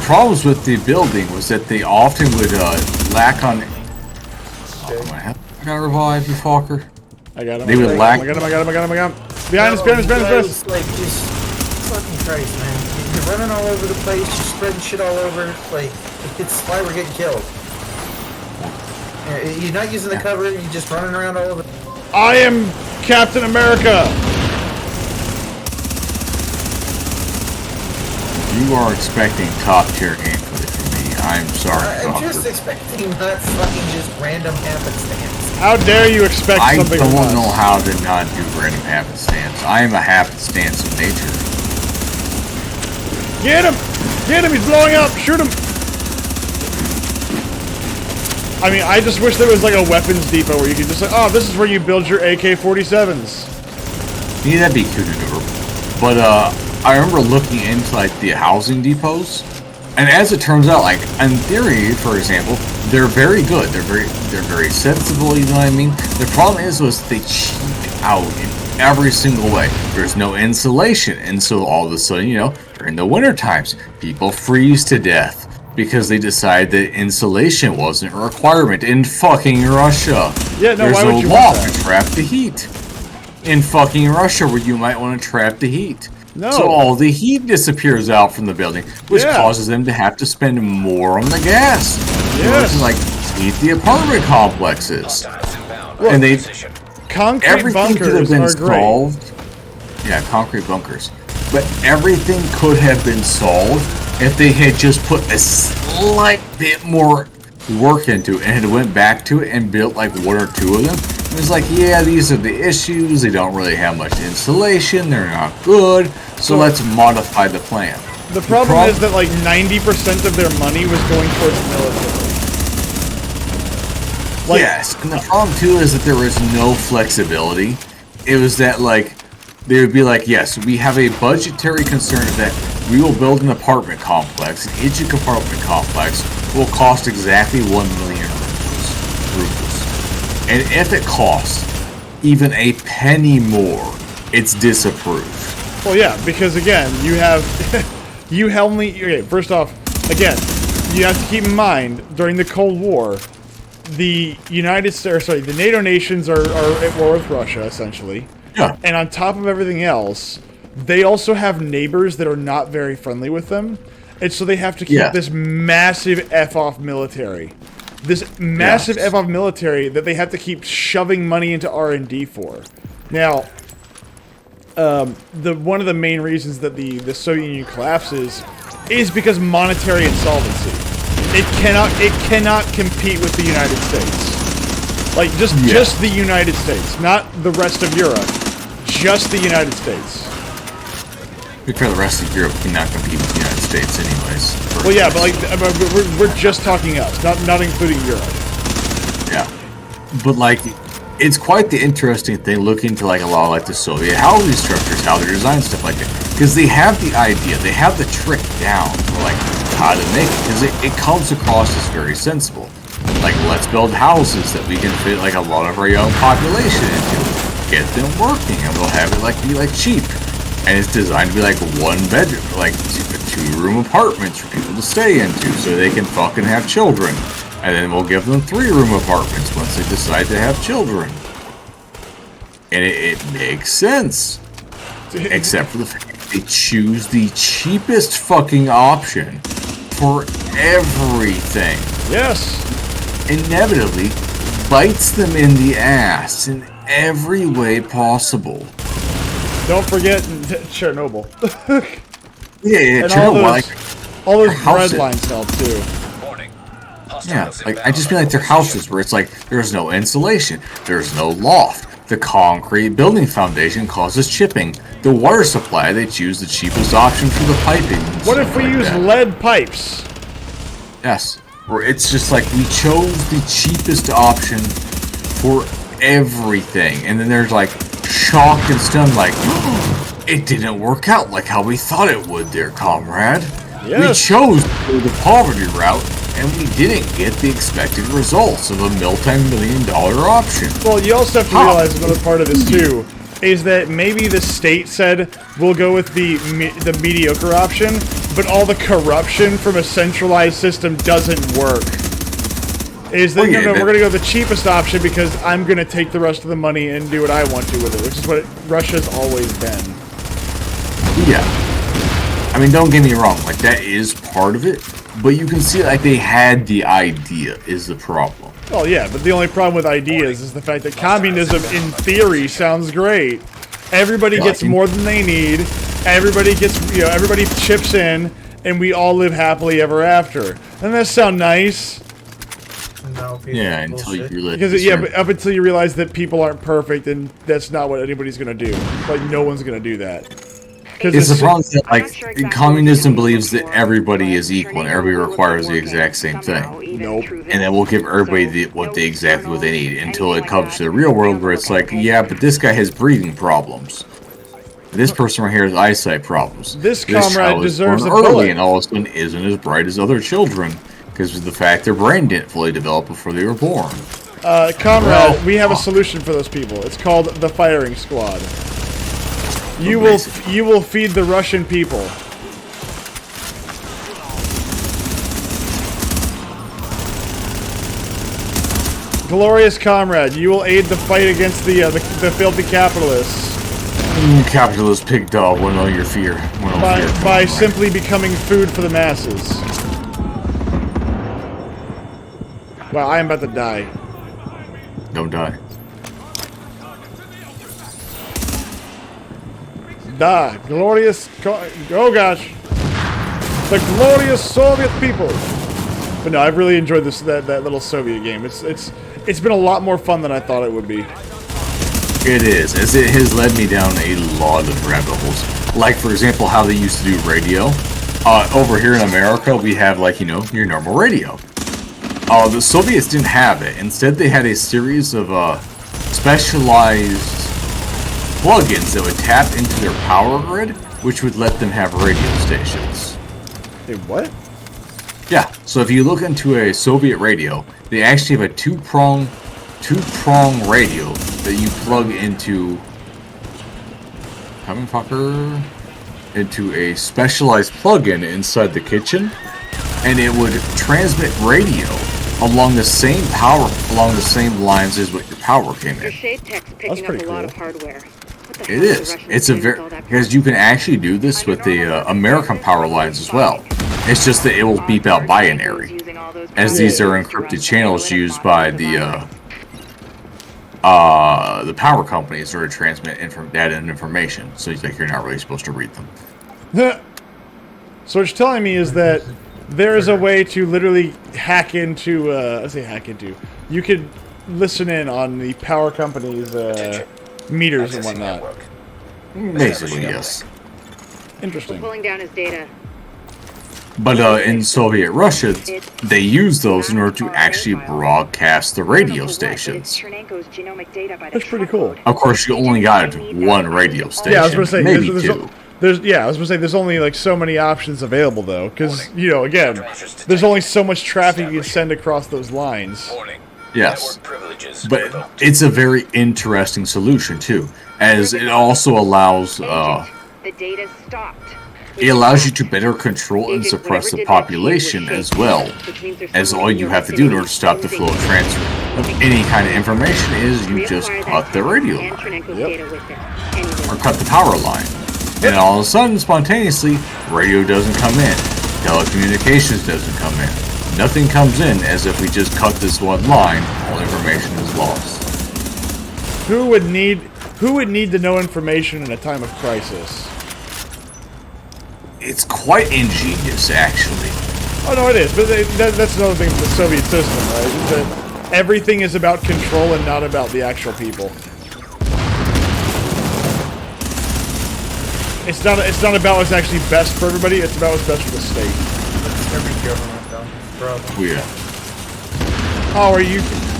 problems with the building was that they often would lack on. Oh, I gotta revive you, fucker. I got him. They would lack- I got him. Behind us, behind us, behind us, behind us. Guys, like, just fucking Christ, man. You're running all over the place. You're spreading shit all over. Like, it's why we're getting killed. You're not using the cover. You're just running around all over. I am Captain America. You are expecting top tier gameplay from me. I'm sorry. I'm just expecting not fucking just random happenstance. How dare you expect I something don't from us? know how to not do random happenstance. I am a happenstance of nature. Get him! Get him! He's blowing up! Shoot him! I mean, I just wish there was like a weapons depot where you could just like, oh, this is where you build your AK-47s. Yeah, that'd be cool to do. But I remember looking into like the housing depots, and as it turns out, like in theory, for example, they're very good. They're very sensible. You know what I mean? The problem is they cheap out in every single way. There's no insulation, and so all of a sudden, you know, during the winter times, people freeze to death because they decide that insulation wasn't a requirement in fucking Russia. Yeah, no, there's why no would you law want that? to trap the heat in fucking Russia, where you might want to trap the heat. No. So all the heat disappears out from the building, which Yeah. causes them to have to spend more on the gas in order Yes. to like heat the apartment complexes. Hostiles inbound. Look, And they Position. Concrete everything could have bunkers been are great. solved. Yeah, concrete bunkers. But everything could have been solved if they had just put a slight bit more work into it and had went back to it and built like one or two of them. It was like, yeah, these are the issues. They don't really have much insulation. They're not good. So let's modify the plan. The problem is that like 90% of their money was going towards military. Like, Yes, and the problem too is that there was no flexibility. It was that like they would be like, yes, we have a budgetary concern that we will build an apartment complex, and each apartment complex will cost exactly 1 million rubles. And if it costs even a penny more, it's disapproved. well, yeah, because again, you have okay, first off, again, you have to keep in mind during the Cold War, the the NATO nations are at war with Russia essentially. Yeah. And on top of everything else, they also have neighbors that are not very friendly with them. And so they have to keep Yeah. this massive F-off military. This massive Yes. F-off military that they have to keep shoving money into R&D for. Now, one of the main reasons that the Soviet Union collapses is because monetary insolvency. It cannot compete with the United States. Like, just the United States, not the rest of Europe. Just the United States. Because the rest of Europe cannot compete with the United States anyways. Well, yeah, but like, we're just talking us, not including Europe. Yeah. But like, it's quite the interesting thing looking to like a lot of like the Soviet housing structures, how they're designed, stuff like that. Because they have the idea, they have the trick down for like how to make it. Because it comes across as very sensible. Like, let's build houses that we can fit like a lot of our young population into. Get them working, and we'll have it like be like cheap. And it's designed to be like one bedroom, like 2-room apartments for people to stay into, so they can fucking have children. And then we'll give them 3-room apartments once they decide to have children. And it makes sense. Except for the fact that they choose the cheapest fucking option for everything. Yes. Inevitably bites them in the ass in every way possible. Don't forget Chernobyl. Yeah, And Chernobyl, like, all those house bread it. lines help too. Warning. yeah, Hostiles like I inbound. just feel like their houses where it's like there's no insulation, there's no loft. The concrete building foundation causes chipping. The water supply, they choose the cheapest option for the piping. and What if stuff we like use that. lead pipes? Yes. Where it's just like we chose the cheapest option for everything. And then there's like shocked and stunned like, it didn't work out like how we thought it would there, comrade. We Yes. chose to go the poverty route and we didn't get the expected results of a multi-million-dollar option. Well, you also have to realize another part of this too, is that maybe the state said we'll go with the mediocre option, but all the corruption from a centralized system doesn't work. is that Well, yeah, no, that- we're gonna go the cheapest option because I'm gonna take the rest of the money and do what I want to with it, which is what Russia's always been. Yeah. I mean, don't get me wrong, like, that is part of it, but you can see, like, they had the idea is the problem. Well, yeah, but the only problem with ideas is the fact that communism, in theory, sounds great. Everybody gets more than they need. Everybody gets, everybody chips in, and we all live happily ever after. Doesn't that sound nice? No, people Yeah, until you bullshit. realize. Because but up until you realize that people aren't perfect, and that's not what anybody's gonna do. Like, no one's gonna do that. Because It's the problem that, I'm not like, sure exactly communism what believes you're that looking for, everybody is but equal and Chernenko everybody will requires the work exact same somehow, thing. even Nope. through And that will give this. everybody So, what no they exactly what they need externals, until it anything comes like to the that. real world They'll where it's look like, okay. yeah, but this guy has breathing problems. This person right here has eyesight problems. This comrade child was deserves born a early bullet. and all of a sudden isn't as bright as other children because of the fact their brain didn't fully develop before they were born. Comrade, Well, we have a solution for those people. It's called the firing squad. You will feed the Russian people. Glorious comrade, you will aid the fight against the filthy capitalists Capitalist pig dog will know your fear. Will know fear. by simply becoming food for the masses. Wow, I am about to die. Don't die. Da, glorious, oh gosh, the glorious Soviet people. But no, I've really enjoyed that little Soviet game. It's been a lot more fun than I thought it would be. It is, as it has led me down a lot of rabbit holes. Like, for example, how they used to do radio. Over here in America, we have, like, your normal radio. The Soviets didn't have it. Instead, they had a series of specialized plugins that would tap into their power grid, which would let them have radio stations. Hey, what? Yeah, so if you look into a Soviet radio, they actually have a two-prong radio that you plug into into a specialized plug-in inside the kitchen, and it would transmit radio along the same lines as what your power came Your in. shade tech's picking up pretty a lot of cool. hardware. What the It hell is. the Russians It's a doing with very all that because you can actually do this with the American power lines as well. It's just that it will beep out binary, as these are encrypted channels used by the power companies to transmit data and information. So it's like you're not really supposed to read them. So what you're telling me is that there is a way to literally hack into, you could listen in on the power company's meters and Accessing whatnot. network. Basically, yes. Interesting. Pulling down his data. But in Soviet Russia, they use those in order to actually broadcast the radio stations. That's pretty cool. Of course, you only got one radio station. Yeah, I was gonna say maybe there's two. I was gonna say there's only like so many options available though, because again, there's only so much traffic you can send across those lines. Warning. Yes. Network privileges But revoked. it's a very interesting solution too, as it also allows The data stopped. it allows you to better control and suppress the population as well, as all you have to do in order to stop the flow of transfer of any kind of information is you just cut the radio line or cut the power line, and all of a sudden, spontaneously, radio doesn't come in, telecommunications doesn't come in, nothing comes in. As if we just cut this one line, all information is lost. Who would need to know information in a time of crisis? It's quite ingenious, actually. Oh no, it is. But that's another thing with the Soviet system, right? Is that everything is about control and not about the actual people. It's not about what's actually best for everybody. It's about what's best for the state. That's every government, though. Problem. Yeah. Oh,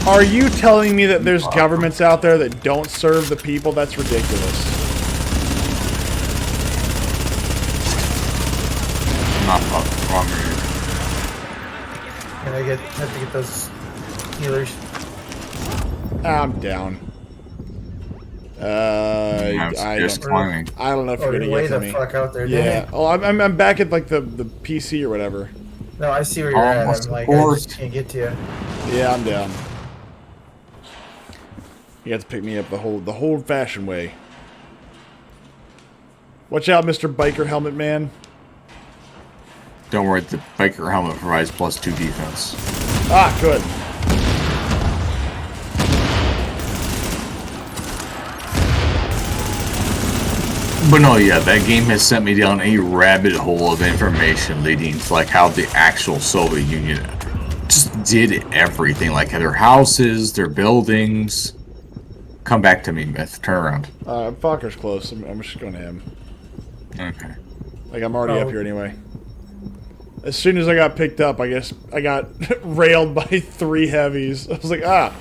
are you telling me that there's governments out there that don't serve the people? That's ridiculous. Not wrong. Can I have to get those healers? I'm down. I'm I just don't, climbing. I don't know if Oh, you're you're gonna way get to the me. fuck out there. Yeah. Dang. Oh, I'm back at like the PC or whatever. No, I see where you're at. Almost I'm like, I forced. just can't get to you. Yeah, I'm down. You have to pick me up the whole old-fashioned way. Watch out, Mr. Biker Helmet Man. Don't worry, the biker helmet provides +2 defense. Ah, good. But no, yeah, that game has sent me down a rabbit hole of information leading to like how the actual Soviet Union just did everything, like their houses, their buildings. Come back to me, Myth. Turn around. Falker's close. I'm just going to him. Okay. Like, I'm already up here anyway. As soon as I got picked up, I guess I got railed by 3 heavies. I was like, ah.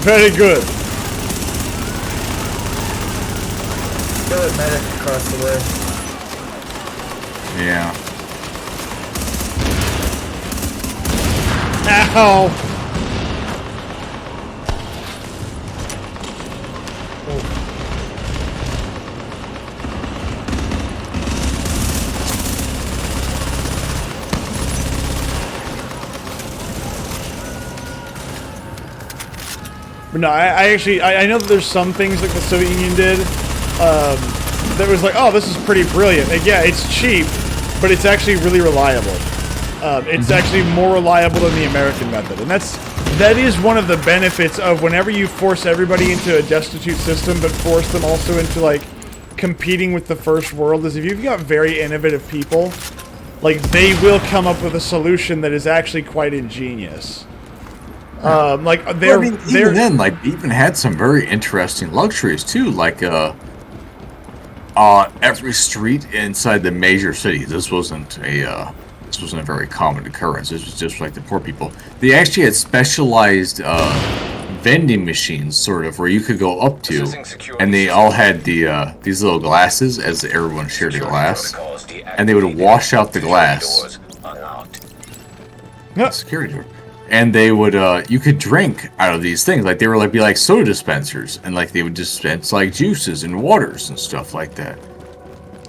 Very good. Kill it, medic across the way. Yeah. Ow! But no, I actually know that there's some things like the Soviet Union did that was like, oh, this is pretty brilliant. And yeah, it's cheap, but it's actually really reliable. It's actually more reliable than the American method, and that is one of the benefits of whenever you force everybody into a destitute system, but force them also into like competing with the first world. Is if you've got very innovative people, like they will come up with a solution that is actually quite ingenious. Like they're, Well, I mean, even then, like, they even had some very interesting luxuries too. Like, every street inside the major cities. This wasn't a very common occurrence. This was just like the poor people. They actually had specialized vending machines, sort of, where you could go up to, and they all had the these little glasses, as everyone shared a glass, and they would wash out the glass. Yeah. Security door. And they would, you could drink out of these things. Like, they were be like soda dispensers. And, like, they would dispense, like, juices and waters and stuff like that.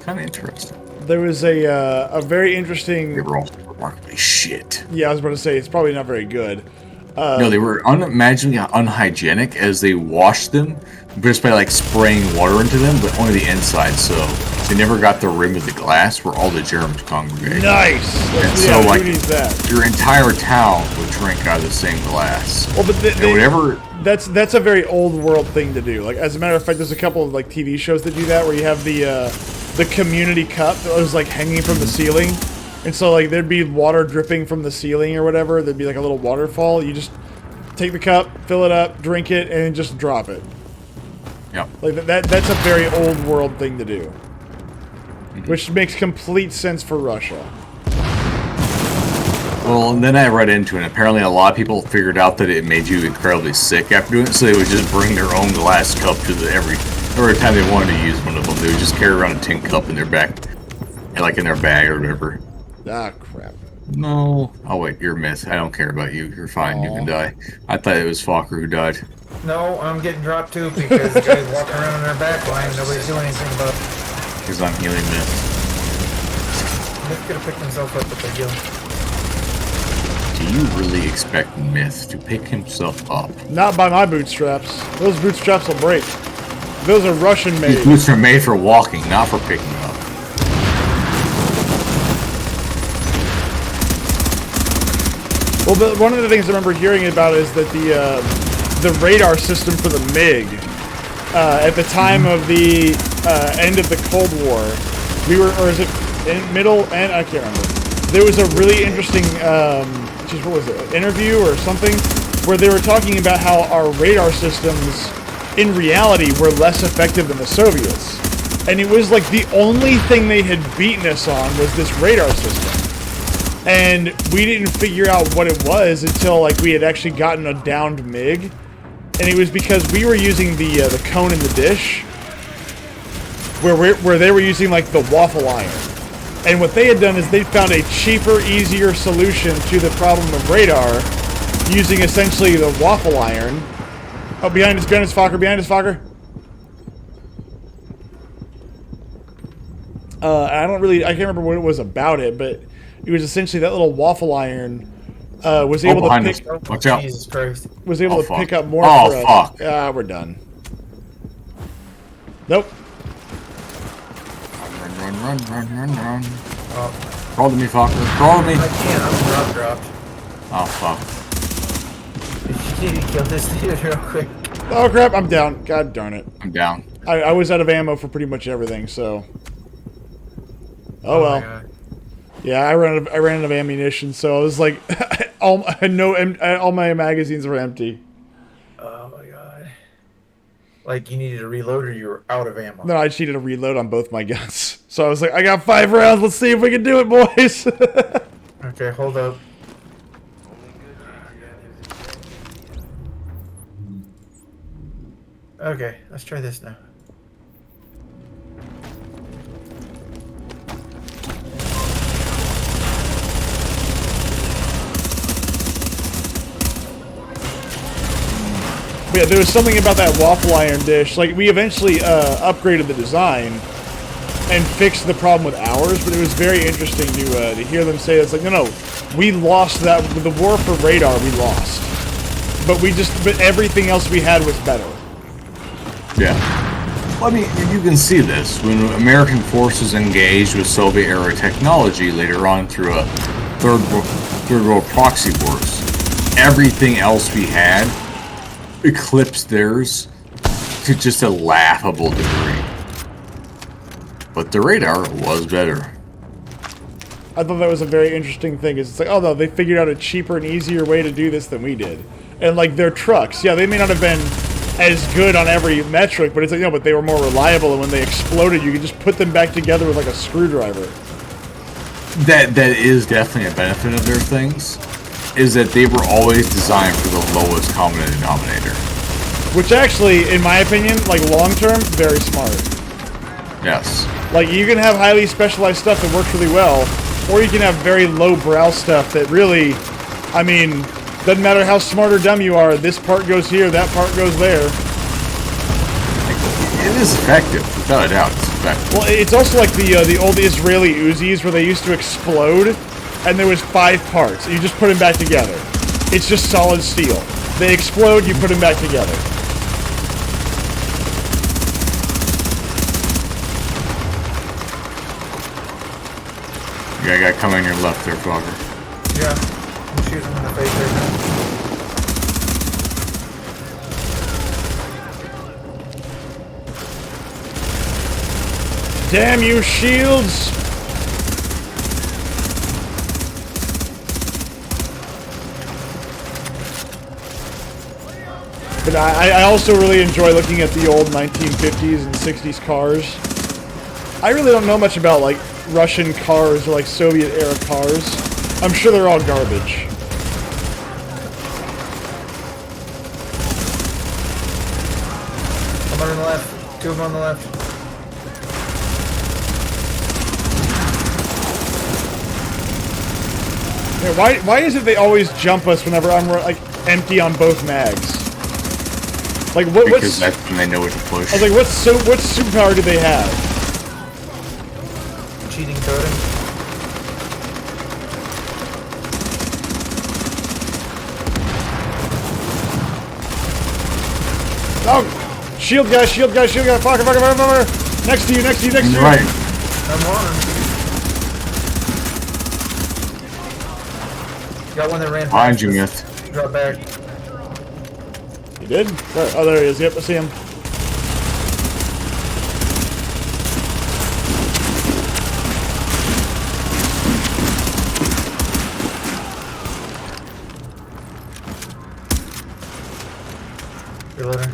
Kind of interesting. There was a very interesting... They were all remarkably shit. Yeah, I was about to say, it's probably not very good. No, they were unimaginably unhygienic as they washed them. Just by, like, spraying water into them, but only the inside, so... They never got the rim of the glass where all the germs congregate. Nice! And Yeah, so, like, who needs that? your entire town would drink out of the same glass. Well, but And whatever... that's a very old world thing to do. Like, as a matter of fact, there's a couple of like TV shows that do that, where you have the community cup that was like hanging from the ceiling, and so like there'd be water dripping from the ceiling or whatever. There'd be like a little waterfall. You just take the cup, fill it up, drink it, and just drop it. Yeah. Like that's a very old world thing to do. Which makes complete sense for Russia. Well, and then I read into it, and apparently a lot of people figured out that it made you incredibly sick after doing it, so they would just bring their own glass cup to every time they wanted to use one of them. They would just carry around a tin cup in their back, like in their bag or whatever. Ah, crap. No. Oh, wait, you're a myth. I don't care about you. You're fine. You can die. I thought it was Fokker who died. No, I'm getting dropped too because the guy's walking around on their back line. Nobody's doing anything about it. Because I'm healing myth. Myth could have picked himself up with the heal. Do you really expect Myth to pick himself up? Not by my bootstraps. Those bootstraps will break. Those are Russian made. These boots are made for walking, not for picking up. Well, but one of the things I remember hearing about is that the radar system for the MiG, at the time of the end of the Cold War, or is it middle and I can't remember. There was a really interesting, what was it, interview or something, where they were talking about how our radar systems, in reality, were less effective than the Soviets, and it was like the only thing they had beaten us on was this radar system. And we didn't figure out what it was until like we had actually gotten a downed MiG, and it was because we were using the cone in the dish, where they were using like the waffle iron. And what they had done is they found a cheaper, easier solution to the problem of radar, using essentially the waffle iron. Oh, behind us, Fokker, behind us, Fokker. I can't remember what it was about it, but it was essentially that little waffle iron Was able to behind pick us. Watch out. Jesus Christ. was able Oh, to fuck. pick up more Oh, for us. fuck. Ah, we're done. Nope. Run. Oh, Crawl to me, fucker. Crawl to me. I can't. I'm dropped. Oh, fuck. You need to kill this dude real quick. Oh crap! I'm down. God darn it. I'm down. I was out of ammo for pretty much everything. So. Oh my well. God. Yeah, I ran out of ammunition, so I was like, all my magazines were empty. Oh my God. Like you needed to reload or you were out of ammo. No, I just needed a reload on both my guns. So I was like, I got 5 rounds. Let's see if we can do it, boys. Okay, hold up. Okay, let's try this now. But yeah, there was something about that waffle iron dish. Like, we eventually upgraded the design and fixed the problem with ours, but it was very interesting to hear them say it's like, no, we lost that. With the war for radar, we lost. But everything else we had was better. Yeah. Well, I mean, you can see this when American forces engaged with Soviet-era technology later on through a third world proxy wars. Everything else we had eclipsed theirs to just a laughable degree. But the radar was better. I thought that was a very interesting thing. It's like, oh no, they figured out a cheaper and easier way to do this than we did. And like their trucks, yeah, they may not have been as good on every metric, but it's like, no, but they were more reliable, and when they exploded, you could just put them back together with like a screwdriver. That is definitely a benefit of their things, is that they were always designed for the lowest common denominator. Which actually, in my opinion, like long term, very smart. Yes. Like you can have highly specialized stuff that works really well, or you can have very low brow stuff that really, I mean, doesn't matter how smart or dumb you are, this part goes here, that part goes there. It is effective, without a doubt. It's effective. Well, it's also like the old Israeli Uzis where they used to explode, and there was 5 parts. And you just put them back together. It's just solid steel. They explode, you put them back together. You got a guy coming on your left there, Fogger. Yeah, I'm shooting him in the face right now. Damn you, shields! But I also really enjoy looking at the old 1950s and 60s cars. I really don't know much about, like, Russian cars or, like, Soviet-era cars. I'm sure they're all garbage. One on the left, 2 of them on the left. Yeah, why is it they always jump us whenever I'm, like, empty on both mags? Like, Because what's... that's when they know what to push. I was like, what superpower do they have? Cheating coding. Oh! Shield guy, shield guy, shield guy! Fucker, fucker, fucker, fucker! Next to you, next to you, next to you! Right. I'm on. Got one that ran Behind you, us. Myth. Drop back. You did? Where? Oh, there he is. Yep, I see him. Reloading.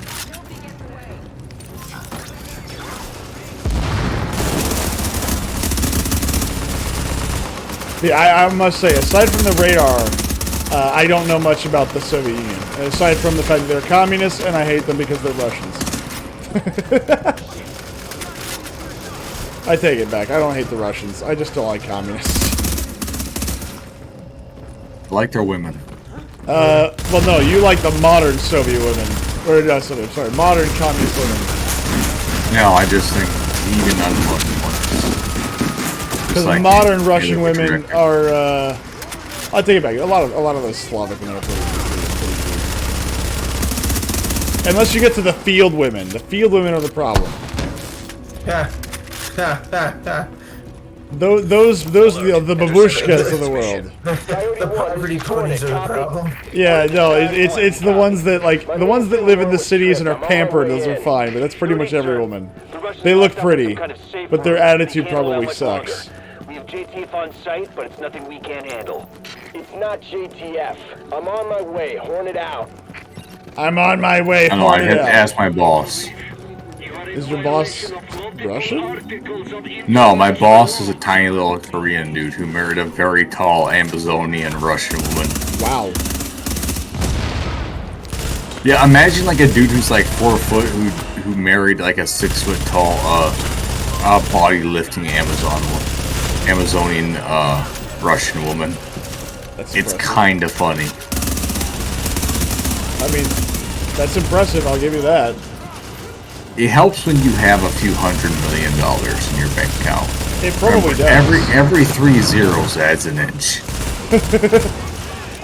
Yeah, I must say, aside from the radar, I don't know much about the Soviet Union. Aside from the fact that they're communists, and I hate them because they're Russians. I take it back. I don't hate the Russians. I just don't like communists. I like their women. Well, no, you like the modern Soviet women. Or, sorry, modern communist women. No, I just think even unlucky ones. Because modern Russian women are, I take it back. A lot of those Slavic women are pretty good. Unless you get to the field women. The field women are the problem. Those the babushkas of the world. The poverty ponies are the problem. Yeah, no, it's the ones that live in the cities and are pampered. Those are fine, but that's pretty much every woman. They look pretty, but their attitude probably sucks. We have JTF on site, but it's nothing we can't handle. It's not JTF. I'm on my way. Horn it out. I'm on my way. I know, I had to ask my boss. Is your boss Russian? No, my boss is a tiny little Korean dude who married a very tall Amazonian Russian woman. Wow. Yeah, imagine like a dude who's like 4 foot who married like a 6 foot tall bodybuilding Amazonian Russian woman. That's It's impressive. kind of funny. I mean, that's impressive. I'll give you that. It helps when you have a few $100 million in your bank account. It probably does. Every 3 zeros adds an inch.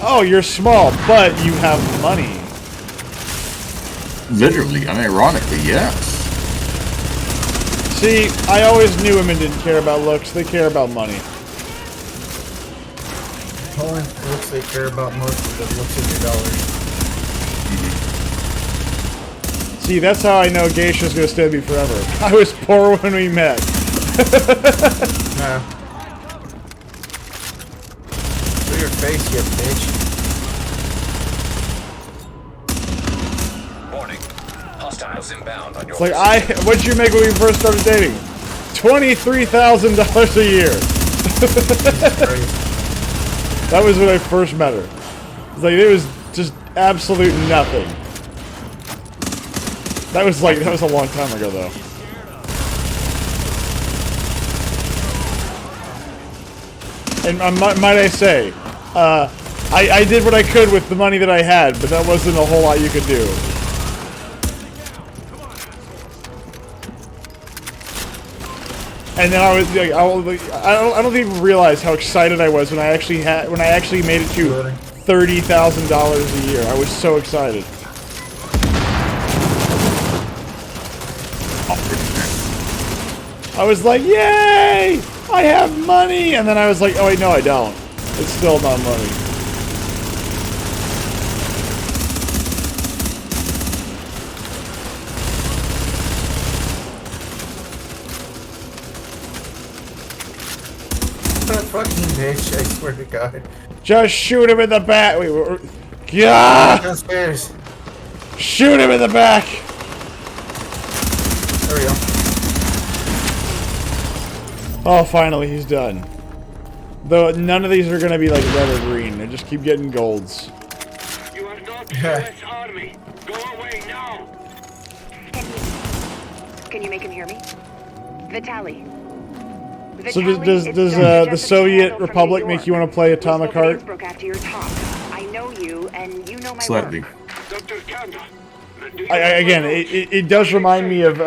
Oh, you're small, but you have money. Literally, unironically, yes. See, I always knew women didn't care about looks. They care about money. Only looks they care about most of the looks of your dollars. See, that's how I know Geisha's gonna stay with me forever. I was poor when we met. Nah. Show your face, you bitch. Warning. Hostiles inbound on your It's like, what'd you make when we first started dating? $23,000 a year. That was when I first met her. It's like, it was just absolute nothing. That was a long time ago, though. And might I say, I did what I could with the money that I had, but that wasn't a whole lot you could do. And then I was like, I don't even realize how excited I was when I actually made it to $30,000 a year. I was so excited. I was like, yay! I have money! And then I was like, oh wait, no I don't. It's still not money. That fucking bitch, I swear to God. Just shoot him in the back! Wait, yeah! Downstairs. Shoot him in the back! There we go. Oh, finally, he's done. Though none of these are gonna be like red or green. They just keep getting golds. You are not the U.S. Army. Go away now. Can you make him hear me? Vitaly. So does the Soviet Republic make you want to play Atomic Heart? Broke after your talk. I know you, and you know my Slightly. work. Dr. Kanda. Again, it does remind me of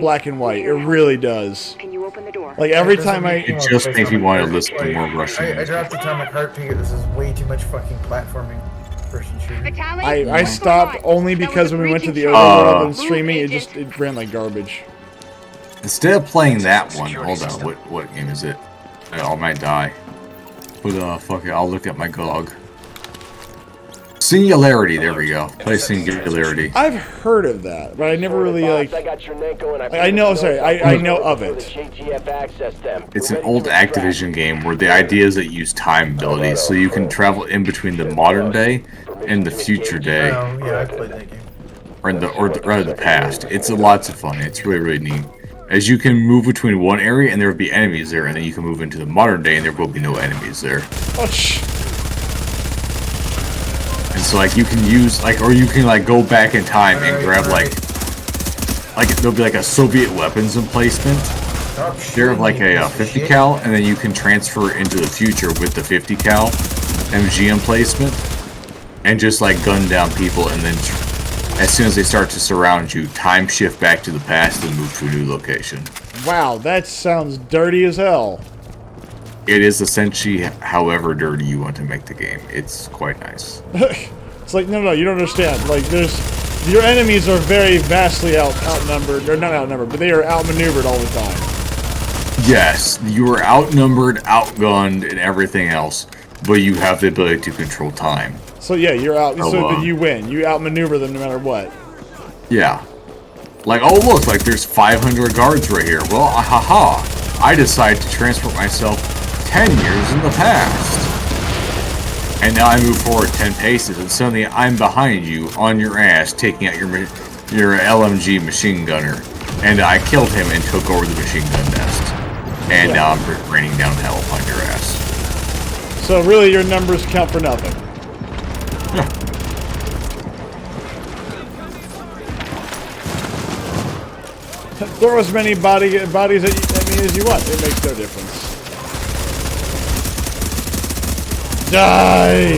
Black and White. It really does. Can you open the door? Like every time It just makes me want to listen to more Russian I music. dropped Atomic Heart because this is way too much fucking platforming. Person shooter. Vitaly, I stopped only because when we went to the overworld and streaming, it ran like garbage. Instead of playing that one, hold on, what game is it? I might die. But fuck it, I'll look at my GOG. Singularity, there we go. Play Singularity. I've heard of that, but I never really like. I got your Nenko and I know, sorry, I know of The it. JTF access them. It's an old Activision game where the idea is that you use time abilities, so you can travel in between the modern day and the future day, Oh, yeah, I played that game. or rather the past. It's lots of fun. It's really neat. As you can move between one area and there will be enemies there, and then you can move into the modern day and there will be no enemies there. Oh, shh. And so like you can use or you can like go back in time and grab like there'll be like a Soviet weapons emplacement. Stop They're of like shooting me, a piece of 50 shit. cal, and then you can transfer into the future with the 50 cal MG emplacement and just like gun down people, and then as soon as they start to surround you, time shift back to the past and move to a new location. Wow, that sounds dirty as hell. It is essentially however dirty you want to make the game. It's quite nice. It's like, no, you don't understand. Like, your enemies are very vastly outnumbered. They're not outnumbered, but they are outmaneuvered all the time. Yes, you are outnumbered, outgunned, and everything else, but you have the ability to control time. So yeah, you're out. Oh, so that you win. You outmaneuver them no matter what. Yeah. Like, oh look, like there's 500 guards right here. Well, haha. I decide to transport myself 10 years in the past. And now I move forward 10 paces, and suddenly I'm behind you, on your ass, taking out your LMG machine gunner. And I killed him and took over the machine gun nest. And now I'm raining down hell upon your ass. So really, your numbers count for nothing. Throw as many bodies at me as you want. It makes no difference. Die!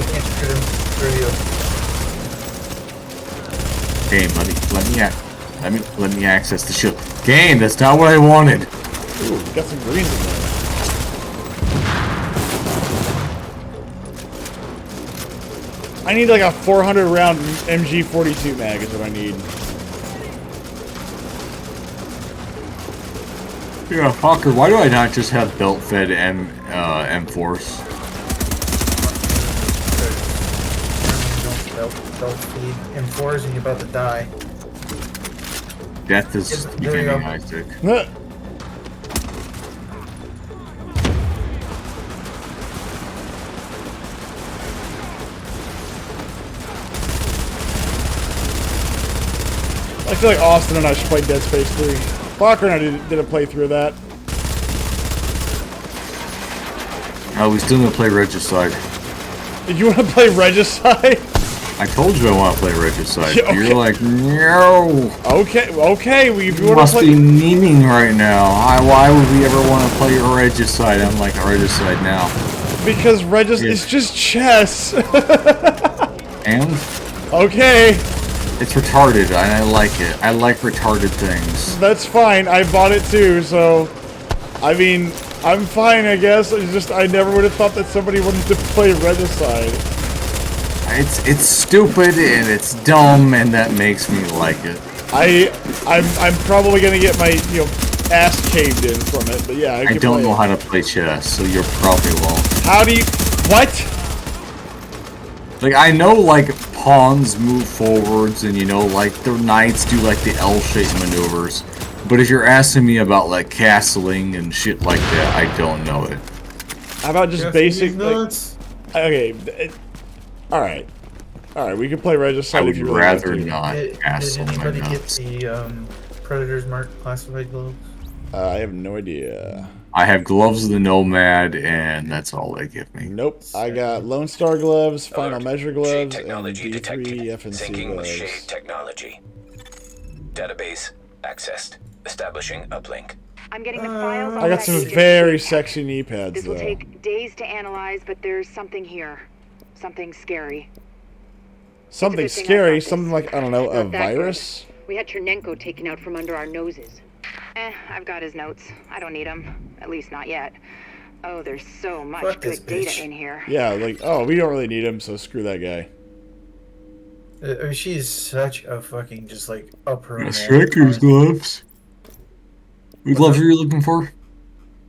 Game, let me access the shield. Game, that's not what I wanted. Ooh, got some greens in there. I need like a 400 round MG42 mag is what I need. Yeah, fucker, why do I not just have belt-fed M4s? Don't feed M4s and you're about to die. Death is There you go. becoming Isaac. I feel like Austin and I should play Dead Space 3. Fokker and I did a playthrough of that. Oh, we still need to play Regicide. Did you want to play Regicide? I told you I want to play Regicide. Yeah, okay. You're like, no. Okay. If you You want to must play, be memeing right now. Why would we ever want to play Regicide? I'm like, Regicide now. because Regicide is just chess. And? Okay, It's retarded, and I like it. I like retarded things. that's fine. I bought it too, so I mean, I'm fine, I guess. It's just I never would have thought that somebody wanted to play Regicide. It's stupid, and it's dumb, and that makes me like it. I'm probably gonna get my ass caved in from it, but yeah, I can don't play know it. how to play chess, so you're probably wrong. How do you? What? Like, I know, like, pawns move forwards, and, like, the knights do, like, the L-shaped maneuvers. But if you're asking me about, like, castling and shit like that, I don't know it. How about just basic? Like, okay. Alright. Alright, we can play Regicide I if would you really rather want to. not Did castle my anybody get nuts. the Predator's Mark classified gloves? I have no idea. I have Gloves of the Nomad, and that's all they give me. Nope. I got Lone Star gloves, Final Alert. Measure Shade gloves, and technology detected. D3 FNC Syncing with Shade gloves. technology. Database accessed. Establishing uplink. I'm getting the files on I got that some agent very feedback. sexy knee pads This will though. take days to analyze, but there's something here. Something scary. Something It's a good thing I scary, got this. something like, I don't know, a Not that good. virus? We had Chernenko taken out from under our noses. I've got his notes. I don't need them. At least not yet. Oh, there's so much Fuck this good data bitch. in here. Yeah, like, oh, we don't really need him, so screw that guy. She's such a fucking just like upper. Striker's gloves. What gloves are you looking for?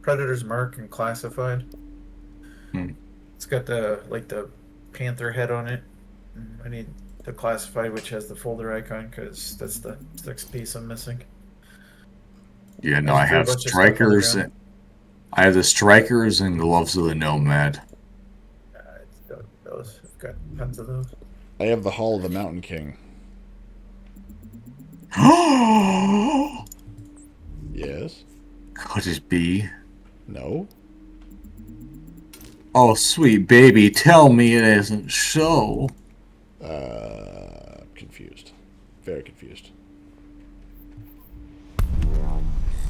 Predator's Mark and classified. It's got the panther head on it. I need the classified, which has the folder icon, because that's the sixth piece I'm missing. Yeah, no, There's I a have bunch of stuff on the Strikers. ground. I have the Strikers and Gloves of the Nomad. Those. I've got tons of those. I have the Hall of the Mountain King. Yes? Could it be? No? Oh, sweet baby, tell me it isn't so. Confused. Very confused.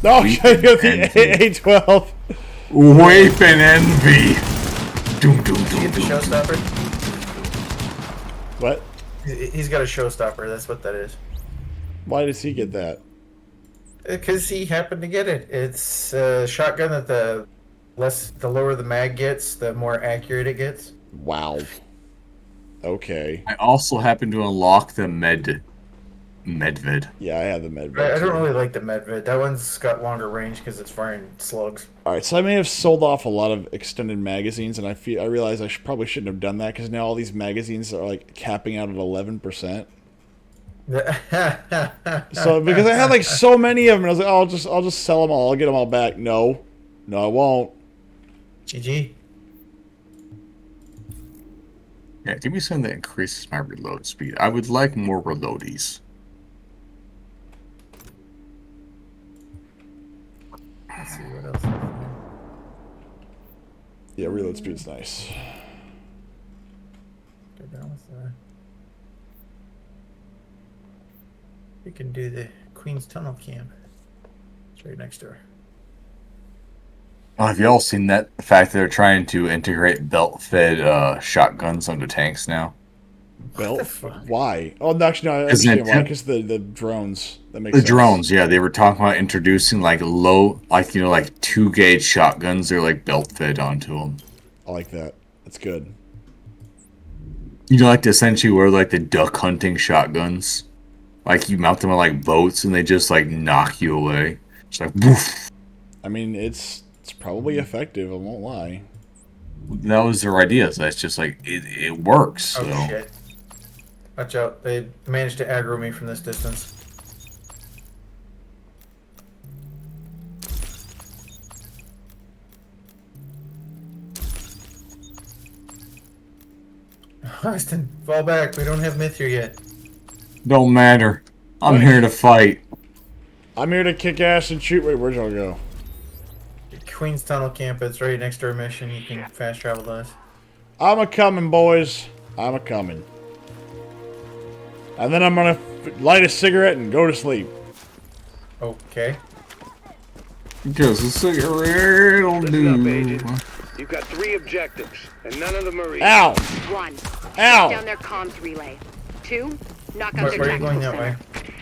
Oh, Weep I got and the A12. Wape and envy. Doom, doom, Did you doom, get the doom. showstopper? What? He's got a showstopper. That's what that is. Why does he get that? Because he happened to get it. It's a shotgun that the The lower the mag gets, the more accurate it gets. Wow. Okay. I also happen to unlock the Medvid. Yeah, I have the med. I don't really like the Medvid. That one's got longer range because it's firing slugs. All right, so I may have sold off a lot of extended magazines, and I realize I probably shouldn't have done that because now all these magazines are like capping out at 11%. So because I had like so many of them, I was like, oh, I'll just sell them all. I'll get them all back. No, I won't. GG. Yeah, give me something that increases my reload speed. I would like more reloadies. Let's see what else. Yeah, reload speed's nice. Go down with the... We can do the Queen's Tunnel camp. It's right next door. Oh, have y'all seen that? The fact that they're trying to integrate belt-fed shotguns onto tanks now? Belt? Why? Oh, no, actually, no, I understand why. Because the drones. That makes sense. Drones, yeah. They were talking about introducing like like 2-gauge shotguns. They're like belt-fed onto them. I like that. That's good. You know, like to essentially wear like the duck hunting shotguns. Like you mount them on like boats and they just like knock you away. It's like woof. I mean, it's probably effective. I won't lie. That was their idea. So that's just like it works. So. Oh shit! Watch out! They managed to aggro me from this distance. Austin, fall back. We don't have myth here yet. Don't matter. I'm here to fight. I'm here to kick ass and shoot. Wait, where'd y'all go? Queen's Tunnel camp. It's right next to our mission. You can fast travel to us. I'm a coming, boys. I'm a coming. And then I'm gonna light a cigarette and go to sleep. Okay. Just a cigarette will Listen up, do. Agent. You've got 3 objectives, and none of them are easy. Ow! 1. Ow! Down their comms relay. 2. Knock Where out their are you going tactical that center. way?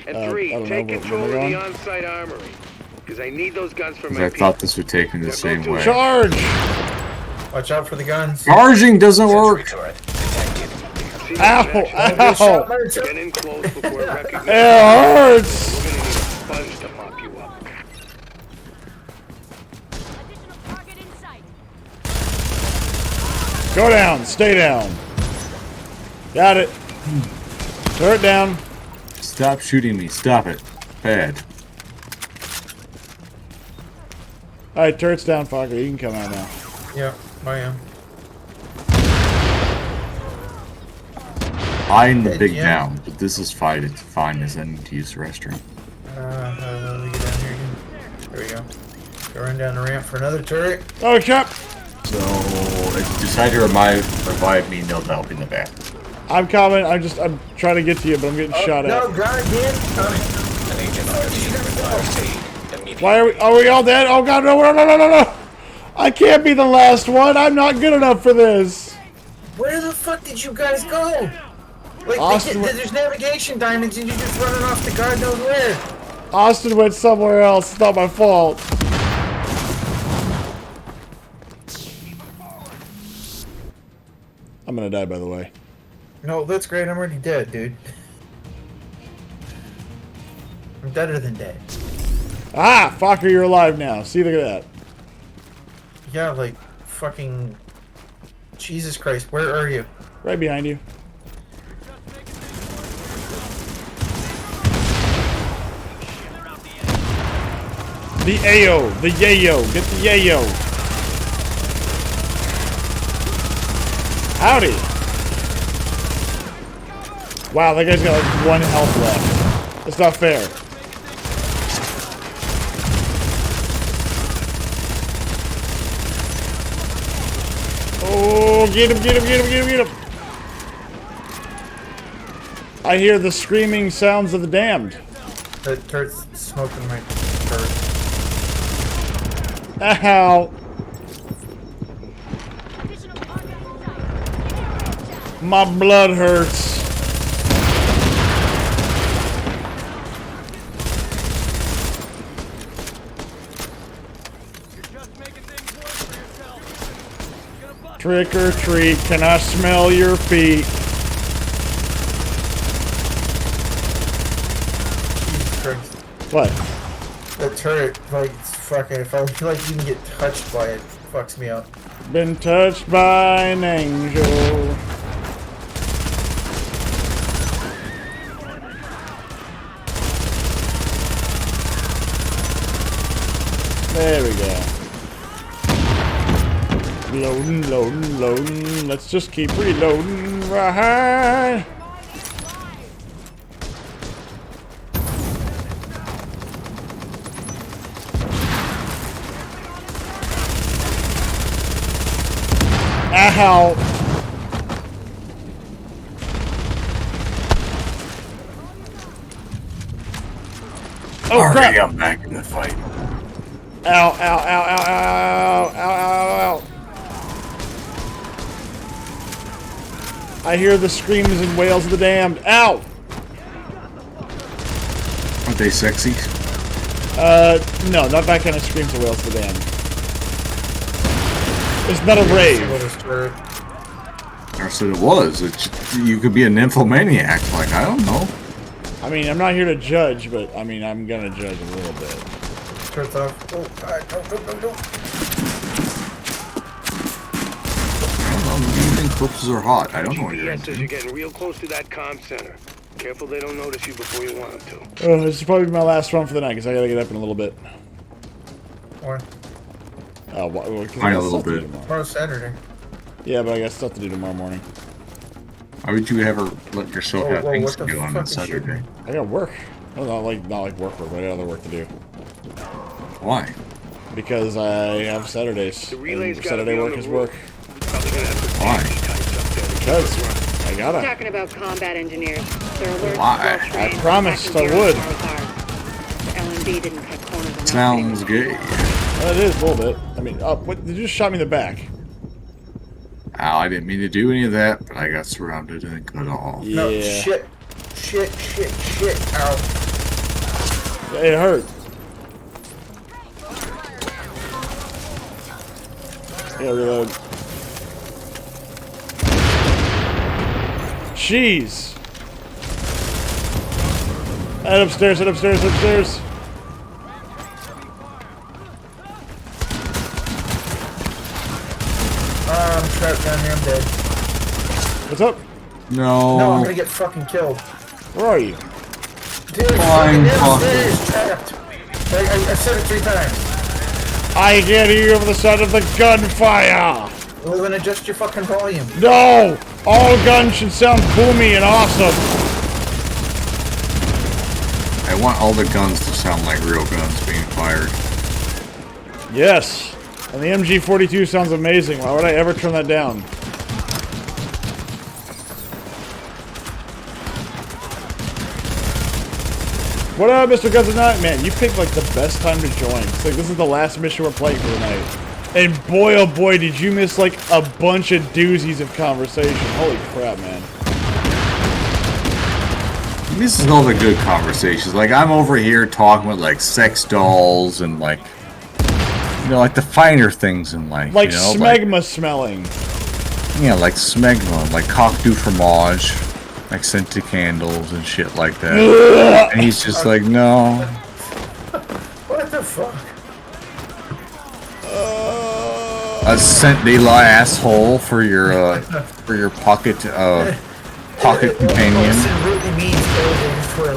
And I 3, don't take know, control of where am I the going? on-site armory. Because I need those guns for my I people. thought this would take me the Now go same to it. way. Charge! Watch out for the guns. Charging doesn't Sentry work. turret detected. I've seen Ow! this in action. Ow! Get in close before it recognizes. It hurts! We're gonna need a sponge to mop you up. Go down. Stay down. Got it. Turret down. Stop shooting me. Stop it. Bad. Alright, turret's down, fucker. You can come out now. Yeah, I am. I'm the big Yeah. down, but this is fine. It's fine as I need to use the restroom. Let me get down here again. There we go. Go run down the ramp for another turret. Oh, crap! So, if you decide to revive me, no help in the back. I'm coming. I'm trying to get to you, but I'm getting shot No, at. God, again. An agent on the team requires aid immediately. Why are we all dead? Oh, God, no, no, no, no, no, no! I can't be the last one. I'm not good enough for this. Where the fuck did you guys go? Like, Austin there's navigation diamonds and you're just running off to God knows where. Austin went somewhere else. It's not my fault. I'm gonna die, by the way. No, that's great. I'm already dead, dude. I'm deader than dead. Ah, fucker, you're alive now. See, look at that. Yeah, like, fucking... Jesus Christ, where are you? Right behind you. The Ayo, the Yayo, get the Yayo. Howdy. Wow, that guy's got like 1 health left. That's not fair. Oh, get him, get him, get him, get him, get him. I hear the screaming sounds of the damned. The turret's smoking my turret. Ow. My blood hurts. Trick or treat, can I smell your feet? Christ. What? The turret, like, fucking, if I feel like even get touched by it, fucks me up. Been touched by an angel. There we go. Loading, loading, loading. Let's just keep reloading. Right. Ow. Oh Already, crap! I'm back in the fight. Ow, ow, ow, ow, ow, ow, ow, ow. I hear the screams and wails of the damned. Ow! Aren't they sexy? No, not that kind of screams and wails of the damned. It's not a rave. What is turret? I said it was. You could be a nymphomaniac. Like, I don't know. I mean, I'm not here to judge, but I mean, I'm gonna judge a little bit. Turret's off. Oh, God, no. I don't know. You think corpses are hot? I don't know what you're GPS says into. you're getting real close to that comm center. Careful they don't notice you before you want them to. This is probably my last run for the night because I gotta get up in a little bit. Or Fine, a little bit. tomorrow's Saturday. Yeah, but I got stuff to do tomorrow morning. Why would you ever let yourself have Whoa, things what to the do on fuck a is Saturday? I got work. Well, not like work, but I got other work to do. Why? Because I have Saturdays. The relay's And gotta Saturday be on work the is roof. work. Probably gonna have to Why? Because I gotta. Talking about combat engineers. They're alert, Why? well-trained, I promised attacking I zero would. tomorrow's hard. LMB didn't cut corners on that Sounds thing. gay. Well, it is a little bit. I mean, what? They just shot me in the back. Ow, I didn't mean to do any of that, but I got surrounded and cut off. Yeah. No, shit. Ow. It hurt. Yeah, reload. Jeez. Head upstairs, head upstairs, head upstairs. I'm trapped down here, I'm dead. What's up? No. No, I'm gonna get fucking killed. Where are you? Dude, Fine, fucking fuck. downstairs, trapped. I said it 3 times. I can hear you over the sound of the gunfire. Well, then adjust your fucking volume. No! All guns should sound boomy and awesome. I want all the guns to sound like real guns being fired. Yes. And the MG42 sounds amazing. Why would I ever turn that down? What up, Mr. Guns of Night? Man, you picked like the best time to join. It's like this is the last mission we're playing for the night. And boy, oh boy, did you miss like a bunch of doozies of conversation. Holy crap, man. This is all the good conversations. Like, I'm over here talking with, like, sex dolls and, like, you know, like the finer things in life. Like you know? smegma smelling. Yeah, like smegma, like coq du fromage, like scented candles and shit like that. And he's just like, no. What the fuck? A scent de la asshole for your pocket companion. Listen, really means building for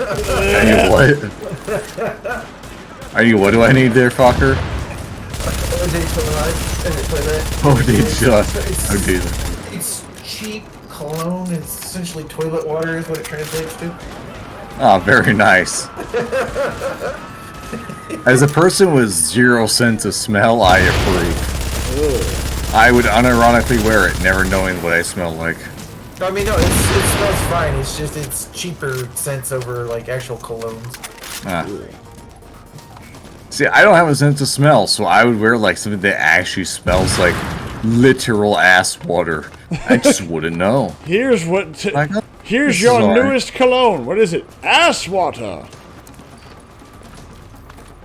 Are you what? Are you what do I need there, fucker? Oh, dude, oh, dude. It's cheap cologne. It's essentially toilet water is what it translates to. Oh, very nice. As a person with 0 sense of smell, I approve. I would unironically wear it, never knowing what I smell like. I mean, no, it smells fine. It's just it's cheaper scents over like actual colognes. Ah. See, I don't have a sense of smell, so I would wear like something that actually smells like literal ass water. I just wouldn't know. Here's what. Here's This your is alright. newest cologne. What is it? Ass water.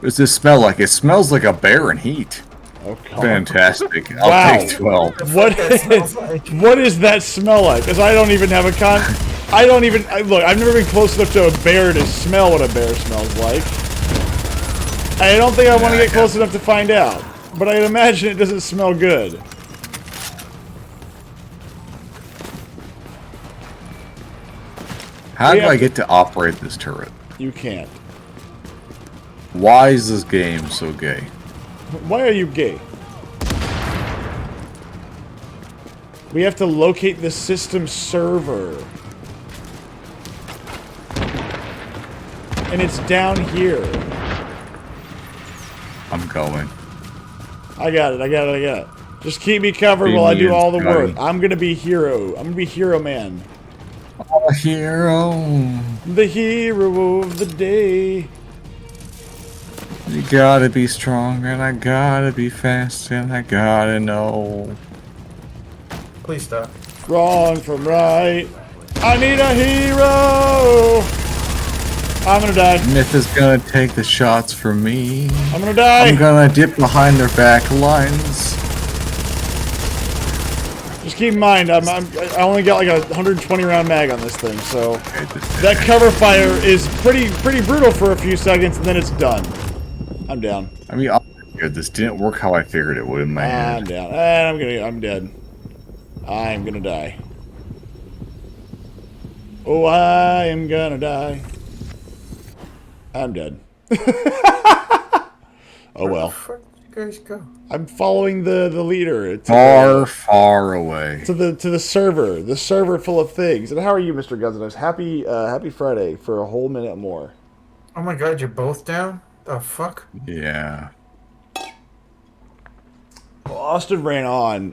What's this smell like? It smells like a bear in heat. Oh, God. Fantastic. Wow. I'll take 12. What, That smells like. what does that smell like? Because I don't even have a I don't even... look, I've never been close enough to a bear to smell what a bear smells like. I don't think I want to get close enough to find out. But I'd imagine it doesn't smell good. How do I get to operate this turret? You can't. Why is this game so gay? Why are you gay? We have to locate the system server. And it's down here. I'm going. I got it. Just keep me covered while I do all the work. I'm gonna be hero. I'm gonna be hero man. A hero. The hero of the day. You gotta be strong, and I gotta be fast, and I gotta know. Please stop. Wrong from right. I need a hero. I'm gonna die. Myth is gonna take the shots from me. I'm gonna die. I'm gonna dip behind their back lines. Just keep in mind, I only got like a 120 round mag on this thing, so that cover fire is pretty brutal for a few seconds, and then it's done. I'm down. I mean, this didn't work how I figured it would in my I'm head. down. And I'm dead. I'm gonna die. Oh, I am gonna die. I'm dead. Oh well. Where did you guys go? I'm following the leader. Far away. To the server full of things. And how are you, Mr. Guns? Happy Friday for a whole minute more. Oh my god, you're both down? The fuck? Yeah. Well, Austin ran on,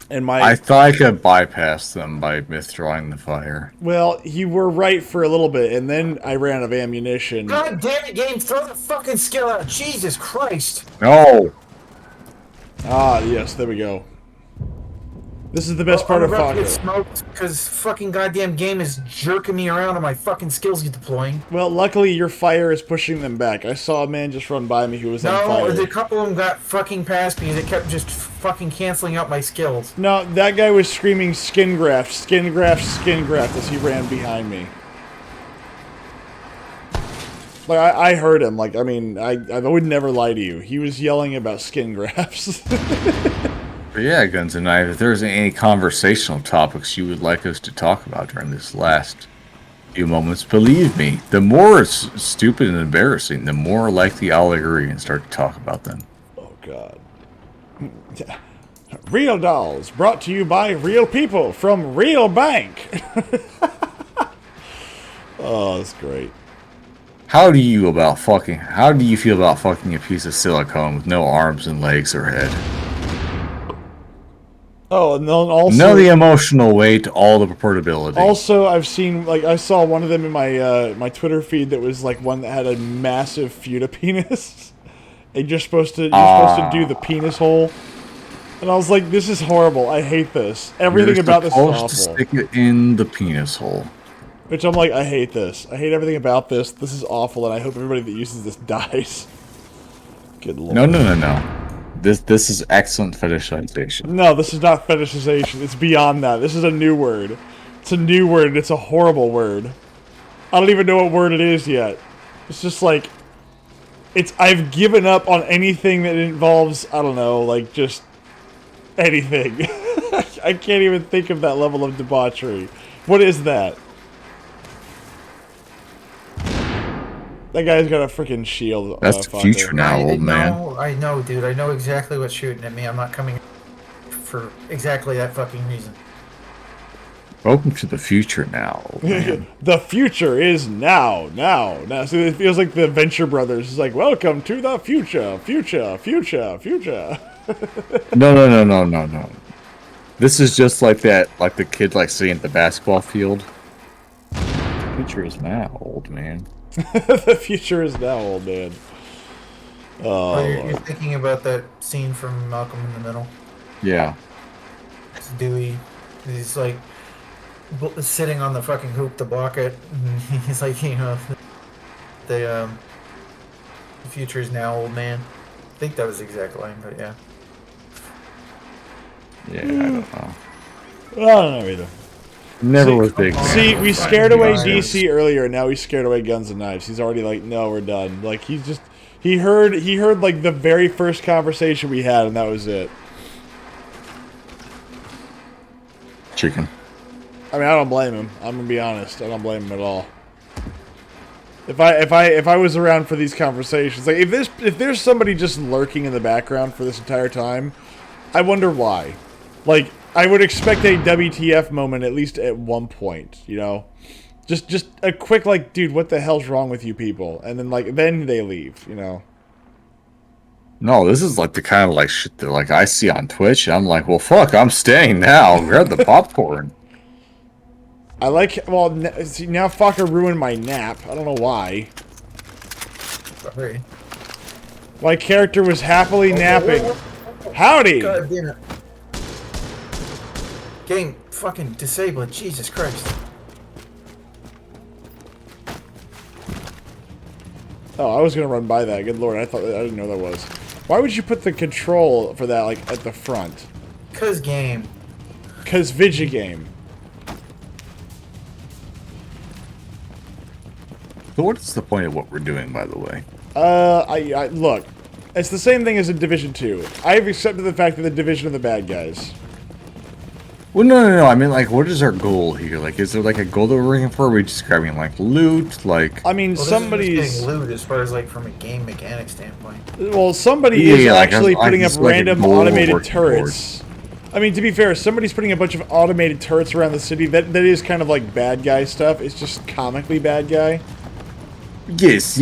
and I thought I could bypass them by withdrawing the fire. well, you were right for a little bit, and then I ran out of ammunition. God damn it, game! Throw the fucking skill out! Jesus Christ! No! Ah, yes, there we go. This is the best part of I'm about to get Falco. smoked because fucking goddamn game is jerking me around on my fucking skills deploying. Well, luckily your fire is pushing them back. I saw a man just run by me who was on No, fire. the couple of them got fucking past me. They kept just fucking canceling out my skills. No, that guy was screaming skin graft, skin graft, skin graft as he ran behind me. Like, I heard him. Like, I mean, I would never lie to you. He was yelling about skin grafts. But yeah, Guns and Knives, if there's any conversational topics you would like us to talk about during this last few moments, believe me, the more it's stupid and embarrassing, the more likely I'll agree and start to talk about them. Oh, God. Real Dolls, brought to you by real people from Real Bank. Oh, that's great. How do you feel about fucking a piece of silicone with no arms and legs or head? Oh, and then also... None of the emotional weight, all the portability. Also, I've seen, like, I saw one of them in my my Twitter feed that was, like, one that had a massive futa penis. And you're supposed to do the penis hole. And I was like, this is horrible. I hate this. Everything about this is awful. To stick it in the penis hole. Which I'm like, I hate this. I hate everything about this. This is awful, and I hope everybody that uses this dies. Good lord. No. This is excellent fetishization. No, this is not fetishization. It's beyond that. This is a new word. It's a new word, and it's a horrible word. I don't even know what word it is yet. It's just like... I've given up on anything that involves, I don't know, like, just... anything. I can't even think of that level of debauchery. What is that? That guy's got a freaking shield. That's the future now, old man. I know, dude. I know exactly what's shooting at me. I'm not coming for exactly that fucking reason. Welcome to the future now, old man. The future is now. So it feels like the Venture Brothers is like, welcome to the future. No. This is just like that, like the kid like sitting at the basketball field. The future is now, old man. The future is now, old man. Oh, You're thinking about that scene from Malcolm in the Middle? Yeah. It's Dewey. He's like sitting on the fucking hoop to block it. And he's like, you know, The future is now, old man. I think that was the exact line, but yeah. Yeah, I don't know. I don't know either. Never was big. See, we Fucking scared away guys. DC earlier, and now we scared away Guns and Knives. He's already like, no, we're done. Like he heard like the very first conversation we had, and that was it. Chicken. I mean, I don't blame him. I'm gonna be honest. I don't blame him at all. If I was around for these conversations, like if there's somebody just lurking in the background for this entire time, I wonder why. Like, I would expect a WTF moment at least at one point, you know? Just a quick, like, dude, what the hell's wrong with you people? And then they leave, you know? No, this is like the kind of like shit that like I see on Twitch, and I'm like, well, fuck, I'm staying now. Grab the popcorn. I like, well, see, now fucker ruined my nap. I don't know why. Sorry. My character was happily napping. Howdy! God damn it. Game, fucking disable it. Jesus Christ. Oh, I was gonna run by that. Good lord, I didn't know that was. Why would you put the control for that, like, at the front? 'Cause game. 'Cause Vigigame. So what is the point of what we're doing, by the way? I look, it's the same thing as in Division 2. I've accepted the fact that the Division are the bad guys. Well, no. I mean, like, what is our goal here? Like, is there like a goal that we're working for? Are we just grabbing like loot? Like, I mean, Well, somebody's... this is just getting loot as far as like from a game mechanic standpoint. Well, somebody Yeah, is yeah, like, actually I putting up just like a random goal we're automated working turrets. I mean, to be fair, somebody's putting a bunch of automated turrets around the city. That is kind of like bad guy stuff. It's just comically bad guy. yes.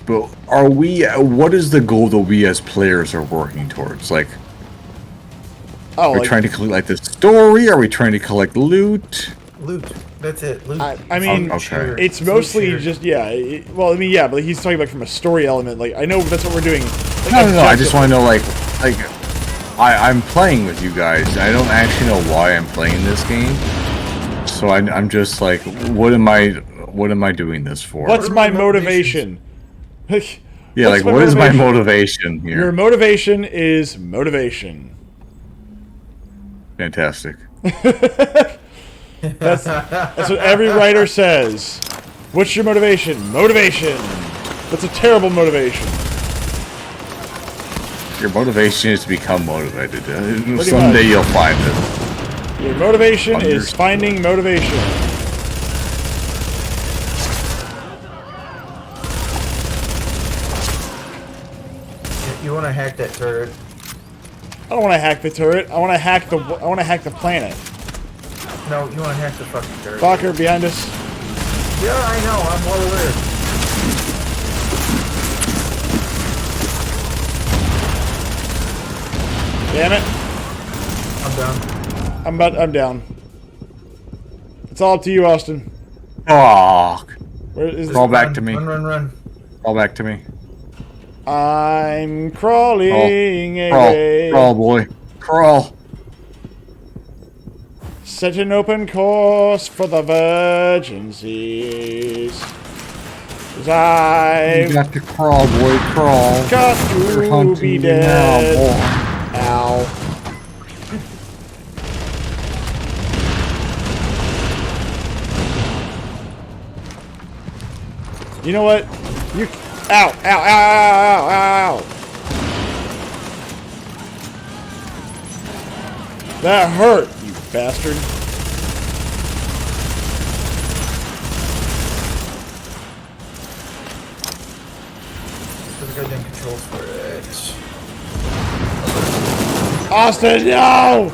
But are we? What is the goal that we as players are working towards? Like, Oh, are we like, trying to collect like the story? Are we trying to collect loot? Loot. That's it. Loot. I mean, okay. it's Loot mostly shooter. just, yeah. Well, I mean, yeah, but he's talking about from a story element. Like, I know that's what we're doing. Like, No. I just want to know, like, I'm playing with you guys. I don't actually know why I'm playing this game. So I'm just like, what am I doing this for? What's my What are your motivation? Yeah, like, what is my motivation here? Your motivation is motivation. Fantastic. That's what every writer says. What's your motivation? Motivation. That's a terrible motivation. Your motivation is to become motivated. Pretty Someday much. you'll find it. Your motivation is Understood. finding motivation. You want to hack that turret? I don't want to hack the turret. I want to hack the planet. No, you want to hack the fucking turret. Fucker behind us. Yeah, I know. I'm well aware. Damn it. I'm done. I'm down. It's all up to you, Austin. Fuck. Where is Crawl back Run, to me. Run. Crawl back to me. I'm crawling away. Crawl, boy. Crawl. Set an open course for the virgin seas. 'Cause You I've got to crawl, boy. Crawl. got They're to hunting be you dead. now, boy. Ow. You know what? You. Ow, ow, ow, ow, ow, ow. That hurt, you bastard. Put the goddamn controls for it. Austin, no!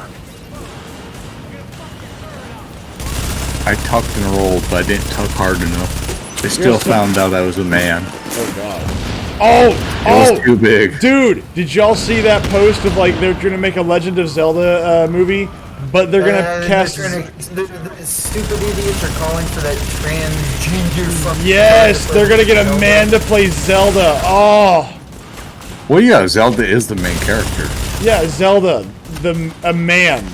I tucked and rolled, but I didn't tuck hard enough. They still found out I was a man. Oh, God. Oh! It was too big. Dude, did y'all see that post of, like, they're gonna make a Legend of Zelda movie, but they're gonna cast... The stupid idiots are calling for that transgender fucking... Yes, they're gonna get a man to play Zelda. Oh! Well, yeah, Zelda is the main character. Yeah, Zelda, a man.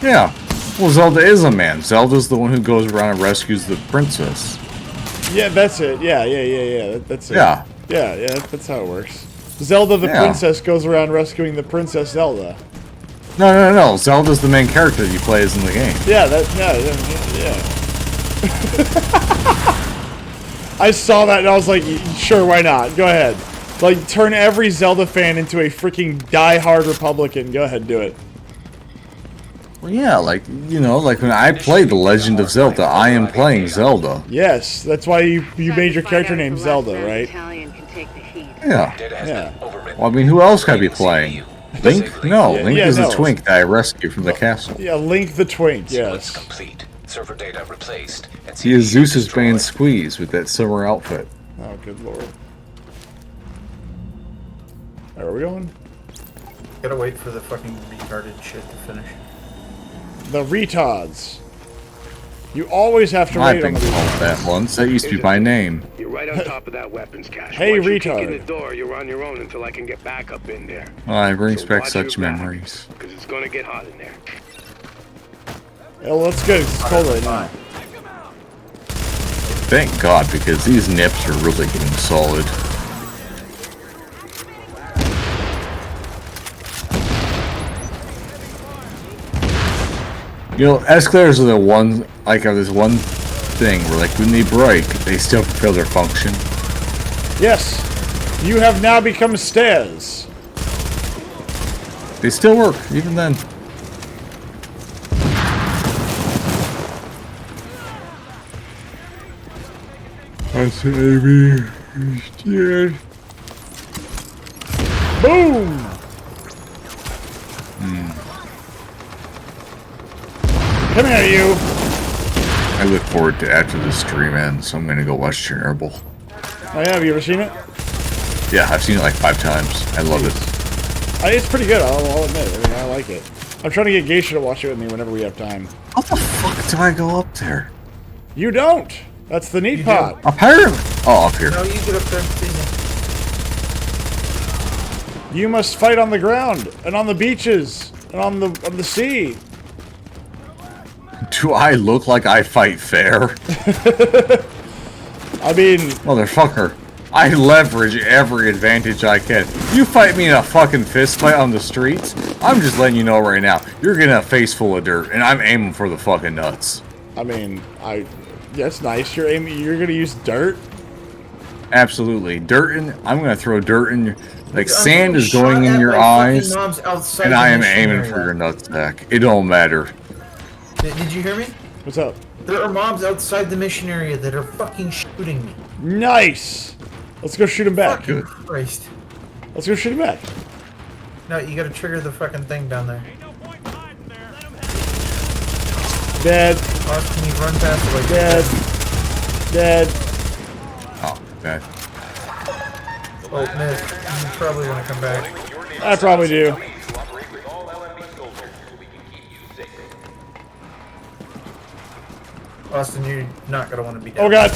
Yeah. Well, Zelda is a man. Zelda's the one who goes around and rescues the princess. Yeah, that's it. Yeah. That's it. Yeah. Yeah, that's how it works. Zelda the Yeah. princess goes around rescuing the Princess Zelda. No. Zelda's the main character you play as in the game. Yeah, I saw that and I was like, sure, why not? Go ahead. Like, turn every Zelda fan into a freaking die-hard Republican. Go ahead, do it. Well, yeah, like, you know, like when I played The Legend of Zelda, I am playing Zelda. Yes, that's why you made your character name Zelda, right? Italian can take the heat. Yeah. Data has Yeah. been overwritten. Well, I mean, who else could I be playing? Link? No, Yeah, Link yeah, is no. the twink that I rescued from the castle. Yeah, Link the Twink, Sequence yes. complete. Server data replaced. And He is CPU Zeus's destroyed. band Squeeze with that silver outfit. Oh, good lord. Where are we going? Gotta wait for the fucking retarded shit to finish. The retards. You always have to I've wait on been the called retards. that once. That used to be my name. You're right on top of that weapons cache. Hey, Once you kick in retard. the door, you're on your own until I can get back up in there. Well, it brings So back watch such your back, memories. Because it's gonna get hot in there. Oh, that's good. It's cold right now. Thank God, because these nips are really getting solid. You know, escalators are the one, like, are this one thing where, like, when they break, they still fulfill their function. Yes, you have now become stairs. They still work, even then. I say we scared. Boom! Come here, you. I look forward to after the stream ends, so I'm gonna go watch Chernobyl. Oh yeah, have you ever seen it? Yeah, I've seen it like 5 times. I love it. It's pretty good, I'll admit. I mean, I like it. I'm trying to get Geisha to watch it with me whenever we have time. How the fuck do I go up there? You don't! That's the neat You part. Apparently. Oh, up here. No, you get up there. Easy. You must fight on the ground, and on the beaches, and on the sea. Do I look like I fight fair? I mean, Motherfucker. I leverage every advantage I can. You fight me in a fucking fist fight on the streets, I'm just letting you know right now, you're getting a face full of dirt, and I'm aiming for the fucking nuts. That's nice. You're gonna use dirt? Absolutely. I'm gonna throw dirt in your... Like, I'm sand being is going shot in at your by fucking eyes, mobs outside and the I am mission aiming area. for your nutsack. It don't matter. Did you hear me? What's up? There are mobs outside the mission area that are fucking shooting me. Nice! Let's go shoot him back. Fucking Good. Christ. Let's go shoot him back. No, you gotta trigger the fucking thing down there. Dead. Can you run past it like Dead. Dead. Oh, bad. Oh, miss. You probably want to come back. I probably do. Austin, you're not gonna want to be down. Oh god.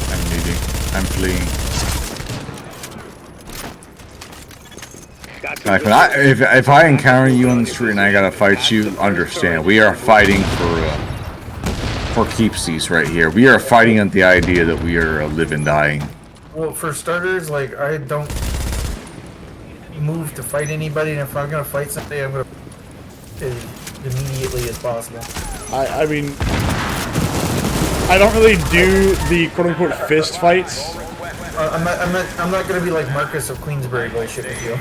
I'm leaving. I'm fleeing. Like, when if I encounter you on the street and I gotta fight you, understand. We are fighting for keepsies right here. We are fighting on the idea that we are live and dying. Well, for starters, like, I don't move to fight anybody, and if I'm gonna fight somebody, I'm gonna as immediately as possible. I mean, I don't really do the quote-unquote fist fights. I'm not gonna be like Marcus of Queensbury bullshit with you.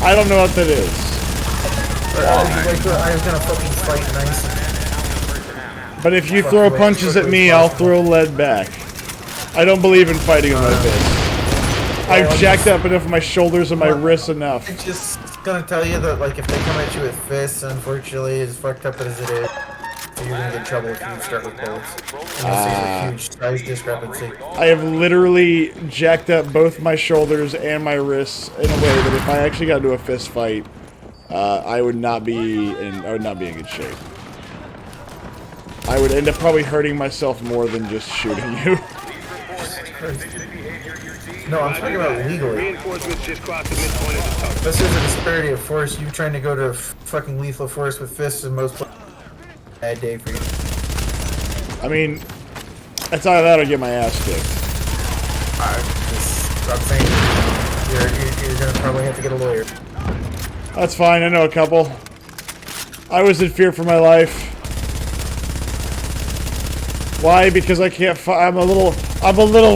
I don't know what that is. I'm gonna fucking fight nice. But if you throw punches at me, I'll throw lead back. I don't believe in fighting with my fists. I've jacked up enough of my shoulders and my wrists enough. I'm just gonna tell you that, like, if they come at you with fists, unfortunately, as fucked up as it is, you're gonna get in trouble if you start with bullets. Unless there's a huge size discrepancy. I have literally jacked up both my shoulders and my wrists in a way that if I actually got into a fist fight, I would not be in good shape. I would end up probably hurting myself more than just shooting you. No, I'm talking about legally. Reinforcements just crossed the midpoint of the tunnel. This is a disparity of force. You trying to go to fucking lethal force with fists in most places. Bad day for you. I mean, that's either that or get my ass kicked. I'm saying you're gonna probably have to get a lawyer. That's fine. I know a couple. I was in fear for my life. Why? Because I can't fight. I'm a little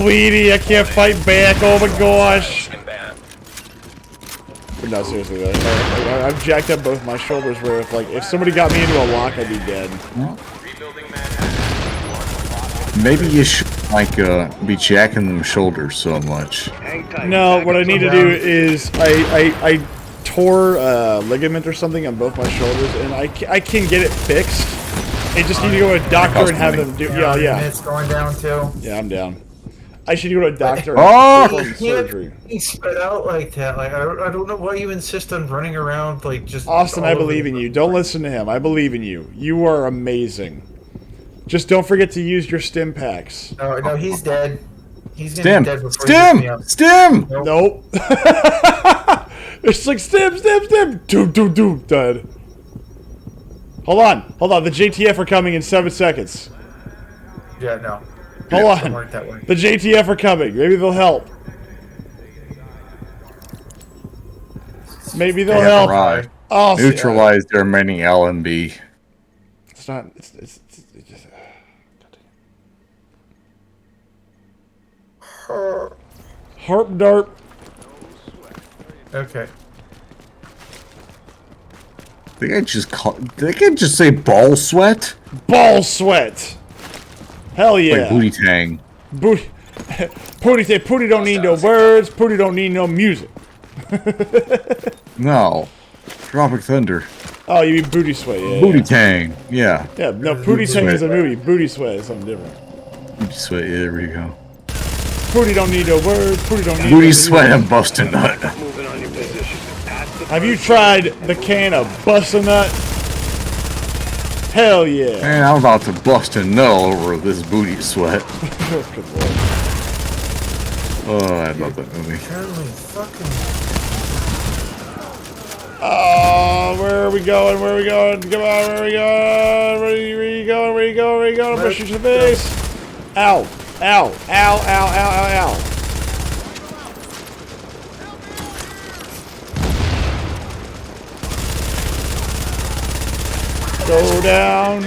weedy. I can't fight back. Oh my gosh. But no, seriously though. I've jacked up both my shoulders where if somebody got me into a lock, I'd be dead. Maybe you should be jacking them shoulders so much. No, what I need to do is I tore a ligament or something on both my shoulders, and I can get it fixed. I just need to go to a doctor and have them do. Yeah. It's going down too. Yeah, I'm down. I should go to a doctor Oh! and perform surgery. He spread out like that. Like I don't know why you insist on running around like just. Austin, I believe in you. Don't listen to him. I believe in you. You are amazing. Just don't forget to use your stim packs. No, he's dead. He's gonna Stim! be dead before he gets me up. Stim! Nope. It's like stim. Doom. Dead. Hold on. The JTF are coming in 7 seconds. Yeah, no. Hold Don't on. work that way. The JTF are coming. Maybe they'll help. Maybe they'll help. Right. Oh, see, Neutralize their many LMB. it's not. It's just. Harp dart. Okay. They can just say ball sweat? Ball sweat. Hell yeah. Like booty tang. Booty. Pooty don't need no words. Pooty don't need no music. No. Tropic Thunder. Oh, you mean booty sweat? Yeah. Booty tang. Yeah. Yeah. No, Pooty Tang is a movie. Booty sweat is something different. Booty sweat. Yeah, there we go. Pooty don't need no words. Pooty don't need. Booty no sweat and bust a nut. Have you tried the can of bust a nut? Hell yeah. Man, I'm about to bust a nut over this booty sweat. Good lord. Oh, I love that movie. Apparently, fucking. Oh, where are we going? Come on, where are we going? Where are you going? Brush your face. Ow. Go down.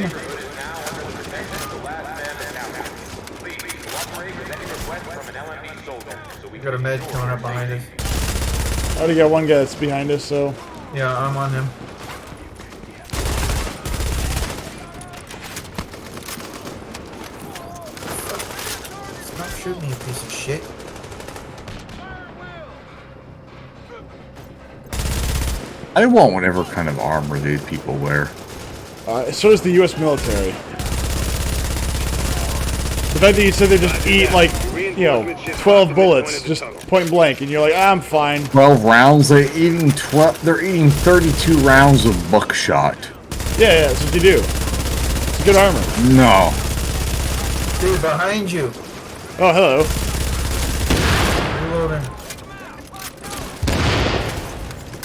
We got a med coming up behind us. I already got one guy that's behind us, so. Yeah, I'm on him. Stop shooting me, you piece of shit. I want whatever kind of armor these people wear. So does the U.S. military. The fact that you said they just eat, 12 bullets, just point blank, and you're like, I'm fine. 12 rounds? They're eating 32 rounds of buckshot. Yeah, that's what you do. It's good armor. No. Dude, behind you. Oh, hello. Reloading.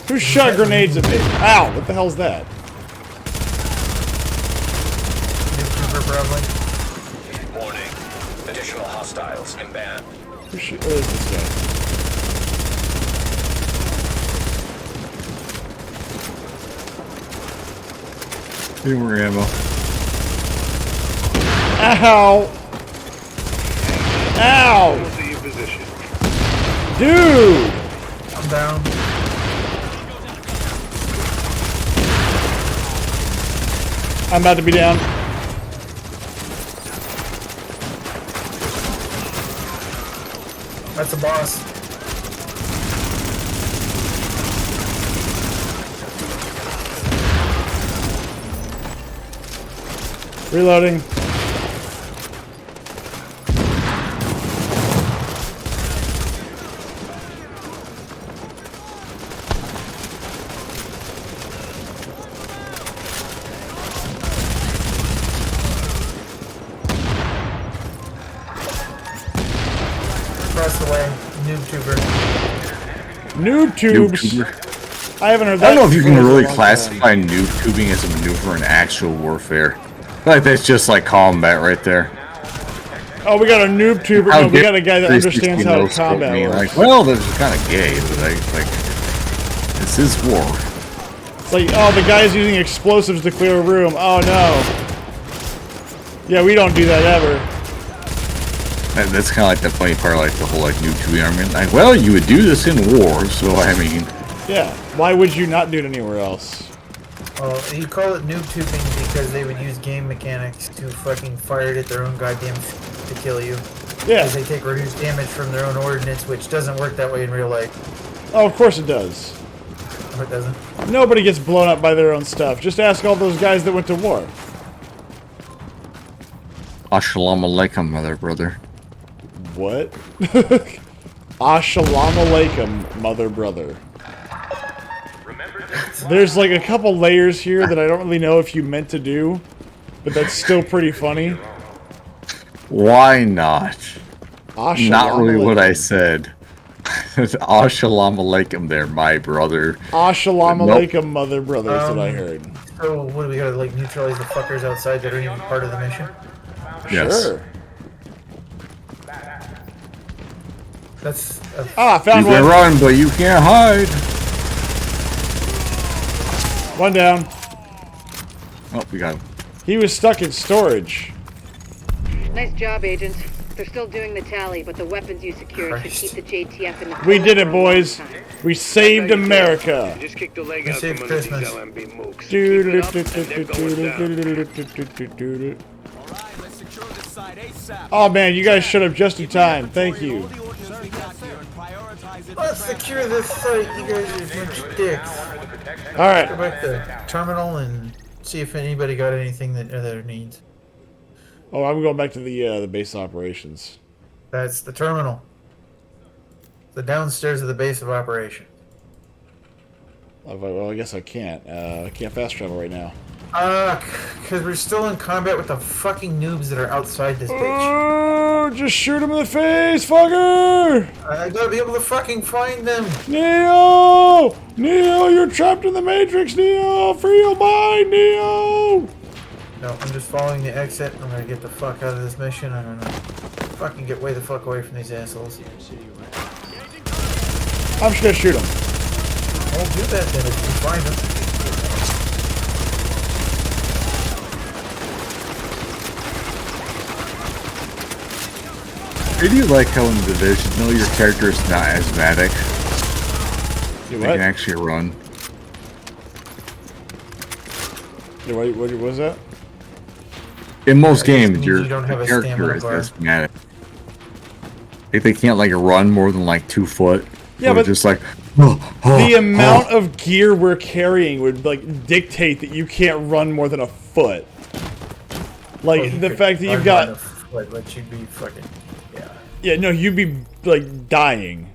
Who shot grenades at me? Ow, what the hell's that? Super probably. Warning. Additional hostiles inbound. What is this guy? Any more ammo? Ow! Ow! Dude! I'm down. I'm about to be down. That's a boss. Reloading. Across the way. Noob tuber. Noob tubes. Noob I haven't heard I that. don't know if you can phrase in a really long classify noob tubing as a maneuver in actual warfare. I feel like that's just like combat right there. Oh, we got a noob tuber. No, we got a guy that understands how to combat me. works. Like, well, this is kind of gay, but like, this is war. It's like, oh, the guy's using explosives to clear a room. Oh no. Yeah, we don't do that ever. That's kind of like the funny part, like the whole like noob tubing argument. Like, well, you would do this in war, so I mean. Yeah. Why would you not do it anywhere else? Well, you call it noob tubing because they would use game mechanics to fucking fire it at their own goddamn to kill you. Yeah. Because they take reduced damage from their own ordnance, which doesn't work that way in real life. Oh, of course it does. Or it doesn't. Nobody gets blown up by their own stuff. Just ask all those guys that went to war. Assalamu alaikum, mother brother. What? Assalamu alaikum, mother brother. There's like a couple layers here that I don't really know if you meant to do, but that's still pretty funny. Why not? Not really what I alaikum. said. Assalamu alaikum there, my brother. Assalamu Nope. alaikum, mother brother, is what I heard. So, what do we gotta, like, neutralize the fuckers outside that aren't even part of the mission? Yes. Sure. That's... Ah, You found can one. run, but you can't hide. One down. Oh, we got him. He was stuck in storage. Nice job, Agent. They're still doing the tally, but the weapons you secured should Christ. keep the JTF in the We did it, for a long boys. time. We saved America. Just kick the leg We out saved from under these Christmas. LMB mooks. Keep it up, and they're going down. Oh man, you guys showed up just in time. Thank you. Let's secure this site, you guys are a bunch of dicks. Go Alright. back to the terminal and see if anybody got anything that other needs. Oh, I'm going back to the base of operations. That's the terminal. The downstairs of the base of operation. Well, I guess I can't. I can't fast travel right now. Because we're still in combat with the fucking noobs that are outside this bitch. Oh, just shoot him in the face, fucker! I gotta be able to fucking find them. Neo! Neo, you're trapped in the Matrix, Neo! Free your mind, Neo! No, I'm just following the exit. I'm gonna get the fuck out of this mission. I don't know. Fucking get way the fuck away from these assholes. I'm just gonna shoot him. I won't do that then if you find them. I do like how in the Division, though, your character is not asthmatic. You They what? can actually run. What was that? In most That just games, means your you don't have a character stamina is bar. asthmatic. Like, they can't, like, run more than, like, 2 foot. Yeah, Or but just like... The amount of gear we're carrying would, like, dictate that you can't run more than a foot. Like, Well, you the could fact that you've run got... a foot, but you'd be fucking... Yeah. Yeah, no, you'd be, like, dying.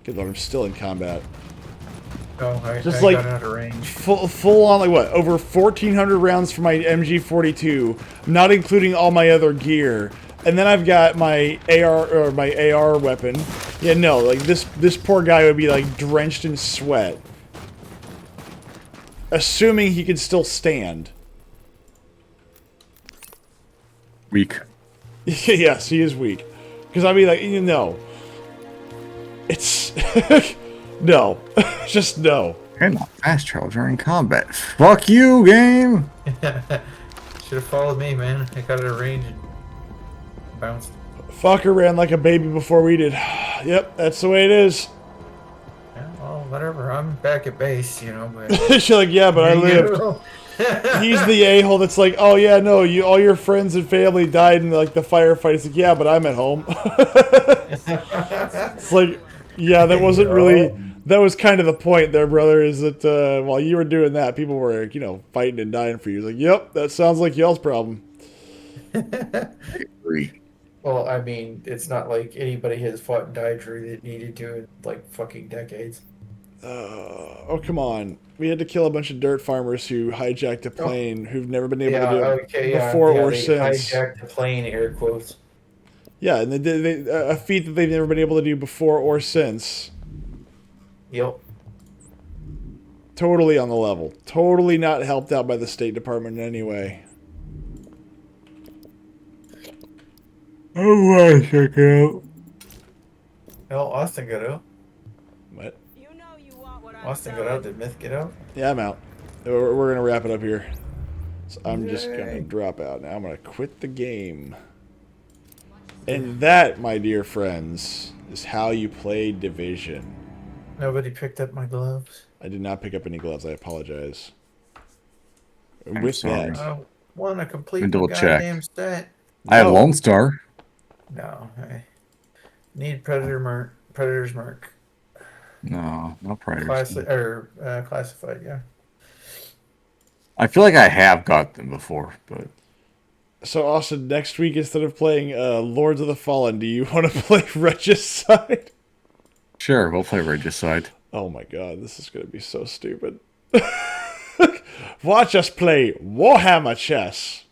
Good lord, I'm still in combat. Oh, Just I like- got out of range. Full on, like, what? Over 1,400 rounds for my MG42, not including all my other gear. And then I've got my AR weapon. Yeah, no, like, this poor guy would be, like, drenched in sweat. Assuming he could still stand. Weak. Yes, he is weak. Because I'd be like, you know, it's... no. Just no. Cannot fast travel during combat. Fuck you, game! Should have followed me, man. I got out of range and bounced. Fucker ran like a baby before we did. Yep, that's the way it is. Yeah, well, whatever. I'm back at base, you know, but... She's like, yeah, but I lived. He's the a-hole that's like, oh yeah, no, all your friends and family died in like the firefight. It's like, yeah, but I'm at home. It's like, yeah, that wasn't really. That was kind of the point there, brother. Is that while you were doing that, people were, you know, fighting and dying for you. It's like, yep, that sounds like y'all's problem. Agree. Well, I mean, it's not like anybody has fought and died for it needed to in, like, fucking decades. Oh, come on. We had to kill a bunch of dirt farmers who hijacked a plane who've never been able to do it before or they since. hijacked the plane, air quotes. Yeah, and a feat that they've never been able to do before or since. Yep. Totally on the level. Totally not helped out by the State Department in any way. want to check it out. Hell, Austin got out. What? Austin got out. Did Myth get out? Yeah, I'm out. We're gonna wrap it up here. So I'm just gonna Yay. drop out now. I'm gonna quit the game. And that, my dear friends, is how you play Division. Nobody picked up my gloves. I did not pick up any gloves. I apologize. I'm With sorry. that, I want to complete Let me the double check. goddamn stat. I have No. Lone Star. No, I need Predator's mark. No, not Predators. Classified, yeah. I feel like I have got them before, but so Austin, next week instead of playing Lords of the Fallen, do you want to play Regicide? sure, we'll play Regicide. Oh my god, this is gonna be so stupid. Watch us play Warhammer Chess.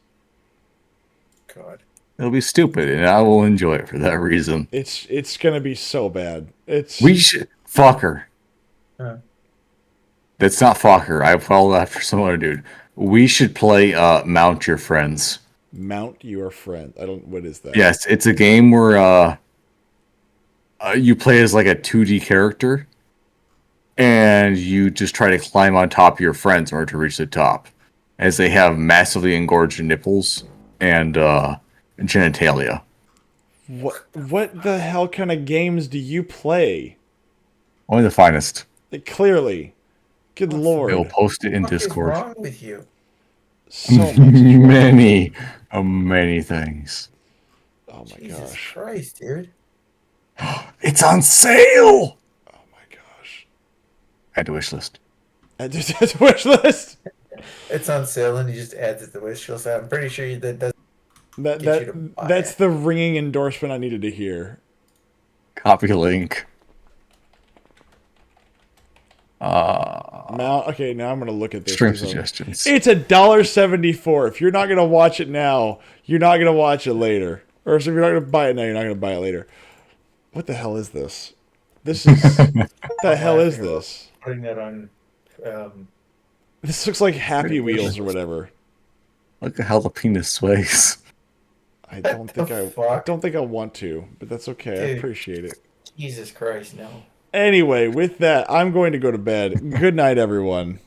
God. It'll be stupid, and I will enjoy it for that reason. It's gonna be so bad. We should fucker. Huh. That's not fucker. I followed after some other dude. We should play Mount Your Friends. Mount Your Friend. I don't. What is that? Yes, it's a game where you play as like a 2D character, and you just try to climb on top of your friends in order to reach the top, as they have massively engorged nipples and genitalia. What the hell kind of games do you play? Only the finest. Clearly, good lord, We'll post it in What is Discord. wrong with you? so much. many things. Oh my Jesus gosh. Christ, dude. It's on sale. Oh my gosh. Add to wish list. Add to wish list. It's on sale and you just add it to the wish list. I'm pretty sure that does. That Get you to buy that's it. the ringing endorsement I needed to hear. Copy link. Now, okay, now I'm gonna look at this. Stream 'cause I'm- suggestions. It's $1.74. If you're not gonna watch it now, you're not gonna watch it later. Or if you're not gonna buy it now, you're not gonna buy it later. What the hell is this? This is the hell is this? Putting that on. This looks like Happy Wheels or whatever. Look at how the penis sways. I don't think the I fuck? don't think I want to, but that's okay. I Dude. appreciate it. Jesus Christ, no. Anyway, with that, I'm going to go to bed. Good night, everyone.